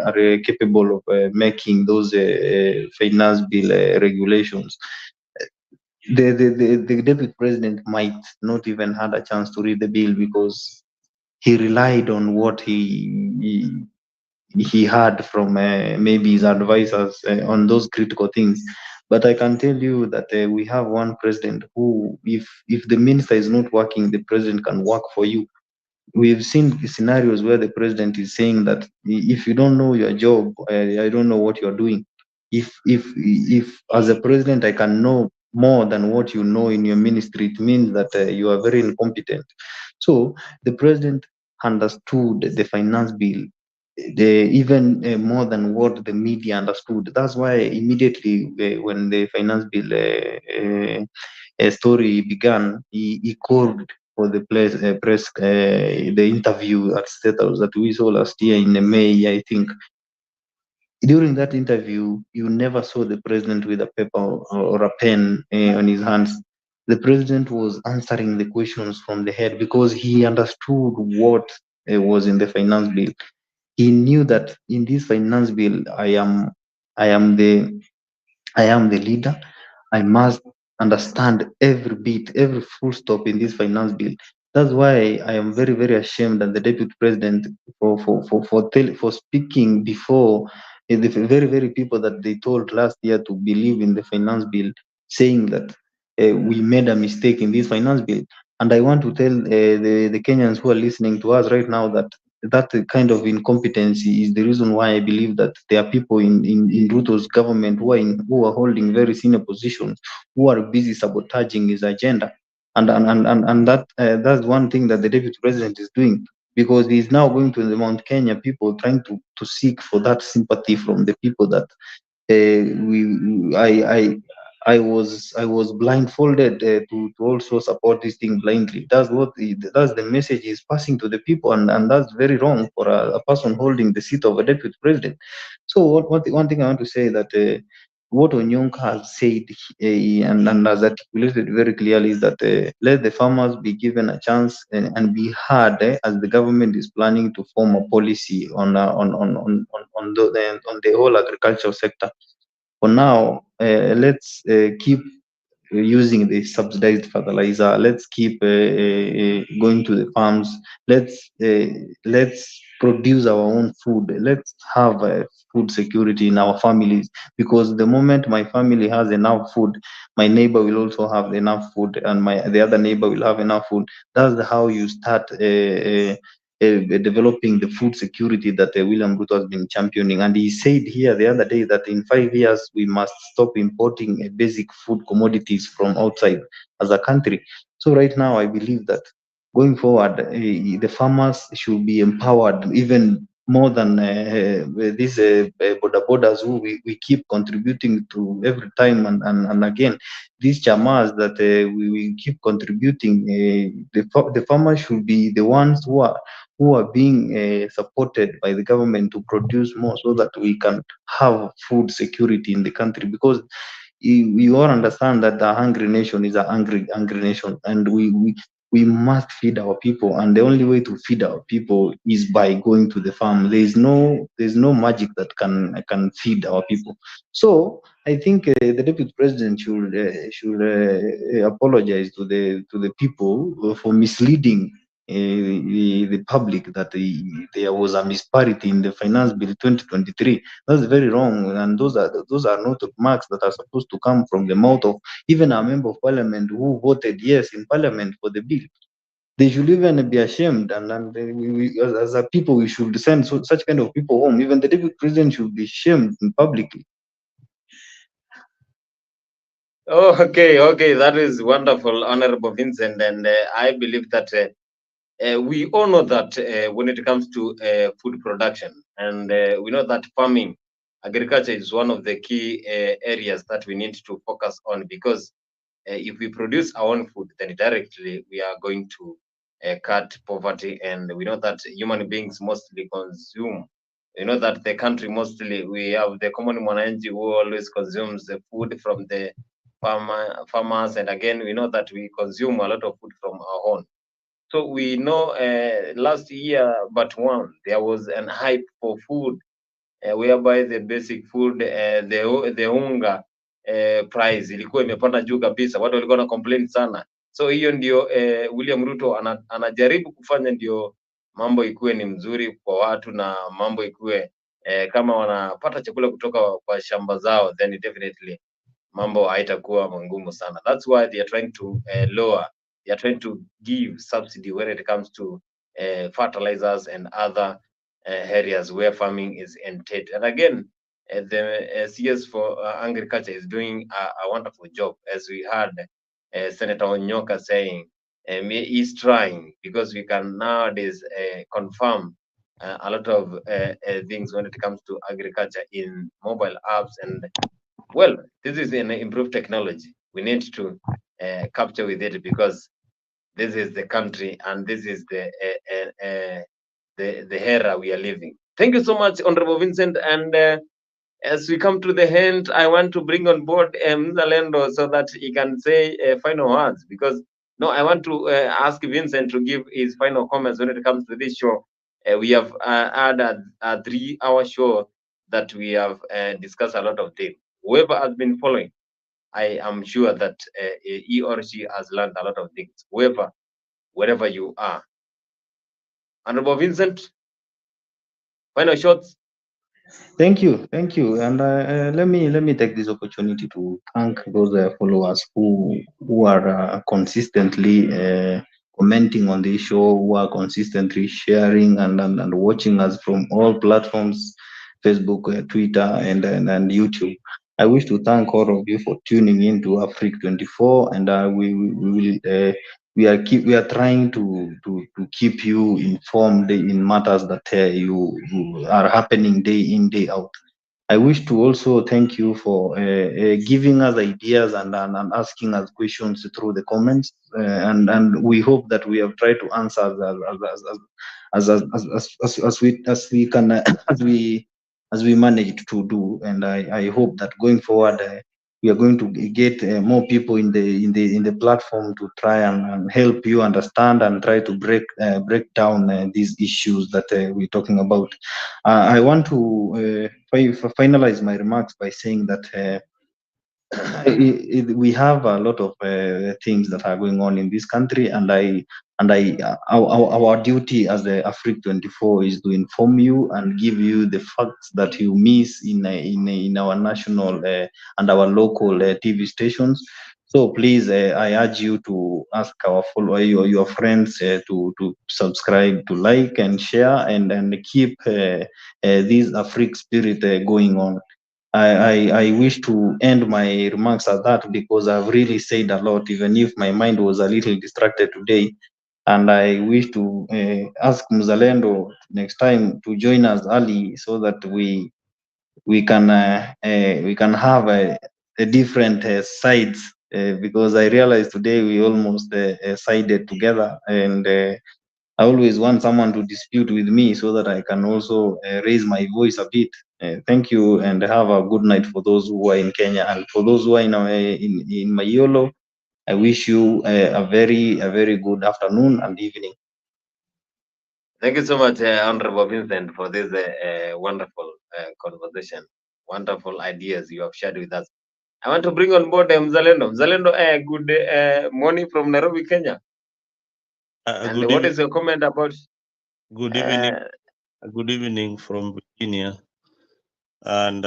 are capable of making those finance bill regulations. The deputy president might not even had a chance to read the bill because he relied on what he heard from maybe his advisors on those critical things. But I can tell you that we have one president who, if the minister is not working, the president can work for you. We've seen scenarios where the president is saying that if you don't know your job, I don't know what you're doing. If as a president I can know more than what you know in your ministry, it means that you are very incompetent. So the president understood the finance bill even more than what the media understood. That's why immediately when the finance bill story began, he called for the the interview at State House that we saw last year in May, I think. During that interview, you never saw the president with a paper or a pen on his hands. The president was answering the questions from the head because he understood what was in the finance bill. He knew that in this finance bill, I am the I am the leader. I must understand every bit, every full stop in this finance bill. That's why I am very, very ashamed that the deputy president for speaking before the very, very people that they told last year to believe in the finance bill, saying that we made a mistake in this finance bill. And I want to tell the Kenyans who are listening to us right now that that kind of incompetency is the reason why I believe that there are people in Ruto's government who are holding very senior positions who are busy sabotaging his agenda. And that's one thing that the deputy president is doing, because he's now going to the Mount Kenya people trying to seek for that sympathy from the people that we I was blindfolded to also support this thing blindly. That's the message he's passing to the people, and that's very wrong for a person holding the seat of a deputy president. So one thing I want to say that what Onyonka has said and has articulated very clearly is that let the farmers be given a chance and be heard as the government is planning to form a policy on the whole agricultural sector. For now, let's keep using the subsidized fertilizer. Let's keep going to the farms. Let's produce our own food. Let's have food security in our families, because the moment my family has enough food, my neighbor will also have enough food, and the other neighbor will have enough food. That's how you start developing the food security that William Ruto has been championing. And he said here the other day that in 5 years we must stop importing basic food commodities from outside as a country. So right now I believe that going forward, the farmers should be empowered even more than these border borders who we keep contributing to every time and again. These chamas that we keep contributing, the farmers should be the ones who are being supported by the government to produce more so that we can have food security in the country, because you all understand that a hungry nation is a hungry nation, and we must feed our people, and the only way to feed our people is by going to the farm. There's no magic that can feed our people. So I think the deputy president should apologize to the people for misleading the public that there was a disparity in the finance bill 2023. That's very wrong, and those are not remarks that are supposed to come from the mouth of even a member of parliament who voted yes in parliament for the bill. They should even be ashamed, and as a people, we should send such kind of people home. Even the deputy president should be shamed publicly. Oh, okay, that is wonderful, Honorable Vincent, and I believe that we all know that when it comes to food production, and we know that farming, agriculture is one of the key areas that we need to focus on, because if we produce our own food, then directly we are going to cut poverty. And we know that human beings mostly consume. You know that the country mostly, we have the common mwananchi who always consumes the food from the farmers, and again we know that we consume a lot of food from our own. So we know last year, but one, there was an hype for food, whereby the basic food, the unga price ilikuwa imepanda juu kabisa, watu walikuwa na complain sana. So hiyo ndio William Ruto anajaribu kufanya ndio mambo ikuwe ni mzuri kwa watu, na mambo ikuwe kama wanapata chakula kutoka kwa shamba zao, then definitely mambo haitakuwa ngumu sana. That's why they are trying to lower, they are trying to give subsidy when it comes to fertilizers and other areas where farming is entailed. And again, the CS for agriculture is doing a wonderful job, as we heard Senator Onyoka saying. He's trying, because we can nowadays confirm a lot of things when it comes to agriculture in mobile apps. And well, this is an improved technology. We need to capture with it, because this is the country and this is the era we are living. Thank you so much, Honorable Vincent. And as we come to the end, I want to bring on board Mzalendo so that he can say final words, because no, I want to ask Vincent to give his final comments when it comes to this show. We have had a 3-hour show that we have discussed a lot of things. Whoever has been following, I am sure that he or she has learned a lot of things. Whoever, wherever you are. Honorable Vincent, final shots. Thank you, and let me take this opportunity to thank those followers who are consistently commenting on this show, who are consistently sharing and watching us from all platforms, Facebook, Twitter, and YouTube. I wish to thank all of you for tuning in to Africa 24, and we will. We are trying to keep you informed in matters that you are happening day in, day out. I wish to also thank you for giving us ideas and asking us questions through the comments, and we hope that we have tried to answer as we can as we managed to do. And I hope that going forward we are going to get more people in the platform to try and help you understand and try to break down these issues that we're talking about. I want to finalize my remarks by saying that we have a lot of things that are going on in this country, and our duty as the Africa 24 is to inform you and give you the facts that you miss in our national and our local TV stations. So please, I urge you to ask our your friends to subscribe, to like and share, and keep this Africa spirit going on. I wish to end my remarks at that, because I've really said a lot, even if my mind was a little distracted today. And I wish to ask Mzalendo next time to join us early, so that we can have a different sides, because I realized today we almost sided together, and I always want someone to dispute with me so that I can also raise my voice a bit. Thank you, and have a good night for those who are in Kenya, and for those who are in Mayolo. I wish you a very good afternoon and evening. Thank you so much, Honorable Vincent, for this wonderful conversation, wonderful ideas you have shared with us. I want to bring on board Mzalendo. Mzalendo, good morning from Nairobi, Kenya. And what is your comment about? Good evening. Good evening from Virginia. And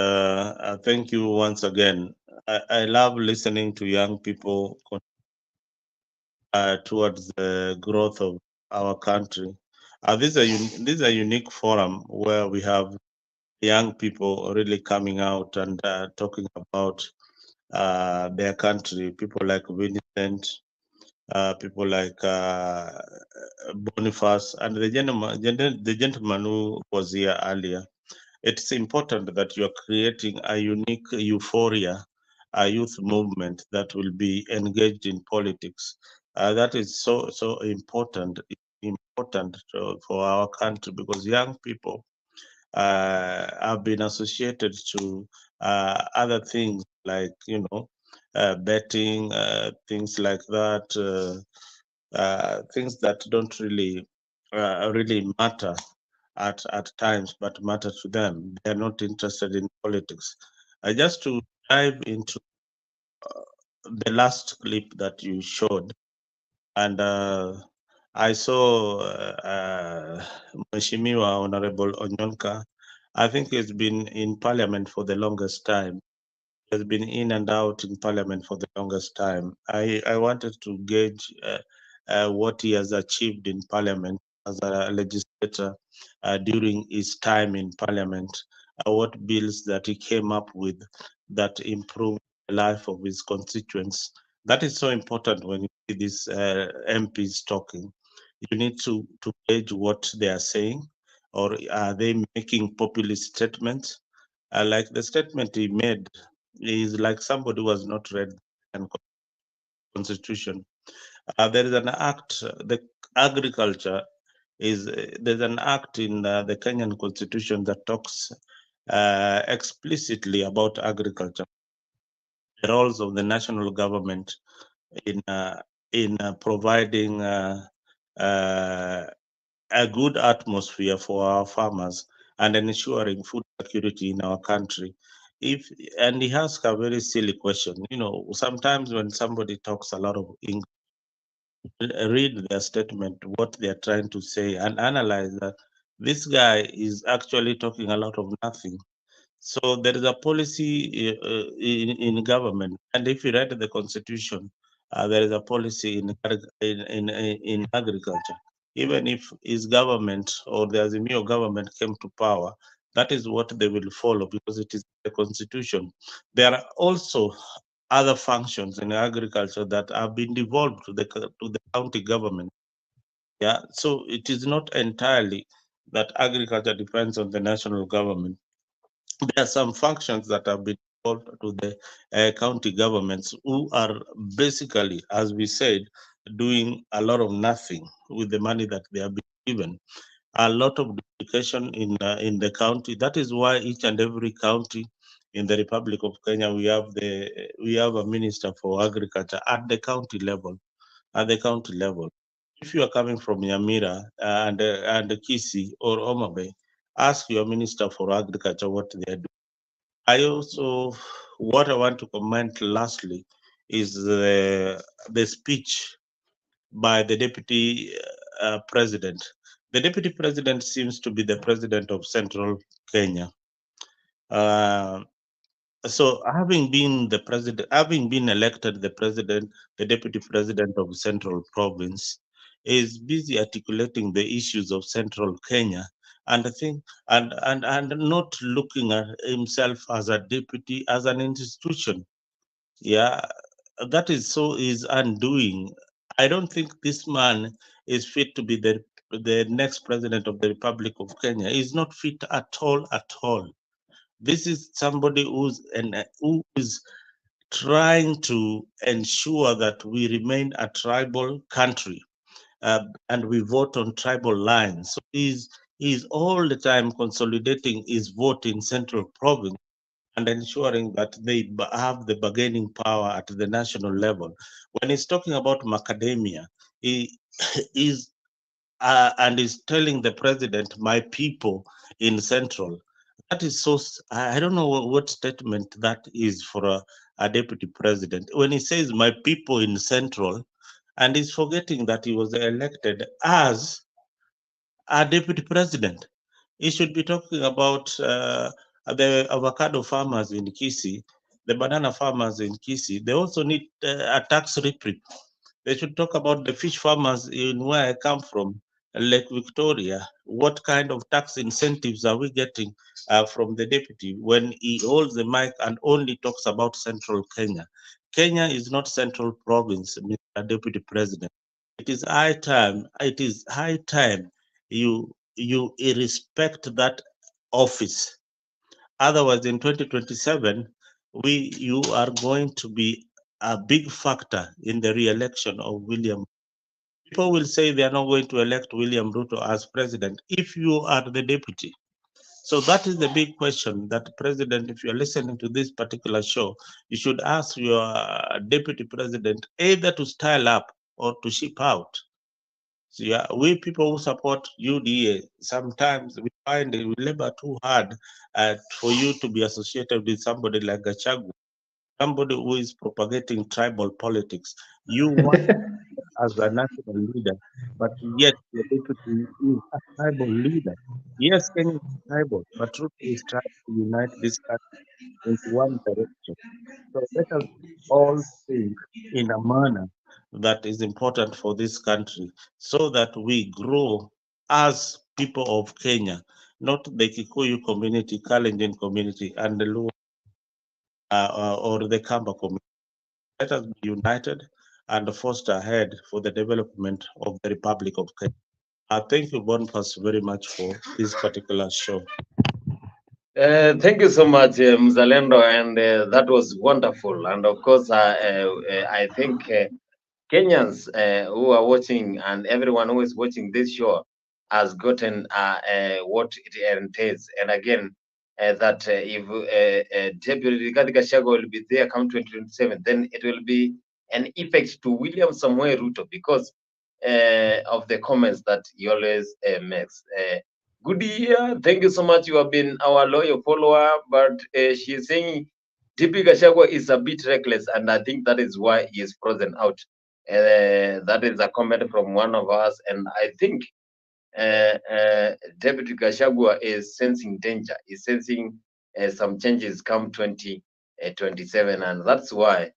thank you once again. I love listening to young people towards the growth of our country. This is a unique forum where we have young people really coming out and talking about their country. People like Vincent, people like Boniface, and the gentleman who was here earlier. It's important that you are creating a unique euphoria, a youth movement that will be engaged in politics. That is so important for our country, because young people have been associated to other things like betting, things like that, things that don't really matter at times, but matter to them. They are not interested in politics. Just to dive into the last clip that you showed, and I saw Mheshimiwa Honorable Onyonka. I think he's been in parliament for the longest time. He has been in and out in parliament for the longest time. I wanted to gauge what he has achieved in parliament as a legislator during his time in parliament, what bills that he came up with that improved the life of his constituents. That is so important when you see these MPs talking. You need to gauge what they are saying, or are they making populist statements? Like the statement he made is like somebody who has not read the Constitution. There is an act, the agriculture is, there's an act in the Kenyan Constitution that talks explicitly about agriculture, the roles of the national government in providing a good atmosphere for our farmers and ensuring food security in our country. And he asked a very silly question. Sometimes when somebody talks a lot of English, read their statement, what they're trying to say, and analyze that this guy is actually talking a lot of nothing. So there is a policy in government, and if you read the Constitution, there is a policy in agriculture. Even if his government or the Azimio government came to power, that is what they will follow, because it is the Constitution. There are also other functions in agriculture that have been devolved to the county government. Yeah, so it is not entirely that agriculture depends on the national government. There are some functions that have been devolved to the county governments, who are basically, as we said, doing a lot of nothing with the money that they have been given. A lot of duplication in the county. That is why each and every county in the Republic of Kenya, we have a minister for agriculture at the county level. At the county level, if you are coming from Nyamira and Kisii or Homa Bay, ask your minister for agriculture what they are doing. What I want to comment lastly is the speech by the deputy president. The deputy president seems to be the president of Central Kenya. So having been elected the deputy president of Central Province, is busy articulating the issues of Central Kenya, and I think and not looking at himself as a deputy, as an institution. Yeah, that is his undoing. I don't think this man is fit to be the next president of the Republic of Kenya. He's not fit at all, at all. This is somebody who is trying to ensure that we remain a tribal country, and we vote on tribal lines. So he's all the time consolidating his vote in Central Province and ensuring that they have the bargaining power at the national level. When he's talking about macadamia, he is and is telling the president, "My people in Central." That is so. I don't know what statement that is for a deputy president. When he says "my people in Central," and he's forgetting that he was elected as a deputy president. He should be talking about the avocado farmers in Kisii, the banana farmers in Kisii. They also need a tax reprieve. They should talk about the fish farmers in where I come from, Lake Victoria. What kind of tax incentives are we getting from the deputy when he holds the mic and only talks about central Kenya? Kenya is not central province, Mr. Deputy President. It is high time. It is high time you respect that office. Otherwise, in 2027, you are going to be a big factor in the re-election of William. People will say they are not going to elect William Ruto as president if you are the deputy. So that is the big question that president, if you're listening to this particular show, you should ask your deputy president either to style up or to ship out. So yeah, we people who support UDA, sometimes we find it we labor too hard for you to be associated with somebody like Gachagua, somebody who is propagating tribal politics. You want as a national leader, but yet your deputy is a tribal leader. Yes, Kenya is tribal, but Ruto is trying to unite this country into one direction. So let us all think in a manner that is important for this country so that we grow as people of Kenya, not the Kikuyu community, Kalenjin community, and the Luo or the Kamba community. Let us be united and foster ahead for the development of the Republic of Kenya. Thank you, Boniface, very much for this particular show. Thank you so much, Mzalendo, and that was wonderful. And of course, I think Kenyans who are watching and everyone who is watching this show has gotten what it entails. And again, that if Deputy Rigathi Gachagua will be there come 2027, then it will be an effect to William Samoei Ruto because of the comments that he always makes. Good year. Thank you so much. You have been our loyal follower, but she is saying DP Gachagua is a bit reckless, and I think that is why he is frozen out. That is a comment from one of us, and I think Deputy Gachagua is sensing danger. He's sensing some changes come 2027, and that's why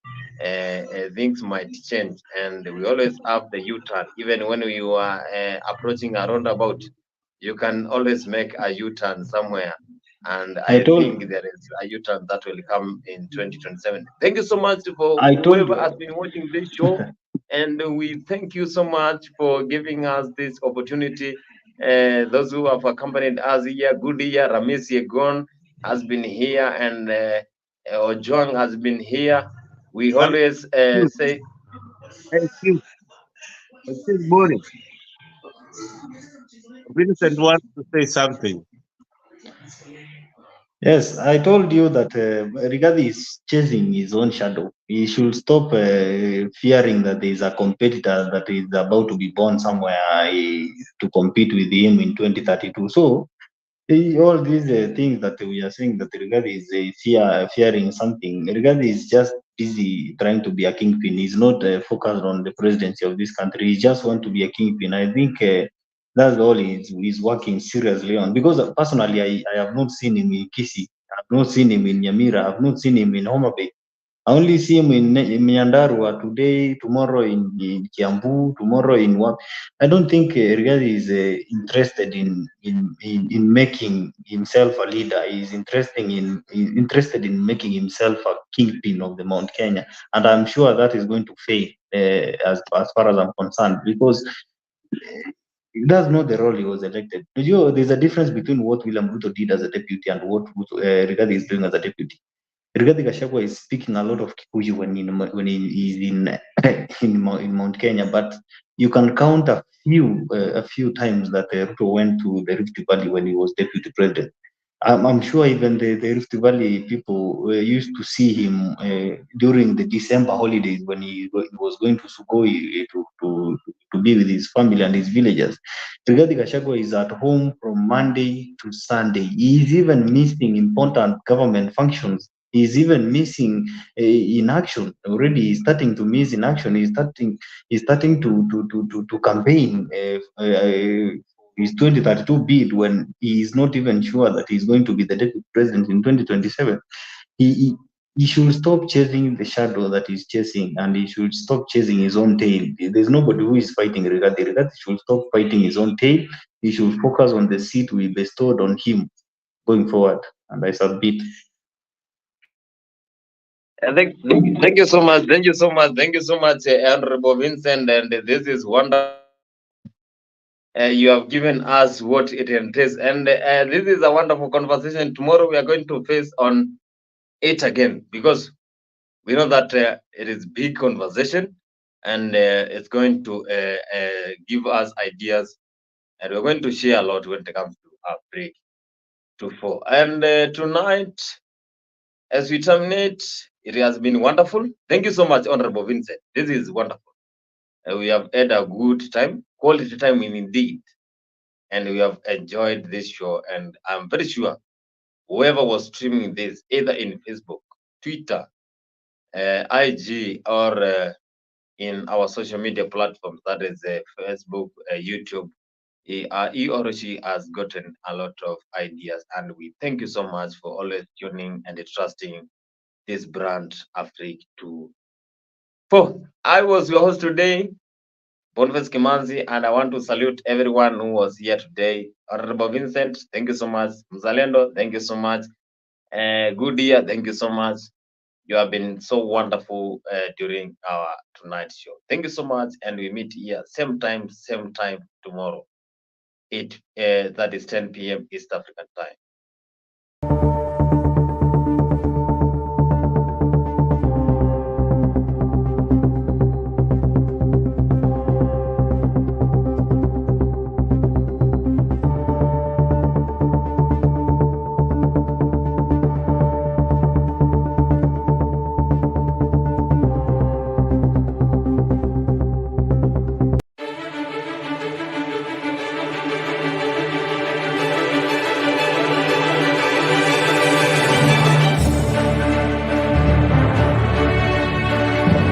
things might change. And we always have the U-turn, even when you are approaching a roundabout. You can always make a U-turn somewhere, and I think there is a U-turn that will come in 2027. Thank you so much for whoever has been watching this show, and we thank you so much for giving us this opportunity. Those who have accompanied us here, good year, Ramis Yegon has been here, and Ojwang has been here. We always say, Excuse morning. Vincent wants to say something. Yes, I told you that Rigathi is chasing his own shadow. He should stop fearing that there is a competitor that is about to be born somewhere to compete with him in 2032. So all these things that we are saying that Rigathi is fearing something. Rigathi is just busy trying to be a kingpin. He's not focused on the presidency of this country. He just want to be a kingpin. I think that's all he's working seriously on. Because personally, I have not seen him in Kisii. I have not seen him in Nyamira. I have not seen him in Homa Bay. I only see him in Nyandarua today, tomorrow in Kiambu, tomorrow in what? I don't think Rigathi is interested in making himself a leader. He's interested in making himself a kingpin of the Mount Kenya, and I'm sure that is going to fail as far as I'm concerned because that's not the role he was elected. There's a difference between what William Ruto did as a deputy and what Rigathi is doing as a deputy. Rigathi Gachagua is speaking a lot of Kikuyu when he is in Mount Kenya, but you can count a few times that Ruto went to the Rift Valley when he was deputy president. I'm sure even the Rift Valley people used to see him during the December holidays when he was going to Sugoi to be with his family and his villagers. Rigathi Gachagua is at home from Monday to Sunday. He is even missing important government functions He's even missing in action already. He's starting to miss in action. He's starting to campaign his 2032 bid when he is not even sure that he's going to be the deputy president in 2027. He should stop chasing the shadow that he's chasing, and he should stop chasing his own tail. There's nobody who is fighting Rigathi. Rigathi should stop fighting his own tail. He should focus on the seat we bestowed on him going forward. And I submit. Thank you so much. Thank you so much. Thank you so much, Honorable Vincent. And this is wonderful. You have given us what it entails. And this is a wonderful conversation. Tomorrow we are going to face on it again, because we know that it is big conversation, and it's going to give us ideas, and we're going to share a lot when it comes to our break to 4. And tonight, as we terminate, it has been wonderful. Thank you so much, Honorable Vincent. This is wonderful. We have had a good time, quality time indeed, and we have enjoyed this show. And I'm very sure whoever was streaming this, either in Facebook, Twitter, IG, or in our social media platforms, that is Facebook, YouTube, he or she has gotten a lot of ideas. And we thank you so much for always tuning and trusting this brand, Afrique 2.4. I was your host today, Boniface Kimanzi, and I want to salute everyone who was here today. Honorable Vincent, thank you so much. Mzalendo, thank you so much. Good year, thank you so much. You have been so wonderful during our tonight show. Thank you so much, and we meet here same time tomorrow. That is 10 p.m. East African time.